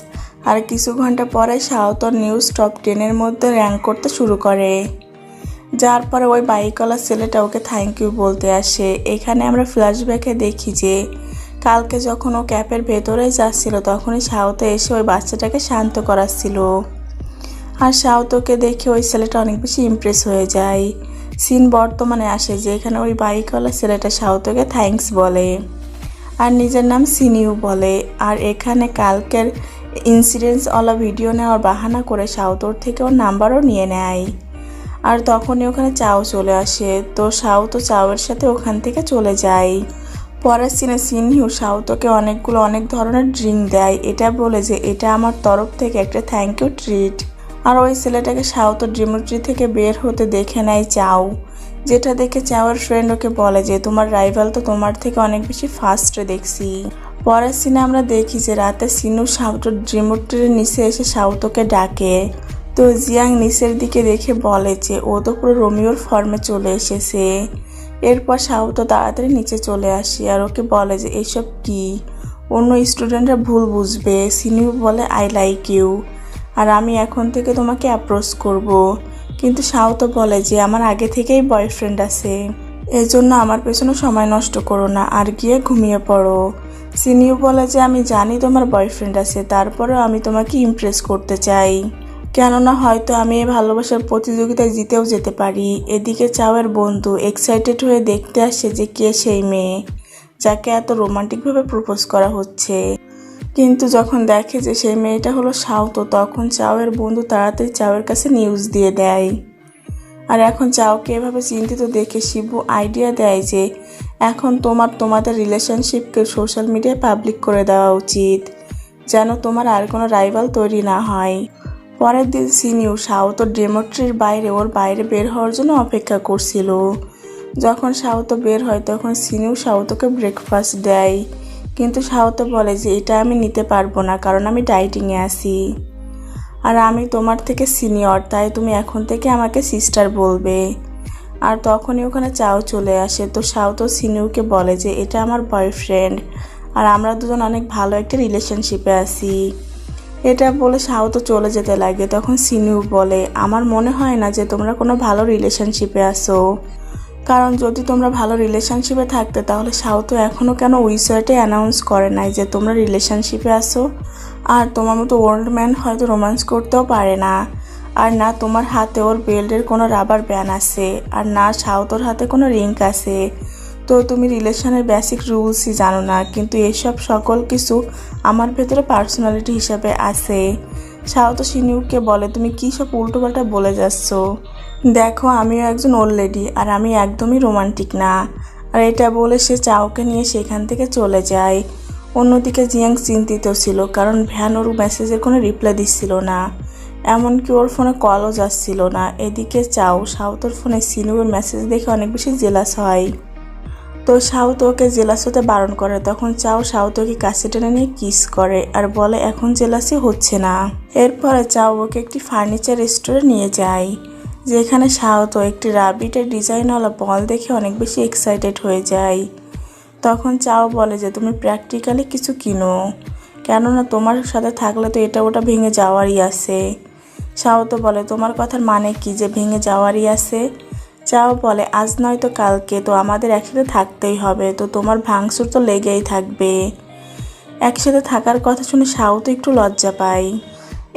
A: আর কিছু ঘন্টা পরে সাউথ নিউজ টপ 10-এর মধ্যে র্যাঙ্ক করতে শুরু করে, যার পরে ওই বাইকওয়ালা ছেলেটা ওকে থ্যাংক ইউ বলতে আসে। এখানে আমরা ফ্ল্যাশব্যাকে দেখি যে কালকে যখন ও ক্যাপের ভেতরে যাচ্ছিল তখনই সাউথে এসে ওই বাচ্চাটাকে শান্ত করাচ্ছিল আর সাউথকে দেখে ওই ছেলেটা অনেক বেশি ইমপ্রেস হয়ে যায়। সিন বর্তমানে আসে যে এখানে ওই বাইকওয়ালা ছেলেটা সাউথকে থ্যাঙ্কস বলে আর নিজের নাম সিনিউ বলে, আর এখানে কালকের ইনসিডেন্টসওয়ালা ভিডিও নেওয়ার বাহানা করে সাউথর থেকে ওর নাম্বারও নিয়ে নেয়। আর তখনই ওখানে চাও চলে আসে, তো সাউথ ও চাওয়ের সাথে ওখান থেকে চলে যায়। পরের সিনে সিনহিউ সাউথকে অনেক ধরনের ড্রিঙ্ক দেয়, এটা বলে যে এটা আমার তরফ থেকে একটা থ্যাংক ইউ ট্রিট। আর ওই ছেলেটাকে সাউথ ড্রিমট্রি থেকে বের হতে দেখে নেয় চাও, যেটা দেখে চাওয়ার ফ্রেন্ড ওকে বলে যে তোমার রাইভাল তো তোমার থেকে অনেক বেশি ফাস্টে দেখছি। পরের সিনে আমরা দেখি যে রাতে সিনু সাউটোর রিমোটের নিচে এসে সাউতোকে ডাকে। তো জিয়াং নিচের দিকে দেখে বলে যে ও তো পুরো রোমিওর ফর্মে চলে এসেছে। এরপর সাউতো তাড়াতাড়ি নিচে চলে আসে আর ওকে বলে যে এসব কি, অন্য স্টুডেন্টরা ভুল বুঝবে। সিনু বলে আই লাইক ইউ, আর আমি এখন থেকে তোমাকে অ্যাপ্রোচ করব। কিন্তু সাউতো বলে যে আমার আগে থেকেই বয়ফ্রেন্ড আছে, এজন্য আমার পেছনে সময় নষ্ট করো না আর গিয়ে ঘুমিয়ে পড়ো। সিনিউ বলে যে আমি জানি তোমার বয়ফ্রেন্ড আছে, তারপরেও আমি তোমাকে ইমপ্রেস করতে চাই, কেননা হয়তো আমি এই ভালোবাসার প্রতিযোগিতায় জিতেও যেতে পারি। এদিকে চাওয়ের বন্ধু এক্সাইটেড হয়ে দেখতে আসে যে কে সেই মেয়ে যাকে এত রোমান্টিকভাবে প্রপোজ করা হচ্ছে। কিন্তু যখন দেখে যে সেই মেয়েটা হলো সাউতো, তখন চাওয়ের বন্ধু তাড়াতাড়ি চাওয়ের কাছে নিউজ দিয়ে দেয়। আর এখন চাওকে এভাবে চিন্তিত দেখে শিবু আইডিয়া দেয় যে এখন তোমাদের রিলেশনশিপকে সোশ্যাল মিডিয়ায় পাবলিক করে দেওয়া উচিত, যেন তোমার আর কোনো রাইভাল তৈরি না হয়। পরের দিন সিনিউ সাউতো ডেমোট্রির বাইরে ওর বাইরে বের হওয়ার জন্য অপেক্ষা করছিল। যখন সাউতো বের হয় তখন সিনিউ সাউতোকে ব্রেকফাস্ট দেয়, কিন্তু সাউতো বলে যে এটা আমি নিতে পারবো না, কারণ আমি ডাইটিংয়ে আছি আর আমি তোমার থেকে সিনিয়র, তাই তুমি এখন থেকে আমাকে সিস্টার বলবে। আর তখনই ওখানে চাও চলে আসে। তো সাউতো সিনিউকে বলে যে এটা আমার বয়ফ্রেন্ড আর আমরা দুজন অনেক ভালো একটা রিলেশনশিপে আছি। এটা বলে সাউতো চলে যেতে লাগে। তখন সিনিউ বলে আমার মনে হয় না যে তোমরা কোনো ভালো রিলেশনশিপে আসো, কারণ যদি তোমরা ভালো রিলেশনশিপে থাকতে তাহলে সাউতো এখনও কেন ওয়েবসাইটে অ্যানাউন্স করে নাই যে তোমরা রিলেশনশিপে আসো। আর তোমার মতো ওল্ড ম্যান হয়তো রোম্যান্স করতেও পারে না, আর না তোমার হাতে ওর বেল্টের কোনো রাবার ব্যান্ড আছে, আর না সাউতোর হাতে কোনো রিং আছে। তো তুমি রিলেশনের বেসিক রুলসই জানো না, কিন্তু এসব সকল কিছু আমার ভেতরে পার্সোনালিটি হিসাবে আছে। সাউতো সিনিউকে বলে তুমি কী সব উল্টোপাল্টা বলে যাচ্ছ, দেখো আমিও একজন ওল্ড লেডি আর আমি একদমই রোমান্টিক না। আর এটা বলে সে চাওকে নিয়ে সেখান থেকে চলে যায়। অন্যদিকে জিয়াং চিন্তিত ছিল, কারণ ভ্যান ওর মেসেজের কোনো রিপ্লাই দিচ্ছিল না, এমনকি ওর ফোনে কলও যাচ্ছিল না। এদিকে চাও সাউতোর ফোনে সিনুয়ের মেসেজ দেখে অনেক বেশি জেলাস হয়। তো সাউতো ওকে জেলাস হতে বারণ করে। তখন চাও সাউতোকে কাছে টেনে নিয়ে কিস করে আর বলে এখন জেলাসই হচ্ছে না। এরপরে চাও ওকে একটি ফার্নিচার স্টোরে নিয়ে যায়, যেখানে সাউতো একটি রাবিটের ডিজাইনওয়ালা বল দেখে অনেক বেশি এক্সাইটেড হয়ে যায়। তখন চাও বলে যে তুমি প্র্যাকটিক্যালি কিছু কিনো, কেননা তোমার সাথে থাকলে তো এটা ওটা ভেঙে যাওয়ারই আছে। সাউতো বলে তোমার কথার মানে কি যে ভেঙে যাওয়ারই আছে? চাও বলে আজ নয় তো কালকে তো আমাদের একসাথে থাকতেই হবে, তো তোমার ভাঙচুর তো লেগেই থাকবে। একসাথে থাকার কথা শুনে সাউতো একটু লজ্জা পায়।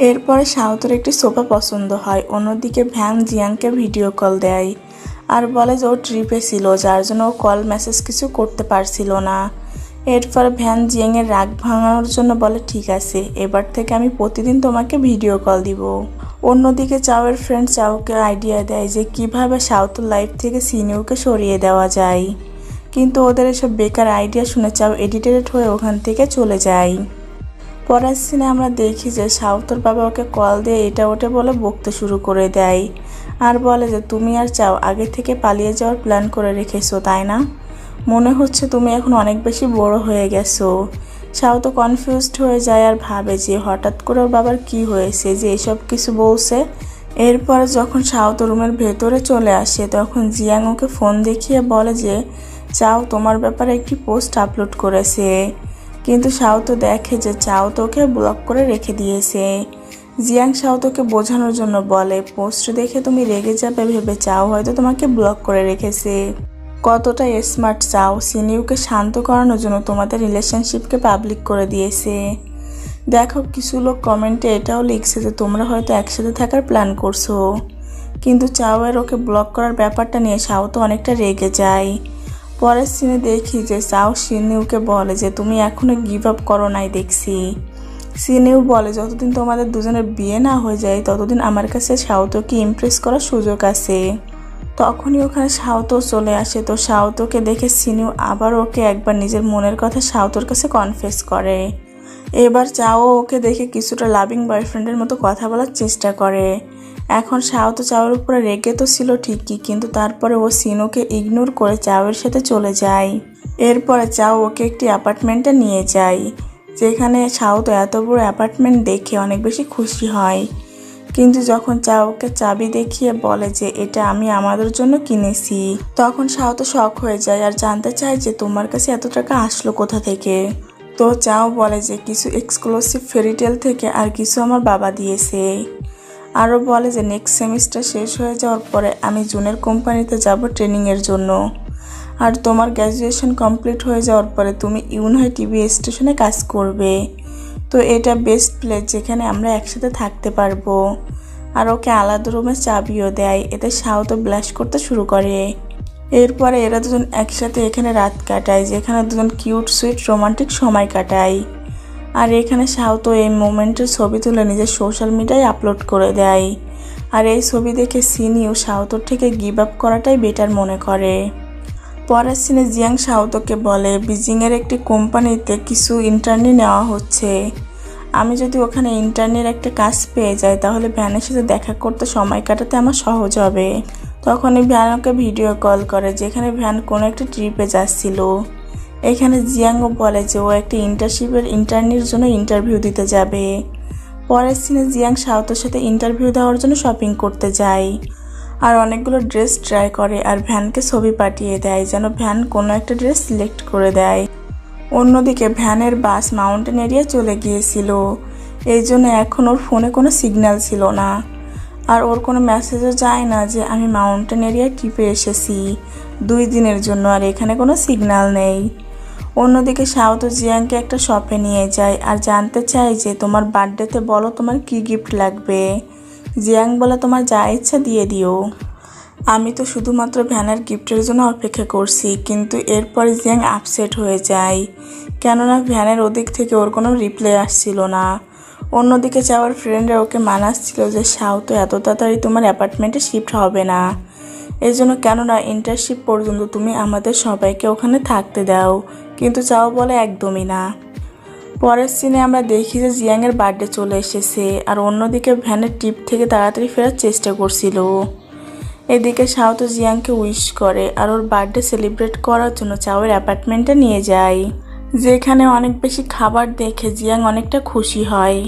A: এরপরে সাউতোর একটি সোফা পছন্দ হয়। অন্যদিকে ভ্যান জিয়াংকে ভিডিও কল দেয় আর বলে যে ও ট্রিপে ছিল, যার জন্য ও কল মেসেজ কিছু করতে পারছিল না। এরপর ভ্যান জিয়াংয়ের রাগ ভাঙানোর জন্য বলে ঠিক আছে, এবার থেকে আমি প্রতিদিন তোমাকে ভিডিও কল দিব। অন্যদিকে চাওয়ের ফ্রেন্ড চাওকে আইডিয়া দেয় যে কিভাবে সাউথের লাইফ থেকে সিনিউকে সরিয়ে দেওয়া যায়, কিন্তু ওদের এসব বেকার আইডিয়া শুনে চাও এডিটেড হয়ে ওখান থেকে চলে যায়। পরের সিনে আমরা দেখি যে সাউথের বাবা ওকে কল দিয়ে এটা ওটা বলে বকতে শুরু করে দেয় আর বলে যে তুমি আর চাও আগে থেকে পালিয়ে যাওয়ার প্ল্যান করে রেখেছো তাই না? মনে হচ্ছে তুমি এখন অনেক বেশি বড় হয়ে গেছো। সাউতো কনফিউজড হয়ে যায় আর ভাবে যে হঠাৎ করে ওর বাবার কি হয়েছে যে এসব কিছু বলছে। এরপরে যখন সাউতো রুমের ভেতরে চলে আসে তখন জিয়াং ওকে ফোন দেখিয়ে বলে যে চাও তোমার ব্যাপারে একটি পোস্ট আপলোড করেছে, কিন্তু সাউতো দেখে যে চাও তোকে ব্লক করে রেখে দিয়েছে। জিয়াং সাউতোকে বোঝানোর জন্য বলে পোস্ট দেখে তুমি রেগে যাবে ভেবে চাও হয়তো তোমাকে ব্লক করে রেখেছে। কতটা স্মার্ট চাও, সিনিউকে শান্ত করানোর জন্য তোমাদের রিলেশনশিপকে পাবলিক করে দিয়েছে। দেখো কিছু লোক কমেন্টে এটাও লিখছে যে তোমরা হয়তো একসাথে থাকার প্ল্যান করছো, কিন্তু চাওয়ের ওকে ব্লক করার ব্যাপারটা নিয়ে সাউতো অনেকটা রেগে যায়। পরের সিনে দেখি যে চাও সিনিউকে বলে যে তুমি এখনো গিভ আপ করো নাই দেখছি। সিনিউ বলে যতদিন তোমাদের দুজনের বিয়ে না হয়ে যায় ততদিন আমার কাছে সাউতোকে ইমপ্রেস করার সুযোগ আছে। তখনই ওখানে সাউতো চলে আসে। তো সাউতোকে দেখে সিনিউ আবার ওকে একবার নিজের মনের কথা সাউতোর কাছে কনফেস করে। এবার চাও ওকে দেখে কিছুটা লাভিং বয়ফ্রেন্ডের মতো কথা বলার চেষ্টা করে। এখন শাও তো চাওয়ের উপরে রেগে তো ছিল ঠিকই, কিন্তু তারপরে ও সিনুকে ইগনোর করে চাওয়ের সাথে চলে যায়। এরপরে চাও ওকে একটি অ্যাপার্টমেন্টে নিয়ে যায়, যেখানে শাও তো এত বড় অ্যাপার্টমেন্ট দেখে অনেক বেশি খুশি হয়। কিন্তু যখন চাওকে চাবি দেখিয়ে বলে যে এটা আমি আমাদের জন্য কিনেছি, তখন শাও তো শক হয়ে যায় আর জানতে চায় যে তোমার কাছে এত টাকা আসলো কোথা থেকে। তো চাও বলে যে কিছু এক্সক্লুসিভ ফেরিটেল থেকে আর কিছু আমার বাবা দিয়েছে। আরও বলে যে নেক্সট সেমিস্টার শেষ হয়ে যাওয়ার পরে আমি জুনের কোম্পানিতে যাব ট্রেনিংয়ের জন্য, আর তোমার গ্র্যাজুয়েশন কমপ্লিট হয়ে যাওয়ার পরে তুমি ইউনহাই টিভি স্টেশনে কাজ করবে। তো এটা বেস্ট প্লেস যেখানে আমরা একসাথে থাকতে পারবো। আর ওকে আলাদা রুমের চাবিও দেয়। এতে শাও তো ব্লাশ করতে শুরু করে। এরপরে এরা দুজন একসাথে এখানে রাত কাটায়, যেখানে দুজন কিউট সুইট রোমান্টিক সময় কাটায়। আর এখানে শাও তো এই মোমেন্টের ছবি তুলে নিজের সোশ্যাল মিডিয়ায় আপলোড করে দেয়। আর এই ছবি দেখে সিনিও শাওতোর থেকে গিভ আপ করাটাই বেটার মনে করে। পরের সিনে জিয়াং শাওতোকে বলে বিজিংয়ের একটি কোম্পানিতে কিছু ইন্টার্নি নেওয়া হচ্ছে। আমি যদি ওখানে ইন্টার্নের একটা কাজ পেয়ে যাই তাহলে ভ্যানের সাথে দেখা করতে সময় কাটাতে আমার সহজ হবে। তখনই ভ্যান ওকে ভিডিও কল করে, যেখানে ভ্যান কোনো একটা ট্রিপে যাচ্ছিল। এখানে জিয়াংও বলে যে ও একটা ইন্টার্নশিপের ইন্টার্নির জন্য ইন্টারভিউ দিতে যাবে। পরের সিনে জিয়াং শাওতোর সাথে ইন্টারভিউ দেওয়ার জন্য শপিং করতে যায় আর অনেকগুলো ড্রেস ট্রাই করে আর ভ্যানকে ছবি পাঠিয়ে দেয় যেন ভ্যান কোনো একটা ড্রেস সিলেক্ট করে দেয়। অন্যদিকে ভ্যানের বাস মাউন্টেন এরিয়া চলে গিয়েছিল, এই জন্য এখন ওর ফোনে কোনো সিগন্যাল ছিল না আর ওর কোনো মেসেজও যায় না যে আমি মাউন্টেন এরিয়ায় ট্রিপে এসেছি 2 দিনের জন্য আর এখানে কোনো সিগন্যাল নেই। অন্যদিকে শাওতো জিয়াংকে একটা শপে নিয়ে যায় আর জানতে চায় যে তোমার বার্থডেতে বলো তোমার কি গিফট লাগবে। জিয়াং বলে তোমার যা ইচ্ছা দিয়ে দিও, আমি তো শুধুমাত্র ভ্যানের গিফটের জন্য অপেক্ষা করছি। কিন্তু এরপরে জিয়াং আপসেট হয়ে যায়, কেননা ভ্যানের ওদিক থেকে ওর কোনো রিপ্লাই আসছিল না। অন্যদিকে চাওয়ার ফ্রেন্ডরা ওকে মানাচ্ছিল যে শাওতো এত তাড়াতাড়ি তোমার অ্যাপার্টমেন্টে শিফট হবে না, এই জন্য কেননা ইন্টার্নশিপ পর্যন্ত তুমি আমাদের সবাইকে ওখানে থাকতে দাও। কিন্তু চাও বলে একদমই না। পরের সিনে আমরা দেখি যে জিয়াংয়ের বার্থডে চলে এসেছে আর অন্যদিকে ভ্যানের ট্রিপ থেকে তাড়াতাড়ি ফেরার চেষ্টা করছিল। এদিকে শাওতো জিয়াংকে উইশ করে আর ওর বার্থডে সেলিব্রেট করার জন্য চাওয়ের অ্যাপার্টমেন্টে নিয়ে যায়, যেখানে অনেক বেশি খাবার দেখে জিয়াং অনেকটা খুশি হয়।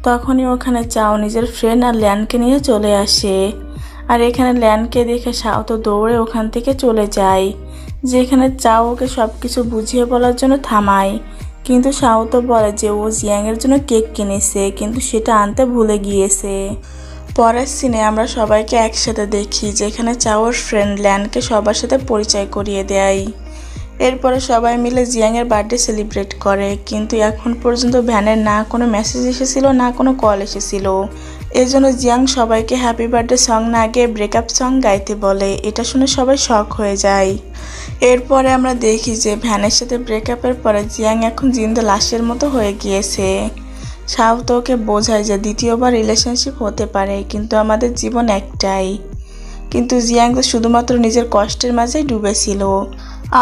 A: তখনই ওখানে চাও নিজের ফ্রেন্ড আর ল্যানকে নিয়ে চলে আসে আর এখানে ল্যানকে দেখে শাওতো দৌড়ে ওখান থেকে চলে যায়, যেখানে চাও ওকে সব কিছু বুঝিয়ে বলার জন্য থামায়। কিন্তু শাওতো বলে যে ও জিয়াংয়ের জন্য কেক কিনেছে কিন্তু সেটা আনতে ভুলে গিয়েছে। পরের সিনে আমরা সবাইকে একসাথে দেখি, যেখানে চাওর ফ্রেন্ড ল্যানকে সবার সাথে পরিচয় করিয়ে দেয়। এরপরে সবাই মিলে জিয়াংয়ের বার্থডে সেলিব্রেট করে, কিন্তু এখন পর্যন্ত ভ্যানের না কোনো মেসেজ এসেছিল না কোনো কল এসেছিল। এজন্য জিয়াং সবাইকে হ্যাপি বার্থডে সং না গিয়ে ব্রেকআপ সং গাইতে বলে। এটা শুনে সবাই শক হয়ে যায়। এরপরে আমরা দেখি যে ভ্যানের সাথে ব্রেকআপের পরে জিয়াং এখন জিন্দা লাশের মতো হয়ে গিয়েছে। শাওতো ওকে বোঝায় যে দ্বিতীয়বার রিলেশনশিপ হতে পারে, কিন্তু আমাদের জীবন একটাই। কিন্তু জিয়াং তো শুধুমাত্র নিজের কষ্টের মাঝেই ডুবেছিল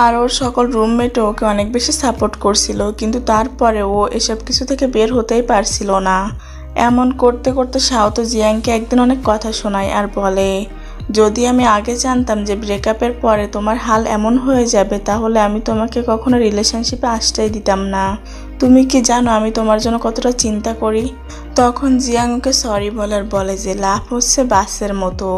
A: আর ওর সকল রুমমেটও ওকে অনেক বেশি সাপোর্ট করছিল, কিন্তু তারপরে ও এসব কিছু থেকে বের হতেই পারছিল না। এমন করতে করতে শাওতো জিয়াংকে একদিন অনেক কথা শোনায় আর বলে, যদি আমি আগে জানতাম যে ব্রেকআপের পরে তোমার হাল এমন হয়ে যাবে তাহলে আমি তোমাকে কখনো রিলেশনশিপে আসতেই দিতাম না। তুমি কি জানো আমি তোমার জন্য কতটা চিন্তা করি। তখন জিয়াং ওকে সরি বলার বলে যে লাভ হচ্ছে বাসের মতো,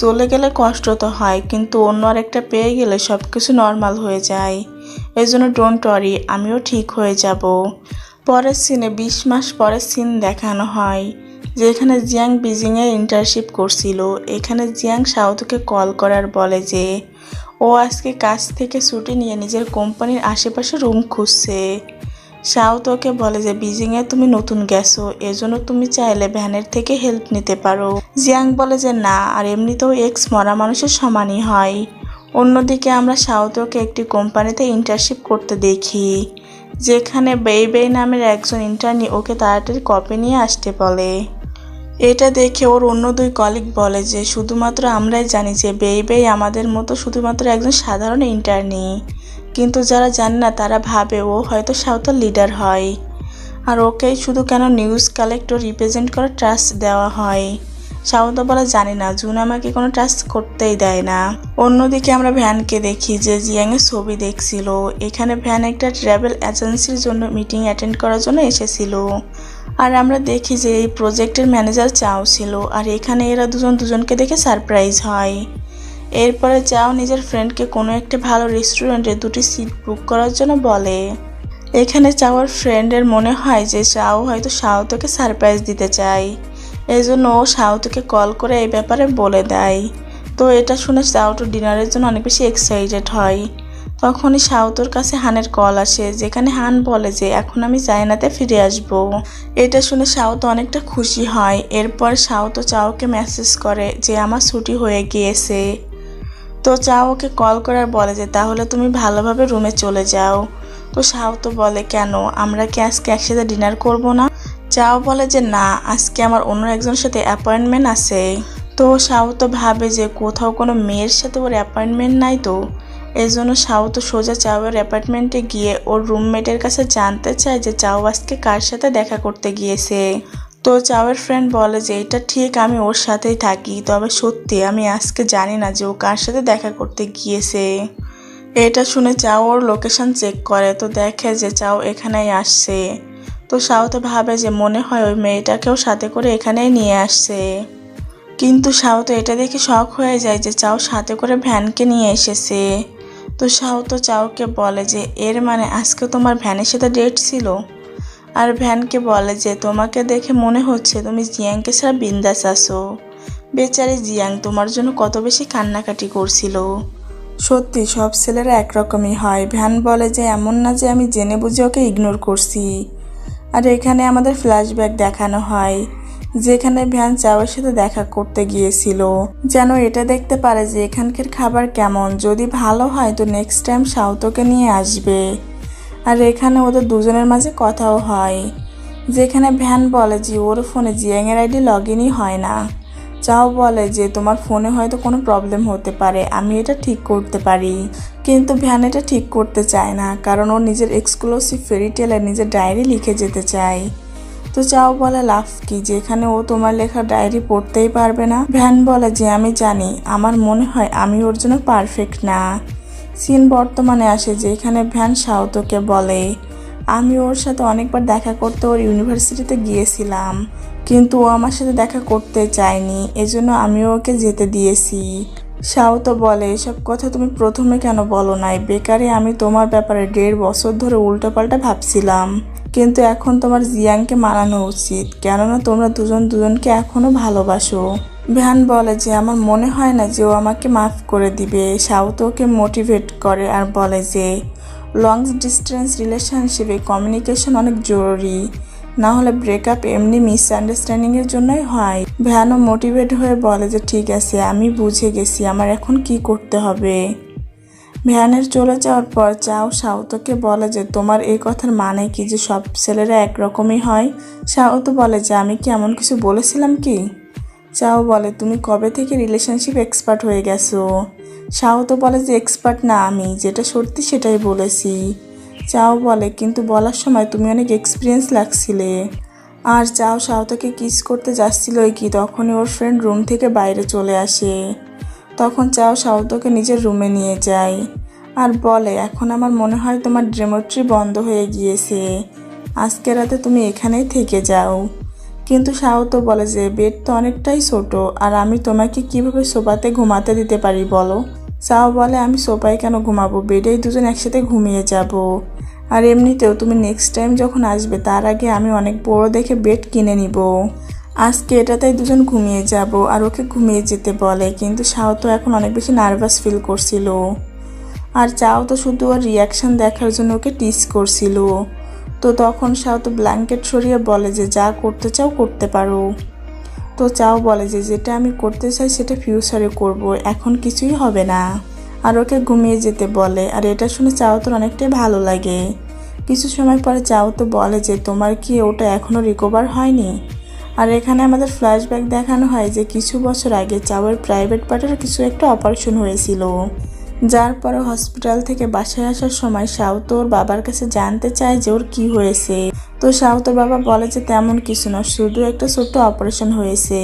A: চলে গেলে কষ্ট তো হয় কিন্তু অন্য আরেকটা পেয়ে গেলে সব কিছু নর্মাল হয়ে যায়। এই জন্য ডোন্ট ওয়ারি, আমিও ঠিক হয়ে যাব। পরের সিনে 20 মাস পরের সিন দেখানো হয়, যেখানে জিয়াং বিজিংয়ে ইন্টার্নশিপ করছিল। এখানে জিয়াং শাওতোকে কল করার বলে যে ও আজকে কাজ থেকে ছুটি নিয়ে নিজের কোম্পানির আশেপাশে রুম খুঁজছে। শাওতোকে বলে যে বিজিংয়ে তুমি নতুন গেছো, এজন্য তুমি চাইলে ভ্যানের থেকে হেল্প নিতে পারো। জিয়াং বলে যে না, আর এমনিতেও এক্স মরা মানুষের সমানই হয়। অন্যদিকে আমরা শাওতোকে একটি কোম্পানিতে ইন্টার্নশিপ করতে দেখি, যেখানে বেই নামের একজন ইন্টার্নি ওকে তাড়াতাড়ি কপি নিয়ে আসতে বলে। এটা দেখে ওর অন্য 2 কলিগ বলে যে শুধুমাত্র আমরাই জানি যে বেই আমাদের মতো শুধুমাত্র একজন সাধারণ ইন্টার্নি, কিন্তু যারা জানে না তারা ভাবে ও হয়তো শাওতোর লিডার হয় আর ওকেই শুধু কেন নিউজ কালেক্ট ও রিপ্রেজেন্ট করার ট্রাস্ট দেওয়া হয়। শাও তো বলে জানি না, জুন আমাকে কোনো টাচ করতেই দেয় না। অন্যদিকে আমরা ভ্যানকে দেখি যে জিয়াং এর ছবি দেখছিল। এখানে ভ্যান একটা ট্রাভেল এজেন্সির জন্য মিটিং অ্যাটেন্ড করার জন্য এসেছিল। আর আমরা দেখি যে এই প্রজেক্টের ম্যানেজার চাও ছিল। আর এখানে এরা দুজনকে দেখে সারপ্রাইজ হয়। এরপরে চাও নিজের ফ্রেন্ডকে কোনো একটা ভালো রেস্টুরেন্টে 2টি সিট বুক করার জন্য বলে। এখানে চাওয়ার ফ্রেন্ডের মনে হয় যে চাও হয়তো শাওতোকে সারপ্রাইজ দিতে চায়, এই জন্য ও শাওতোকে কল করে এই ব্যাপারে বলে দেয়। তো এটা শুনে শাওতো ডিনারের জন্য অনেক বেশি এক্সাইটেড হয়। তখনই শাওতোর কাছে হানের কল আসে, যেখানে হান বলে যে এখন আমি চায়নাতে ফিরে আসব। এটা শুনে শাওতো অনেকটা খুশি হয়। এরপর শাওতো চাওকে মেসেজ করে যে আমার ছুটি হয়ে গিয়েছে। তো চাও ওকে কল করে বলে যে তাহলে তুমি ভালোভাবে রুমে চলে যাও। তো শাওতো বলে কেন, আমরা কি আজকে একসাথে ডিনার করব না? চাও বলে যে না, আজকে আমার অন্য একজনের সাথে অ্যাপয়েন্টমেন্ট আছে। তো শাওতো ভাবে যে কোথাও কোনো মেয়ের সাথে ওর অ্যাপয়েন্টমেন্ট নাই, তো এই জন্য শাওতো সোজা চাওয়ের অ্যাপার্টমেন্টে গিয়ে ওর রুমমেটের কাছে জানতে চায় যে চাও আজকে কার সাথে দেখা করতে গিয়েছে। তো চাওয়ের ফ্রেন্ড বলে যে এটা ঠিক, আমি ওর সাথেই থাকি, তবে সত্যি আমি আজকে জানি না যে ও কার সাথে দেখা করতে গিয়েছে। এটা শুনে চাও ওর লোকেশন চেক করে, তো দেখে যে চাও এখানেই আসছে। তো শাওতো ভাবে যে মনে হয় ওই মেয়েটাকেও সাথে করে এখানেই নিয়ে আসছে। কিন্তু শাওতো এটা দেখে শক হয়ে যায় যে চাও সাথে করে ভ্যানকে নিয়ে এসেছে। তো শাওতো চাওকে বলে যে এর মানে আজকে তোমার ভ্যানের সাথে ডেট ছিল। আর ভ্যানকে বলে যে তোমাকে দেখে মনে হচ্ছে তুমি জিয়াংকে ছাড়া বিন্দাস আছো। বেচারি জিয়াং তোমার জন্য কত বেশি কান্নাকাটি করছিল। সত্যি সব ছেলেরা একরকমই হয়। ভ্যান বলে যে এমন না যে আমি জেনে বুঝে ওকে ইগনোর করছি। আর এখানে আমাদের ফ্ল্যাশব্যাক দেখানো হয়, যেখানে ভ্যান চাওয়ের সাথে দেখা করতে গিয়েছিল, যেন এটা দেখতে পারে যে এখানকার খাবার কেমন, যদি ভালো হয় তো নেক্সট টাইম শাওতোকে নিয়ে আসবে। আর এখানে ওদের দুজনের মাঝে কথাও হয়, যেখানে ভ্যান বলে যে ওর ফোনে জিয়াংয়ের আইডি লগ ইনই হয় না। চাও বলে যে তোমার ফোনে হয়তো কোনো প্রবলেম হতে পারে, আমি এটা ঠিক করতে পারি। কিন্তু ভ্যান এটা ঠিক করতে চায় না, কারণ ও নিজের এক্সক্লুসিভ ফেরি টেলে নিজের ডায়েরি লিখে যেতে চায়। তো চাও বলে লাভ কি, যেখানে ও তোমার লেখা ডায়েরি পড়তেই পারবে না। ভ্যান বলে যে আমি জানি, আমার মনে হয় আমি ওর জন্য পারফেক্ট না। সিন বর্তমানে আসে, যেখানে ভ্যান শাওতোকে বলে আমি ওর সাথে অনেকবার দেখা করতে ওর ইউনিভার্সিটিতে গিয়েছিলাম, কিন্তু ও আমার সাথে দেখা করতে চায়নি, এজন্য আমিও ওকে যেতে দিয়েছি। শাওতো বলে এসব কথা তুমি প্রথমে কেন বলো নাই, বেকারে আমি তোমার ব্যাপারে 1.5 বছর ধরে উল্টোপাল্টা ভাবছিলাম। কিন্তু এখন তোমার জিয়াংকে মানানো উচিত, কেননা তোমরা দুজনকে এখনো ভালোবাসো। ভ্যান বলে যে আমার মনে হয় না যে ও আমাকে মাফ করে দিবে। শাওতো ওকে মোটিভেট করে আর বলে যে লং ডিস্টেন্স রিলেশনশিপে কমিউনিকেশন অনেক জরুরি, না হলে ব্রেকআপ এমনি মিসআন্ডারস্ট্যান্ডিংয়ের জন্যই হয়। ভ্যানও মোটিভেট হয়ে বলে যে ঠিক আছে, আমি বুঝে গেছি আমার এখন কি করতে হবে। ভ্যানের চলে যাওয়ার পর চাও শাওতোকে বলে যে তোমার এই কথার মানে কি যে সব ছেলেরা একরকমই হয়? শাওতো বলে যে আমি কি এমন কিছু বলেছিলাম কি? চাও বলে তুমি কবে থেকে রিলেশনশিপ এক্সপার্ট হয়ে গেছো? শাওতো বলে যে এক্সপার্ট না, আমি যেটা সত্যি সেটাই বলেছি। চাও বলে কিন্তু বলার সময় তুমি অনেক এক্সপিরিয়েন্স লাগছিলে। আর চাও শাওতোকে কিস করতে যাচ্ছিলই কি তখনই ওর ফ্রেন্ড রুম থেকে বাইরে চলে আসে। তখন চাও শাওতোকে নিজের রুমে নিয়ে যায় আর বলে এখন আমার মনে হয় তোমার ড্রেমোট্রি বন্ধ হয়ে গিয়েছে, আজকে রাতে তুমি এখানেই থেকে যাও। কিন্তু শাওতো বলে যে বেড তো অনেকটাই ছোট, আর আমি তোমাকে কিভাবে সোফাতে ঘুমাতে দিতে পারি বলো? চাও বলে আমি সোফায় কেন ঘুমাবো, বেডেই দুজন একসাথে ঘুমিয়ে যাব। আর এমনিতেও তুমি নেক্সট টাইম যখন আসবে তার আগে আমি অনেক বড় দেখে বেড কিনে নিব। আজকে এটাতেই দুজন ঘুমিয়ে যাব। আর ওকে ঘুমিয়ে যেতে বলে, কিন্তু শাওতো এখন অনেক বেশি নার্ভাস ফিল করছিল। আর চাও তো শুধু ওর রিয়াকশন দেখার জন্য ওকে টিস করছিল। তো তখন শাওতো ব্ল্যাঙ্কেট সরিয়ে বলে যে যা করতে চাও করতে পারো। তো চাও বলে যে যেটা আমি করতে চাই সেটা ফিউচারে করব, এখন কিছুই হবে না। আর ওকে ঘুমিয়ে যেতে বলে। আর এটা শুনে চাও তোর অনেকটাই ভালো লাগে। কিছু সময় পরে চাও তো বলে যে তোমার কি ওটা এখনও রিকভার হয়নি? আর এখানে আমাদের ফ্ল্যাশব্যাক দেখানো হয় যে কিছু বছর আগে চাওয়ের প্রাইভেট পার্টের কিছু একটা অপারেশন হয়েছিল, যার পরে হসপিটাল থেকে বাসায় আসার সময় শাওতো ওর বাবার কাছে জানতে চায় যে ওর কি হয়েছে। তো শাওতোর বাবা বলে যে তেমন কিছু না, শুধু একটা ছোট্ট অপারেশন হয়েছে।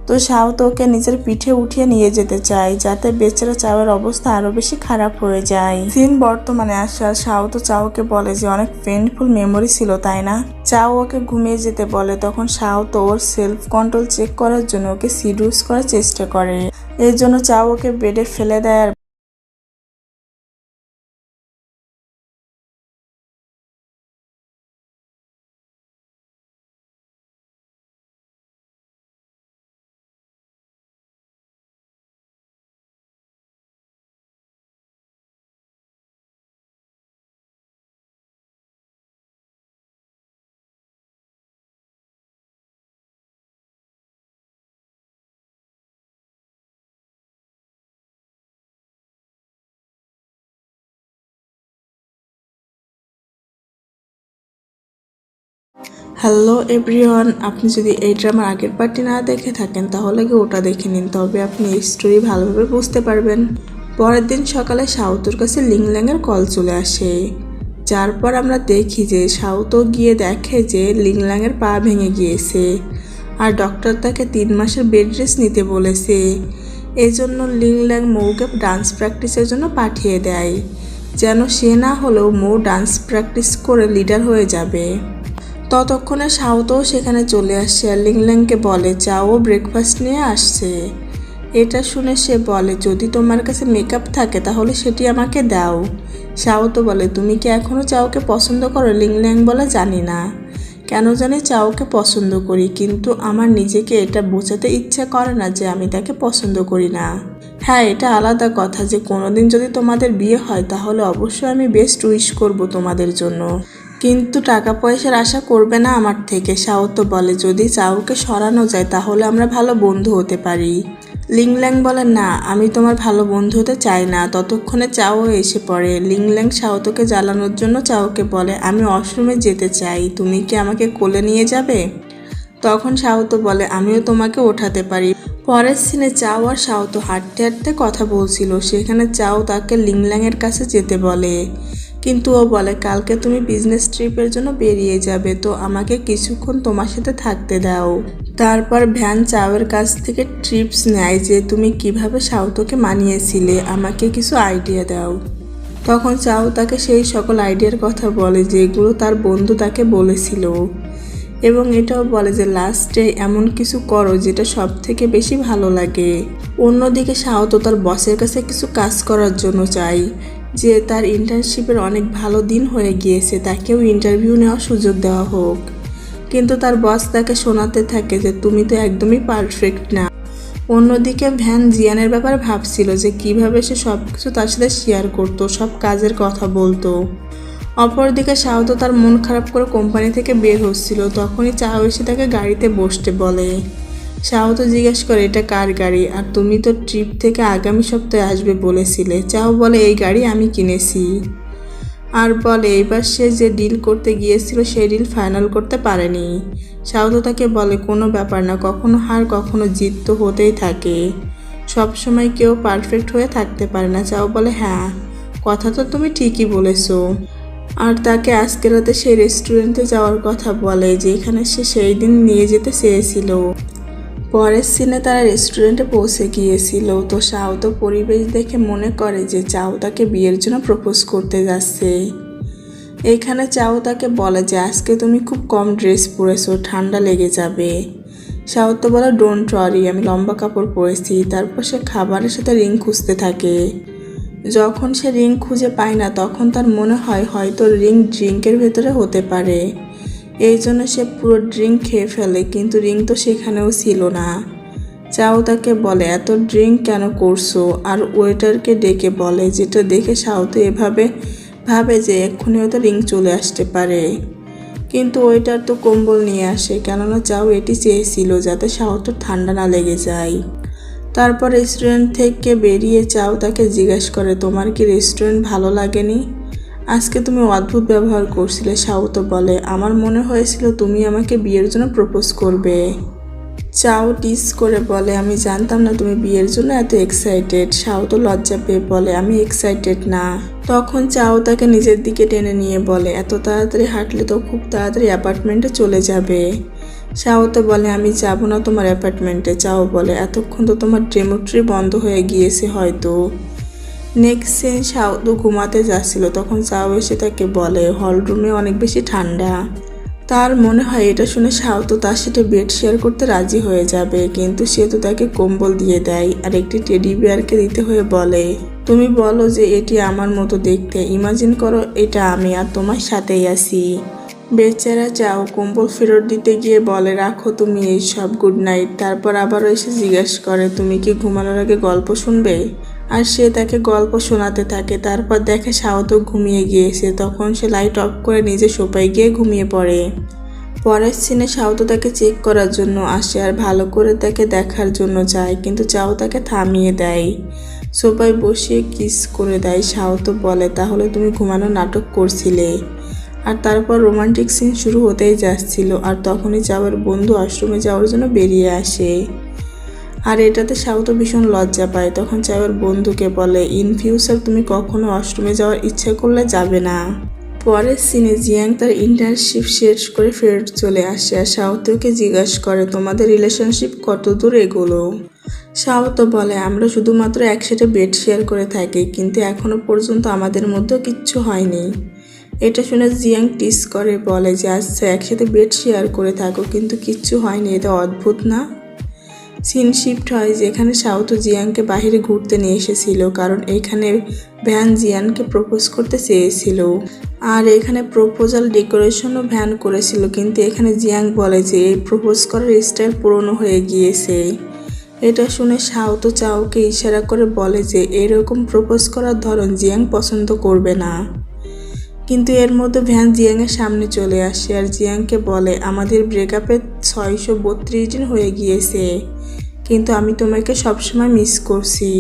A: তো তো শাও তো ওকে নিজের পিঠে উঠিয়ে নিয়ে যেতে চায়, যাতে বেচারা চাওয়ের অবস্থা আরো বেশি খারাপ হয়ে যায়। সিন বর্তমানে আসা, শাও তো চাওকে বলে যে অনেক পেইনফুল মেমোরি ছিল তাই না। চাও ওকে ঘুমিয়ে যেতে বলে, তখন শাও তো ওর সেলফ কন্ট্রোল চেক করার জন্য ওকে সিডিউস করার চেষ্টা করে। এর জন্য চাও ওকে বেডে ফেলে দেয় আর হ্যালো এভরিওয়ান, আপনি যদি এই ড্রামার আগের পার্টটি না দেখে থাকেন তাহলে কি ওটা দেখে নিন, তবে আপনি এই স্টোরি ভালোভাবে বুঝতে পারবেন। পরের দিন সকালে শাওতুর কাছে লিংল্যাংয়ের কল চলে আসে, যার পর আমরা দেখি যে শাওতো গিয়ে দেখে যে লিংল্যাংয়ের পা ভেঙে গিয়েছে আর ডক্টর তাকে 3 মাসের বেড রেস্ট নিতে বলেছে। এই জন্য লিংল্যাং মৌকে ডান্স প্র্যাকটিসের জন্য পাঠিয়ে দেয়, যেন সে না হলেও মৌ ডান্স প্র্যাকটিস করে লিডার হয়ে যাবে। ততক্ষণে শাওতো সেখানে চলে আসছে আর লিংল্যাংকে বলে চাও ব্রেকফাস্ট নিয়ে আসছে। এটা শুনে সে বলে যদি তোমার কাছে মেকআপ থাকে তাহলে সেটি আমাকে দাও। শাওতো বলে তুমি কি এখনও চাওকে পছন্দ করো? লিংল্যাং বলে জানি না, কেন জানি চাওকে পছন্দ করি, কিন্তু আমার নিজেকে এটা বোঝাতে ইচ্ছা করে না যে আমি তাকে পছন্দ করি না। হ্যাঁ, এটা আলাদা কথা যে কোনোদিন যদি তোমাদের বিয়ে হয় তাহলে অবশ্যই আমি বেস্ট উইশ করব তোমাদের জন্য, কিন্তু টাকা পয়সার আশা করবে না আমার থেকে। শাওতো বলে যদি চাওকে সরানো যায় তাহলে আমরা ভালো বন্ধু হতে পারি। লিংল্যাং বলে না, আমি তোমার ভালো বন্ধু হতে চাই না। ততক্ষণে চাও এসে পড়ে। লিংল্যাং শাওতোকে জ্বালানোর জন্য চাওকে বলে আমি ওয়াশরুমে যেতে চাই, তুমি কি আমাকে কোলে নিয়ে যাবে? তখন শাওতো বলে আমিও তোমাকে ওঠাতে পারি। পরের সিনে চাও আর শাওতো হাঁটতে হাঁটতে কথা বলছিল, সেখানে চাও তাকে লিংল্যাংয়ের কাছে যেতে বলে, কিন্তু ও বলে কালকে তুমি বিজনেস ট্রিপের জন্য বেরিয়ে যাবে, তো আমাকে কিছুক্ষণ তোমার সাথে থাকতে দাও। তারপর ভ্যান চাওয়ের কাছ থেকে টিপস নেয় যে তুমি কিভাবে শাওতোকে মানিয়েছিলে, আমাকে কিছু আইডিয়া দাও। তখন চাও তাকে সেই সকল আইডিয়ার কথা বলে যেগুলো তার বন্ধু তাকে বলেছিল, এবং এটাও বলে যে লাস্টে এমন কিছু করো যেটা সব থেকে বেশি ভালো লাগে। অন্যদিকে শাওতো তার বসের কাছে কিছু কাজ করার জন্য চাই, যে তার ইন্টার্নশিপের অনেক ভালো দিন হয়ে গিয়েছে, তাকেও ইন্টারভিউ নেওয়ার সুযোগ দেওয়া হোক। কিন্তু তার বস তাকে শোনাতে থাকে যে তুমি তো একদমই পারফেক্ট না। অন্যদিকে ভ্যান জিয়ানের ব্যাপারে ভাবছিল যে কিভাবে সে সব কিছু তার সাথে শেয়ার করতো, সব কাজের কথা বলতো। অপরদিকে শাওতো তার মন খারাপ করে কোম্পানি থেকে বের হচ্ছিল, তখনই চাও এসে তাকে গাড়িতে বসতে বলে। শাওতো জিজ্ঞেস করে এটা কার গাড়ি, আর তুমি তো ট্রিপ থেকে আগামী সপ্তাহে আসবে বলেছিলে। চাও বলে এই গাড়ি আমি কিনেছি, আর বলে এইবার সে যে ডিল করতে গিয়েছিল সেই ডিল ফাইনাল করতে পারেনি। শাওতো তাকে বলে কোনো ব্যাপার না, কখনো হার কখনো জিত তো হতেই থাকে, সবসময় কেউ পারফেক্ট হয়ে থাকতে পারে না। চাও বলে হ্যাঁ, কথা তো তুমি ঠিকই বলেছো, আর তাকে আজকে রাতে সেই রেস্টুরেন্টে যাওয়ার কথা বলে যেখানে সে সেই দিন নিয়ে যেতে চেয়েছিল। পরের সিনে তারা রেস্টুরেন্টে পৌঁছে গিয়েছিল, তো শাওতো পরিবেশ দেখে মনে করে যে চাও তাকে বিয়ের জন্য প্রপোজ করতে যাচ্ছে। এইখানে চাও তাকে বলে যে আজকে তুমি খুব কম ড্রেস পরেছো, ঠান্ডা লেগে যাবে। শাওতো বলে ডোন্ট ওয়ারি, আমি লম্বা কাপড় পরেছি। তারপর সে খাবারের সাথে রিং খুঁজতে থাকে। যখন সে রিং খুঁজে পায় না তখন তার মনে হয় হয়তো রিং ড্রিঙ্কের ভেতরে হতে পারে, এই জন্য সে পুরো ড্রিঙ্ক খেয়ে ফেলে, কিন্তু রিং তো সেখানেও ছিল না। চাও তাকে বলে এত ড্রিঙ্ক কেন করছো, আর ওয়েটারকে ডেকে বলে, যেটা দেখে শাওতো এভাবে ভাবে যে এক্ষুনি হয়তো রিং চলে আসতে পারে, কিন্তু ওয়েটার তো কম্বল নিয়ে আসে, কেননা চাও এটি চেয়েছিল যাতে শাওতো ঠান্ডা না লেগে যায়। তারপর রেস্টুরেন্ট থেকে বেরিয়ে চাও তাকে জিজ্ঞেস করে তোমার কি রেস্টুরেন্ট ভালো লাগেনি? আজকে তুমি অদ্ভুত ব্যবহার করছিলে। শাওতো বলে আমার মনে হয়েছিল তুমি আমাকে বিয়ের জন্য প্রপোজ করবে। চাও টিস করে বলে আমি জানতাম না তুমি বিয়ের জন্য এত এক্সাইটেড। শাওতো লজ্জা পেয়ে বলে আমি এক্সাইটেড না। তখন চাও তাকে নিজের দিকে টেনে নিয়ে বলে এত তাড়াতাড়ি হাঁটলে তো খুব তাড়াতাড়ি অ্যাপার্টমেন্টে চলে যাবে। চাও তো বলে আমি যাব না তোমার অ্যাপার্টমেন্টে। চাও বলে এতক্ষণ তো তোমার ডেমোট্রি বন্ধ হয়ে গিয়েছে হয়তো। নেক্সট সিন, চাও তো ঘুমাতে যাচ্ছিল, তখন চাও এসে তাকে বলে হল রুমে অনেক বেশি ঠান্ডা। তার মনে হয় এটা শুনে চাও তো তার সাথে বেড শেয়ার করতে রাজি হয়ে যাবে, কিন্তু সে তো তাকে কম্বল দিয়ে দেয় আর একটি টেডি বিয়ারকে দিতে হয়ে বলে তুমি বলো যে এটি আমার মতো দেখতে, ইমাজিন করো এটা আমি আর তোমার সাথেই আছি। বেচারা চাও কম্বল ফেরত দিতে গিয়ে বলে রাখো তুমি এই সব, গুড নাইট। তারপর আবারও এসে জিজ্ঞেস করে তুমি কি ঘুমানোর আগে গল্প শুনবে, আর সে তাকে গল্প শোনাতে থাকে। তারপর দেখে চাও তো ঘুমিয়ে গিয়েছে, তখন সে লাইট অফ করে নিজে সোফায় গিয়ে ঘুমিয়ে পড়ে। পরের সিনে চাও তো তাকে চেক করার জন্য আসে আর ভালো করে তাকে দেখার জন্য যায়, কিন্তু চাও তাকে থামিয়ে দেয়, সোফায় বসিয়ে কিস করে দেয়। চাও তো বলে তাহলে তুমি ঘুমানোর নাটক করছিলে। আর তারপর রোমান্টিক সিন শুরু হতেই যাচ্ছিল, আর তখনই চাওয়ার বন্ধু ওয়াশরুমে যাওয়ার জন্য বেরিয়ে আসে। আর এটাতে চাও তো ভীষণ লজ্জা পায়, তখন চাওয়ার বন্ধুকে বলে ইন ফিউচার তুমি কখনো ওয়াশরুমে যাওয়ার ইচ্ছা করলে যাবে না। পরের সিনে জিয়াং তার ইন্টার্নশিপ শেষ করে ফেরত চলে আসে, আর সাউতোকে জিজ্ঞাসা করে তোমাদের রিলেশনশিপ কত দূর এগোলো। সাউতো বলে আমরা শুধুমাত্র একসাথে বেড শেয়ার করে থাকি, কিন্তু এখনো পর্যন্ত আমাদের মধ্যে কিচ্ছু হয়নি। এটা শুনে জিয়াং টিস করে বলে যে আচ্ছা একসাথে বেড শেয়ার করে থাকো কিন্তু কিচ্ছু হয়নি, এটা অদ্ভুত না। সিন শিফট হয় যেখানে সাউতো জিয়াংকে বাইরে ঘুরতে নিয়ে এসেছিল, কারণ এখানে ভ্যান জিয়ানকে প্রপোজ করতে চেয়েছিল। আর এখানে প্রপোজাল ডেকোরেশনও ভ্যান করেছিল, কিন্তু এখানে জিয়াং বলে যে এই প্রপোজ করার স্টাইল পুরনো হয়ে গিয়েছে। এটা শুনে সাউতো চাওকে ইশারা করে বলে যে এরকম প্রপোজ করার ধরন জিয়াং পছন্দ করবে না। কিন্তু এর মধ্যে ভ্যান জিয়াংয়ের সামনে চলে আসে আর জিয়াংকে বলে আমাদের ব্রেকআপে 632 দিন হয়ে গিয়েছে, কিন্তু আমি তোমাকে সবসময় মিস করছি।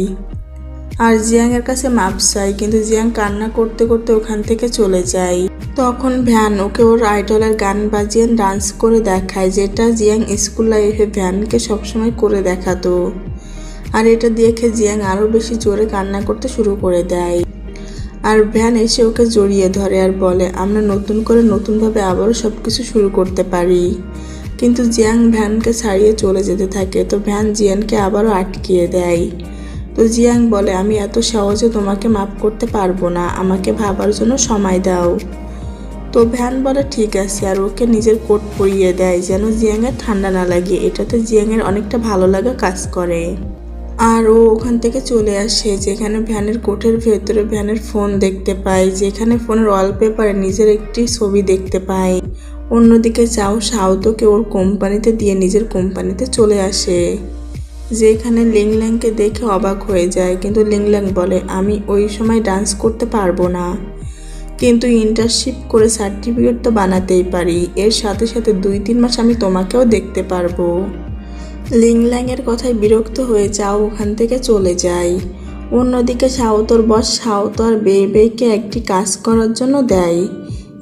A: আর জিয়াংয়ের কাছে মাপ চাই, কিন্তু জিয়াং কান্না করতে করতে ওখান থেকে চলে যায়। তখন ভ্যান ওকে ওর আইডলের গান বাজিয়ে ডান্স করে দেখায়, যেটা জিয়াং স্কুল লাইফে ভ্যানকে সবসময় করে দেখাতো। আর এটা দেখে জিয়াং আরও বেশি জোরে কান্না করতে শুরু করে দেয়। আর ভ্যান এসে ওকে জড়িয়ে ধরে আর বলে আমরা নতুন করে নতুনভাবে আবারও সব কিছু শুরু করতে পারি। কিন্তু জিয়াং ভ্যানকে ছাড়িয়ে চলে যেতে থাকে, তো ভ্যান জিয়ানকে আবারও আটকিয়ে দেয়। তো জিয়াং বলে আমি এত সহজে তোমাকে মাফ করতে পারবো না, আমাকে ভাবার জন্য সময় দাও। তো ভ্যান বলে ঠিক আছে, আর ওকে নিজের কোট পরিয়ে দেয় যেন জিয়াংয়ের ঠান্ডা না লাগে। এটাতে জিয়াংয়ের অনেকটা ভালো লাগা কাজ করে। আর ও ওখান থেকে চলে আসে, যেখানে ভ্যানের কোটের ভেতরে ভ্যানের ফোন দেখতে পায়, যেখানে ফোনের ওয়ালপেপারে নিজের একটি ছবি দেখতে পায়। অন্যদিকে চাও সাউতোকে ওর কোম্পানিতে দিয়ে নিজের কোম্পানিতে চলে আসে, যেখানে লিংল্যাংকে দেখে অবাক হয়ে যায়। কিন্তু লিংল্যাং বলে আমি ওই সময় ডান্স করতে পারবো না, কিন্তু ইন্টার্নশিপ করে সার্টিফিকেট তো বানাতেই পারি, এর সাথে সাথে 2-3 মাস আমি তোমাকেও দেখতে পারবো। লিংল্যাংয়ের কথায় বিরক্ত হয়ে চাও ওখান থেকে চলে যায়। অন্যদিকে সাউতোর বস সাউতো আর বেইবেইকে একটি কাজ করার জন্য দেয়,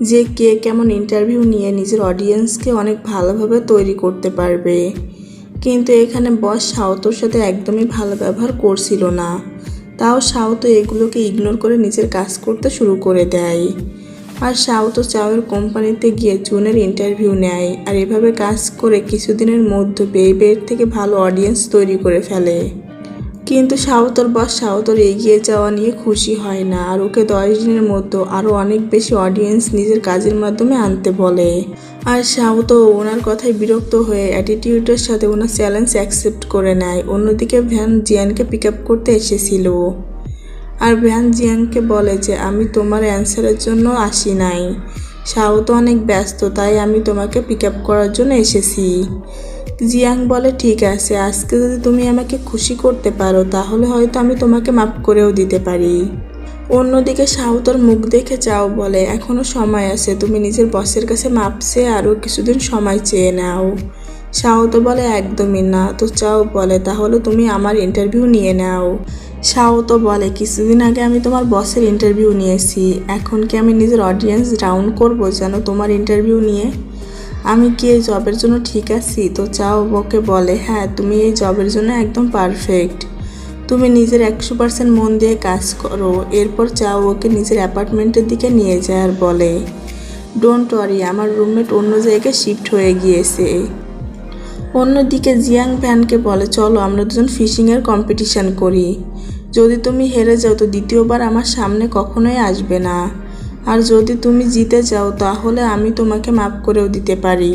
A: যে কে কেমন ইন্টারভিউ নিয়ে নিজের অডিয়েন্সকে অনেক ভালোভাবে তৈরি করতে পারবে। কিন্তু এখানে বস সাউতোর সাথে একদমই ভালো ব্যবহার করছিল না, তাও সাউতো এগুলোকে ইগনোর করে নিজের কাজ করতে শুরু করে দেয়। আর সাউতো চাওয়ের কোম্পানিতে গিয়ে জুনের ইন্টারভিউ নেয়, আর এভাবে কাজ করে কিছুদিনের মধ্যে বেইবের থেকে ভালো অডিয়েন্স তৈরি করে ফেলে। কিন্তু সাউতোর বস সাউতোর এগিয়ে যাওয়া নিয়ে খুশি হয় না, আর ওকে 10 দিনের মধ্যে আরও অনেক বেশি অডিয়েন্স নিজের কাজের মাধ্যমে আনতে বলে। আর সাউতো ওনার কথায় বিরক্ত হয়ে অ্যাটিটিউডের সাথে ওনার চ্যালেঞ্জ অ্যাকসেপ্ট করে নেয়। অন্যদিকে ভ্যান জিয়ানকে পিক আপ করতে এসেছিল, আর ভ্যান জিয়াংকে বলে যে আমি তোমার অ্যান্সারের জন্য আসি নাই, সাউতো অনেক ব্যস্ত, তাই আমি তোমাকে পিক আপ করার জন্য এসেছি। জিয়াং বলে ঠিক আছে, আজকে যদি তুমি আমাকে খুশি করতে পারো তাহলে হয়তো আমি তোমাকে মাফ করেও দিতে পারি। অন্যদিকে সাউতোর মুখ দেখে চাও বলে এখনও সময় আছে, তুমি নিজের বসের কাছে মাপ চেয়ে আরও কিছুদিন সময় চেয়ে নাও। সাউতো বলে একদমই না। তো চাও বলে তাহলে তুমি আমার ইন্টারভিউ নিয়ে নাও। সাউতো বলে কিছুদিন আগে আমি তোমার বসের ইন্টারভিউ নিয়েছি, এখন কি আমি নিজের অডিয়েন্স ডাউন করব যেন তোমার ইন্টারভিউ নিয়ে? আমি কি এই জবের জন্য ঠিক আছি? তো চাও ওকে বলে হ্যাঁ তুমি এই জবের জন্য একদম পারফেক্ট, তুমি নিজের 100% মন দিয়ে কাজ করো। এরপর চাও ওকে নিজের অ্যাপার্টমেন্টের দিকে নিয়ে যায় আর বলে ডোন্ট ওয়ারি, আমার রুমমেট অন্য জায়গায় শিফট হয়ে গিয়েছে। অন্যদিকে জিয়াং ভ্যানকে বলে, চলো আমরা দুজন ফিশিংয়ের কম্পিটিশন করি। যদি তুমি হেরে যাও তো দ্বিতীয়বার আমার সামনে কখনোই আসবে না, আর যদি তুমি জিতে যাও তাহলে আমি তোমাকে মাফ করেও দিতে পারি।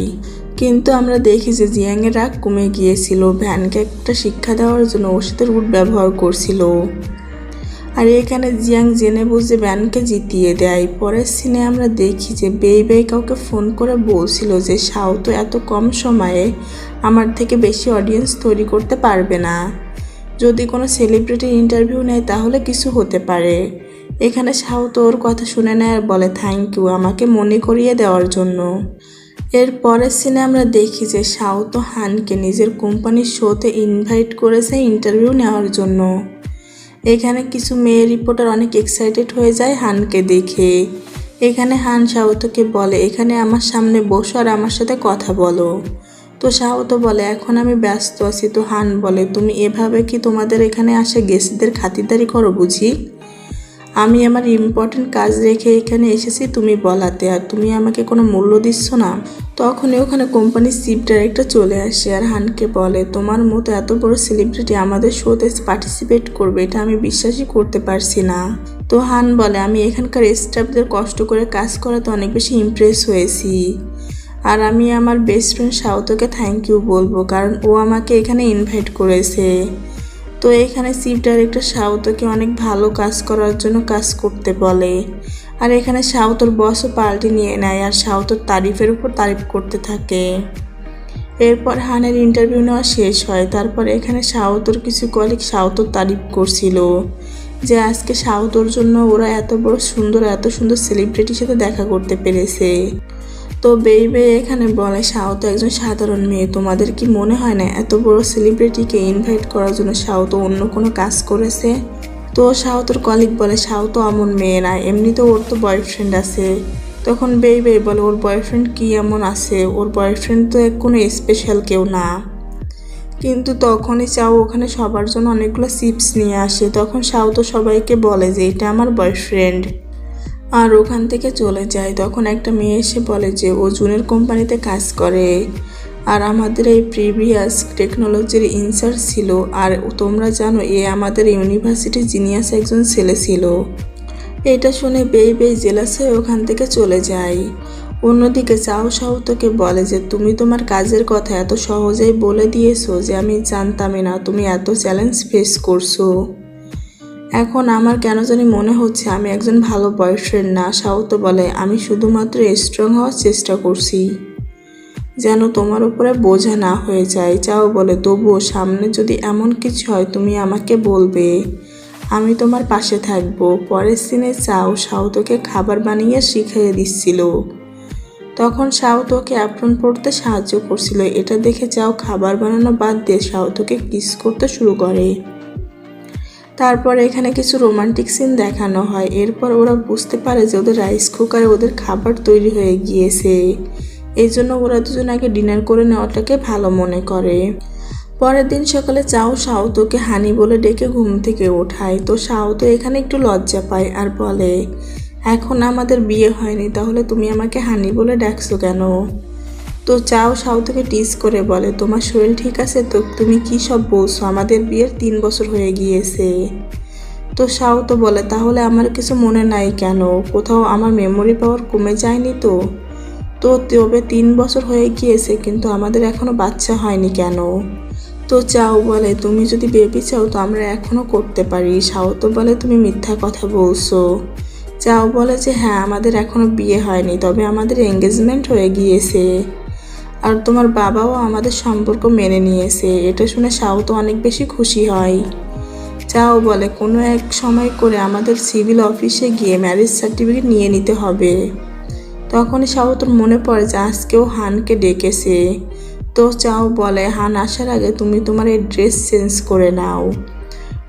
A: কিন্তু আমরা দেখি যে জিয়াংয়ের রাগ কমে গিয়েছিল। ভ্যানকে একটা শিক্ষা দেওয়ার জন্য ওর সাথে রুট ব্যবহার করছিল। আর এখানে জিয়াং জেনে বুঝে ভ্যানকে জিতিয়ে দেয়। পরের সিনে আমরা দেখি যে বেই কাউকে ফোন করে বলছিল যে শাও তো এত কম সময়ে আমার থেকে বেশি অডিয়েন্স তৈরি করতে পারবে না। যদি কোনো সেলিব্রিটির ইন্টারভিউ নেয় তাহলে কিছু হতে পারে। এখানে শাও তো ওর কথা শুনে নেয় আর বলে থ্যাংক ইউ আমাকে মনে করিয়ে দেওয়ার জন্য। এর পরের সিনে আমরা দেখি যে শাও তো হানকে নিজের কোম্পানির শোতে ইনভাইট করেছে ইন্টারভিউ নেওয়ার জন্য। এখানে কিছু মেয়ে রিপোর্টার অনেক এক্সাইটেড হয়ে যায় হানকে দেখে। এখানে হান শাওতোকে বলে, এখানে আমার সামনে বসো আর আমার সাথে কথা বলো। তো শাওতো বলে, এখন আমি ব্যস্ত আছি। তো হান বলে, তুমি এভাবে কি তোমাদের এখানে আসে গেস্টদের খাতিরদারি করো বুঝি? আমি আমার ইম্পর্টেন্ট কাজ রেখে এখানে এসেছি তুমি বলাতে, আর তুমি আমাকে কোনো মূল্য দিচ্ছ না। তখনই ওখানে কোম্পানির চিফ ডাইরেক্টর চলে আসে আর হানকে বলে, তোমার মতো এত বড় সেলিব্রিটি আমাদের শোতে পার্টিসিপেট করবে এটা আমি বিশ্বাসই করতে পারছি না। তো হান বলে, আমি এখানকার স্টাফদের কষ্ট করে কাজ করাতে অনেক বেশি ইমপ্রেস হয়েছি, আর আমি আমার বেস্ট ফ্রেন্ড শাওতোকে থ্যাংক ইউ বলবো কারণ ও আমাকে এখানে ইনভাইট করেছে। তো এখানে চিফ ডাইরেক্টর শাওতোকে অনেক ভালো কাজ করার জন্য কাজ করতে বলে। আর এখানে শাওতোর বসও পাল্টে নিয়ে নেয় আর শাওতোর তারিফের উপর তারিফ করতে থাকে। এরপর হানের ইন্টারভিউ নেওয়া শেষ হয়। তারপর এখানে শাওতোর কিছু কলিগ শাওতোর তারিফ করছিল যে আজকে শাওতোর জন্য ওরা এত সুন্দর সেলিব্রিটির সাথে দেখা করতে পেরেছে। তো বেই এখানে বলে, শাওতো একজন সাধারণ মেয়ে, তোমাদের কি মনে হয় না এত বড় সেলিব্রিটিকে ইনভাইট করার জন্য শাওতো অন্য কোনো কাজ করেছে? তো শাওতোর কলিগ বলে, শাওতো এমন মেয়ে না, এমনিতেও ওর তো বয়ফ্রেন্ড আছে। তখন বেই বলে, ওর বয়ফ্রেন্ড কি এমন আছে? ওর বয়ফ্রেন্ড তো কোনো স্পেশাল কেউ না। কিন্তু তখনই চাও ওখানে সবার জন্য অনেকগুলো চিপস নিয়ে আসে। তখন শাওতো সবাইকে বলে যে এটা আমার বয়ফ্রেন্ড, আর ওখান থেকে চলে যায়। তখন একটা মেয়ে এসে বলে যে ও জুনের কোম্পানিতে কাজ করে আর আমাদের এই প্রিভিয়াস টেকনোলজির ইনচার্জ ছিল, আর তোমরা জানো এ আমাদের ইউনিভার্সিটির জিনিয়াস একজন ছেলে ছিল। এটা শুনে বেই জেলাস হয়ে ওখান থেকে চলে যায়। অন্যদিকে চাও শাওতোকে বলে যে তুমি তোমার কাজের কথা এত সহজেই বলে দিয়েছো যে আমি জানতামই না তুমি এত চ্যালেঞ্জ ফেস করছো। এখন আমার কেন জানি মনে হচ্ছে আমি একজন ভালো বয়ফ্রেন্ড না। শাওতো বলে, আমি শুধুমাত্র স্ট্রং হওয়ার চেষ্টা করছি যেন তোমার উপরে বোঝা না হয়ে যায়। চাও বলে, তবুও সামনে যদি এমন কিছু হয় তুমি আমাকে বলবে, আমি তোমার পাশে থাকবো। পরের সিনে চাও শাওতোকে খাবার বানিয়ে শিখিয়ে দিচ্ছিল। তখন শাওতোকে অ্যাপ্রন পড়তে সাহায্য করছিল। এটা দেখে চাও খাবার বানানো বাদ দিয়ে শাওতোকে কিস করতে শুরু করে। তারপর এখানে কিছু রোমান্টিক সিন দেখানো হয়। এরপর ওরা বুঝতে পারে যে ওদের রাইস কুকারে ওদের খাবার তৈরি হয়ে গিয়েছে, এই জন্য ওরা দুজন আগে ডিনার করে নেওয়াটাকে ভালো মনে করে। পরের দিন সকালে চাও শাওতোকে হানি বলে ডেকে ঘুম থেকে ওঠায়। তো শাওতো এখানে একটু লজ্জা পায় আর বলে, এখন আমাদের বিয়ে হয়নি তাহলে তুমি আমাকে হানি বলে ডাকছো কেন? তো চাও শাওতোকে টিজ করে বলে, তোমার শরীর ঠিক আছে তো? তুমি কি সব বলছো? আমাদের বিয়ের 3 বছর হয়ে গিয়েছে। তো শাওতো বলে, তাহলে আমার কিছু মনে নাই কেন? কোথাও আমার মেমোরি পাওয়ার কমে যায়নি তো? তবে 3 বছর হয়ে গিয়েছে কিন্তু আমাদের এখনো বাচ্চা হয়নি কেন? তো চাও বলে, তুমি যদি বেবি চাও তো আমরা এখনো করতে পারি। শাওতো বলে, তুমি মিথ্যা কথা বলছো। চাও বলে যে হ্যাঁ আমাদের এখনো বিয়ে হয়নি, তবে আমাদের এঙ্গেজমেন্ট হয়ে গিয়েছে, আর তোমার বাবাও আমাদের সম্পর্ক মেনে নিয়েছে। এটা শুনে শাওতো অনেক বেশি খুশি হয়। চাও বলে, কোনো এক সময় করে আমাদের সিভিল অফিসে গিয়ে ম্যারেজ সার্টিফিকেট নিয়ে নিতে হবে। তখনই শাওতোর মনে পড়ে যে আজকেও হানকে ডেকেছে। তো চাও বলে, হান আসার আগে তুমি তোমার এই ড্রেস চেঞ্জ করে নাও।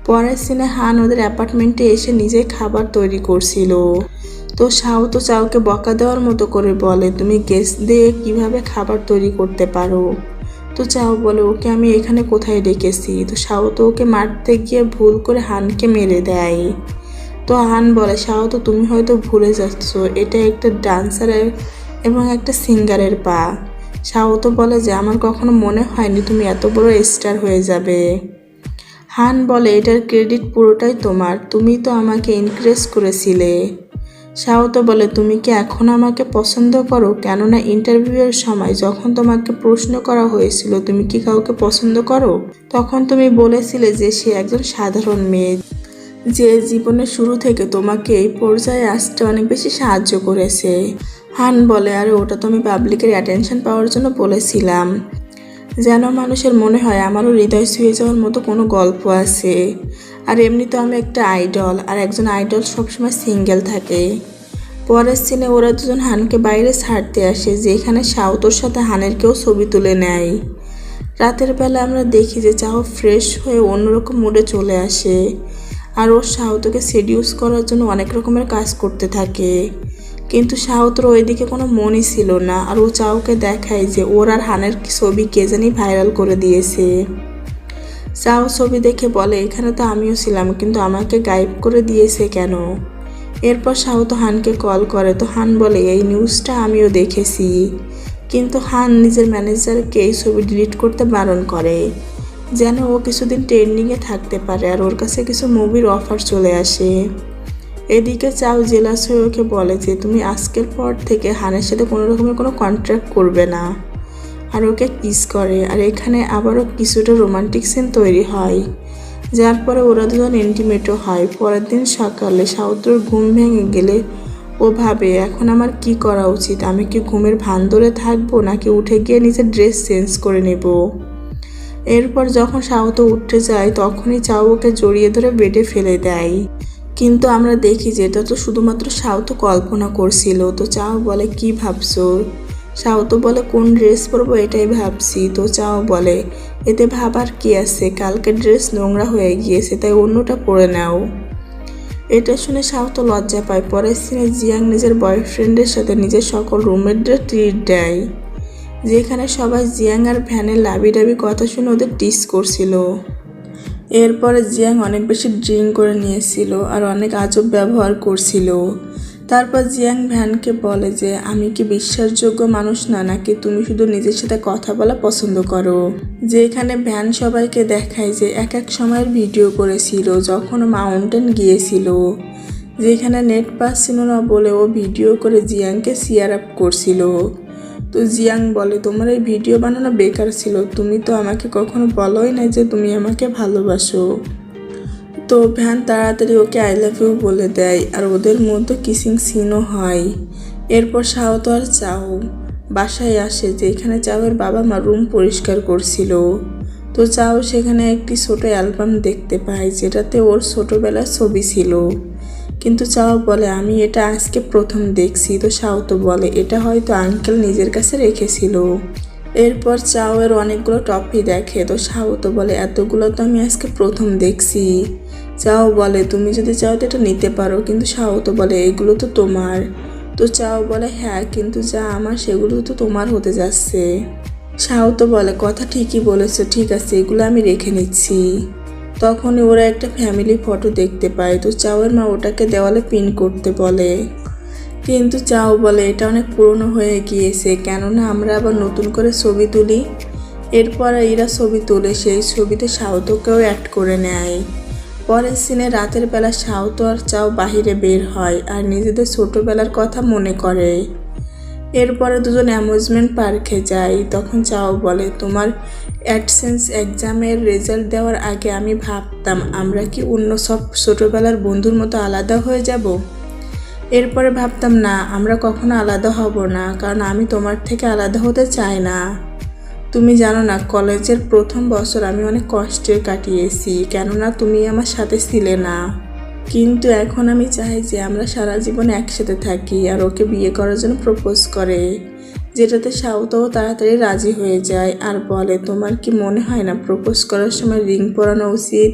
A: পরের সিনে হান ওদের অ্যাপার্টমেন্টে এসে নিজেই খাবার তৈরি করছিল। তো শাওতো চাওকে বকা দেওয়ার মতো করে বলে, তুমি গেস্ট দিয়ে কিভাবে খাবার তৈরি করতে পারো? তো চাও বলে, ওকে আমি এখানে কোথায় ডেকেছি? তো শাওতো ওকে মারতে গিয়ে ভুল করে হানকে মেরে দেয়। তো হান বলে, শাওতো তুমি হয়তো ভুলে যাচ্ছ এটা একটা ডান্সারের এবং একটা সিঙ্গারের পা। শাওত বলে যে আমার কখনো মনে হয়নি তুমি এত বড় স্টার হয়ে যাবে। হান বলে এটার ক্রেডিট পুরোটাই তোমার, তুমি তো আমাকে এনকারেজ করেছিলে। শাওত বলে তুমি কি এখন আমাকে পছন্দ করো? কেননা ইন্টারভিউয়ের সময় যখন তোমাকে প্রশ্ন করা হয়েছিল তুমি কি কাউকে পছন্দ করো, তখন তুমি বলেছিলে যে সে একজন সাধারণ মেয়ে যে জীবনের শুরু থেকে তোমাকে এই পর্যায়ে আসতে অনেক বেশি সাহায্য করেছে। হান বলে আরে ওটা তো আমি পাবলিকের অ্যাটেনশন পাওয়ার জন্য বলেছিলাম, যেন মানুষের মনে হয় আমারও হৃদয় ছুঁয়ে যাওয়ার মতো কোনো গল্প আছে। আর এমনি তো আমি একটা আইডল, আর একজন আইডল সবসময় সিঙ্গেল থাকে। পরের সিনে ওরা দুজন হানকে বাইরে ছাড়তে আসে, যেখানে শাওতোর সাথে হানের কেউ ছবি তুলে নেয়। রাতের বেলা আমরা দেখি যে চাও ফ্রেশ হয়ে অন্যরকম মুডে চলে আসে, আর ও শাওতোকে সেডিউস করার জন্য অনেক রকমের কাজ করতে থাকে। কিন্তু শাওতোর ওইদিকে কোনো মনই ছিল না, আর ও চাওকে দেখায় যে ওর আর হানের ছবি কে জানি ভাইরাল করে দিয়েছে। চাও ছবি দেখে বলে এখানে তো আমিও ছিলাম, কিন্তু আমাকে গায়েব করে দিয়েছে কেন? এরপর শাওতো হানকে কল করে, তো হান বলে এই নিউজটা আমিও দেখেছি, কিন্তু হান নিজের ম্যানেজারকে এই ছবি ডিলিট করতে বারণ করে, যেন ও কিছুদিন ট্রেন্ডিংয়ে থাকতে পারে আর ওর কাছে কিছু মুভির অফার চলে আসে। এদিকে চাও জেলাস হয়ে ওকে বলে যে তুমি আজকের পর থেকে হানের সাথে কোনো রকমের কোনো কন্ট্রাক্ট করবে না, আর ওকে কিস করে। আর এখানে আবারও কিছুটা রোমান্টিক সিন তৈরি হয়, যার পরে ওরা দুজন ইন্টিমেটও হয়। পরের দিন সকালে শাওতোর ঘুম ভেঙে গেলে ও ভাবে এখন আমার কি করা উচিত, আমি কি ঘুমের ভান ধরে থাকবো নাকি উঠে গিয়ে নিজের ড্রেস চেঞ্জ করে নেব। এরপর যখন শাওতো উঠতে যায় তখনই চাও ওকে জড়িয়ে ধরে বেডে ফেলে দেয়, কিন্তু আমরা দেখি যে এটা তো শুধুমাত্র শাওতো কল্পনা করছিল। তো চাও বলে কি ভাবছো? শাওতো বলে কোন ড্রেস পরবো এটাই ভাবছি। তো চাও বলে এতে ভাবার কি আছে, কালকে ড্রেস নোংরা হয়ে গিয়েছে তাই অন্যটা পরে নাও। এটা শুনে শাওতো লজ্জা পায়। পরের সিনে জিয়াং নিজের বয়ফ্রেন্ডের সাথে নিজের সকল রুমমেটদের ট্রিট দেয়, যেখানে সবাই জিয়াং আর ভ্যানের লাবিডাবি কথা শুনে ওদের টিস করছিল। এরপরে জিয়াং অনেক বেশি ড্রিঙ্ক করে নিয়েছিল আর অনেক আজব ব্যবহার করছিল। তারপর জিয়াং ভ্যানকে বলে যে আমি কি বিশ্বাসযোগ্য মানুষ না, নাকি তুমি শুধু নিজের সাথে কথা বলা পছন্দ করো। যেখানে ভ্যান সবাইকে দেখায় যে এক এক সময়ের ভিডিও করেছিল যখন মাউন্টেন গিয়েছিল, যেখানে নেট পাচ্ছিল না বলে ও ভিডিও করে জিয়াংকে চিয়ার আপ করছিল। তো জিয়াং বলে তোমার এই ভিডিও বানানো বেকার ছিল, তুমি তো আমাকে কখনো বলোই না যে তুমি আমাকে ভালোবাসো। তো ভ্যান তাড়াতাড়ি ওকে আই লাভ ইউ বলে দেয় আর ওদের মধ্যে কিসিং সিনও হয়। এরপর শাওতো আর চাও বাসায় আসে, যেখানে চাওয়ের বাবা মা রুম পরিষ্কার করছিল। তো চাও সেখানে একটি ছোট অ্যালবাম দেখতে পায় যেটাতে ওর ছোটবেলার ছবি ছিল, কিন্তু চাও বলে আমি এটা আজকে প্রথম দেখছি। তো শাওতো বলে এটা হয়তো আঙ্কেল নিজের কাছে রেখেছিল। এরপর চাওয়ের অনেকগুলো টপি দেখে, তো শাওতো বলে এতগুলো তো আমি আজকে প্রথম দেখছি। চাও বলে তুমি যদি চাও তো এটা নিতে পারো, কিন্তু শাওতো বলে এগুলো তো তোমার। তো চাও বলে হ্যাঁ, কিন্তু যা আমার সেগুলো তো তোমার হতে যাচ্ছে। শাওতো বলে কথা ঠিকই বলেছো, ঠিক আছে এগুলো আমি রেখে নিচ্ছি। তখনই ওরা একটা ফ্যামিলি ফটো দেখতে পায়, তো চাওয়ের মা ওটাকে দেওয়ালে পিন করতে বলে, কিন্তু চাও বলে এটা অনেক পুরনো হয়ে গিয়েছে, কেননা আমরা আবার নতুন করে ছবি তুলি। এরপর এরা ছবি তুলে সেই ছবিতে শাওতোকেও অ্যাড করে নেয়। পরের সিনে রাতের বেলা শাওতো আর চাও বাহিরে বের হয় আর নিজেদের ছোটবেলার কথা মনে করে। এরপরে দুজন অ্যামিউজমেন্ট পার্কে যায়। তখন চাও বলে তোমার অ্যাডসেন্স এক্সামের রেজাল্ট দেওয়ার আগে আমি ভাবতাম আমরা কি অন্য সব ছোটবেলার বন্ধুর মতো আলাদা হয়ে যাব। এরপরে ভাবতাম না, আমরা কখনো আলাদা হব না, কারণ আমি তোমার থেকে আলাদা হতে চাই না। তুমি জানো না কলেজের প্রথম বছর আমি অনেক কষ্টে কাটিয়েছি, কেননা তুমি আমার সাথে ছিলে না। কিন্তু এখন আমি চাই যে আমরা সারা জীবন একসাথে থাকি। আর ওকে বিয়ে করার জন্য প্রপোজ করে, যেটাতে শাওতোও তাড়াতাড়ি রাজি হয়ে যায় আর বলে তোমার কি মনে হয় না প্রপোজ করার সময় রিং পরানো উচিত।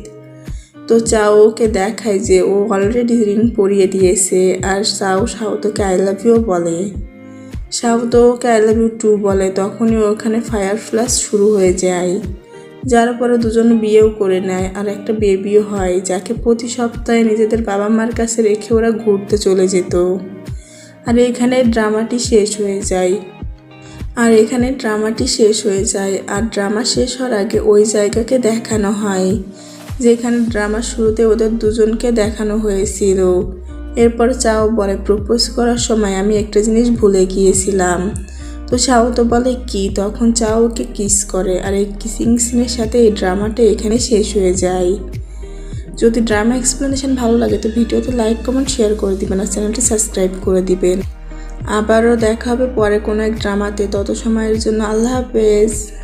A: তো চাও ওকে দেখায় যে ও অলরেডি রিং পরিয়ে দিয়েছে, আর চাও শাওতোকে আই লাভ ইউ বলে। শাওতো ওকে আই লাভ ইউ টু বলে। তখনই ওখানে ফায়ার ফ্লাশ শুরু হয়ে যায়, যার পরে দুজন বিয়েও করে নেয় আর একটা বেবিও হয়, যাকে প্রতি সপ্তাহে নিজেদের বাবা মার কাছে রেখে ওরা ঘুরতে চলে যেত। আর এখানে ড্রামাটি শেষ হয়ে যায়। আর এখানে ড্রামাটি শেষ হয়ে যায়। আর ড্রামা শেষ হওয়ার আগে ওই জায়গাকে দেখানো হয় যেখানে ড্রামা শুরুতে ওদের দুজনকে দেখানো হয়েছিল। এরপর চাও বলে প্রপোজ করার সময় আমি একটা জিনিস ভুলে গিয়েছিলাম। তো চাও তো বলে কি, তখন চাও ওকে কিস করে। আর এই কিসিং সিনের সাথে এই ড্রামাটা এখানে শেষ হয়ে যায়। যদি ড্রামা এক্সপ্লেনেশন ভালো লাগে তো ভিডিওতে লাইক কমেন্ট শেয়ার করে দিবেন আর চ্যানেলটি সাবস্ক্রাইব করে দিবেন। আবারও দেখা হবে পরে কোনো এক ড্রামাতে। তত সময়ের জন্য আল্লাহ হাফেজ।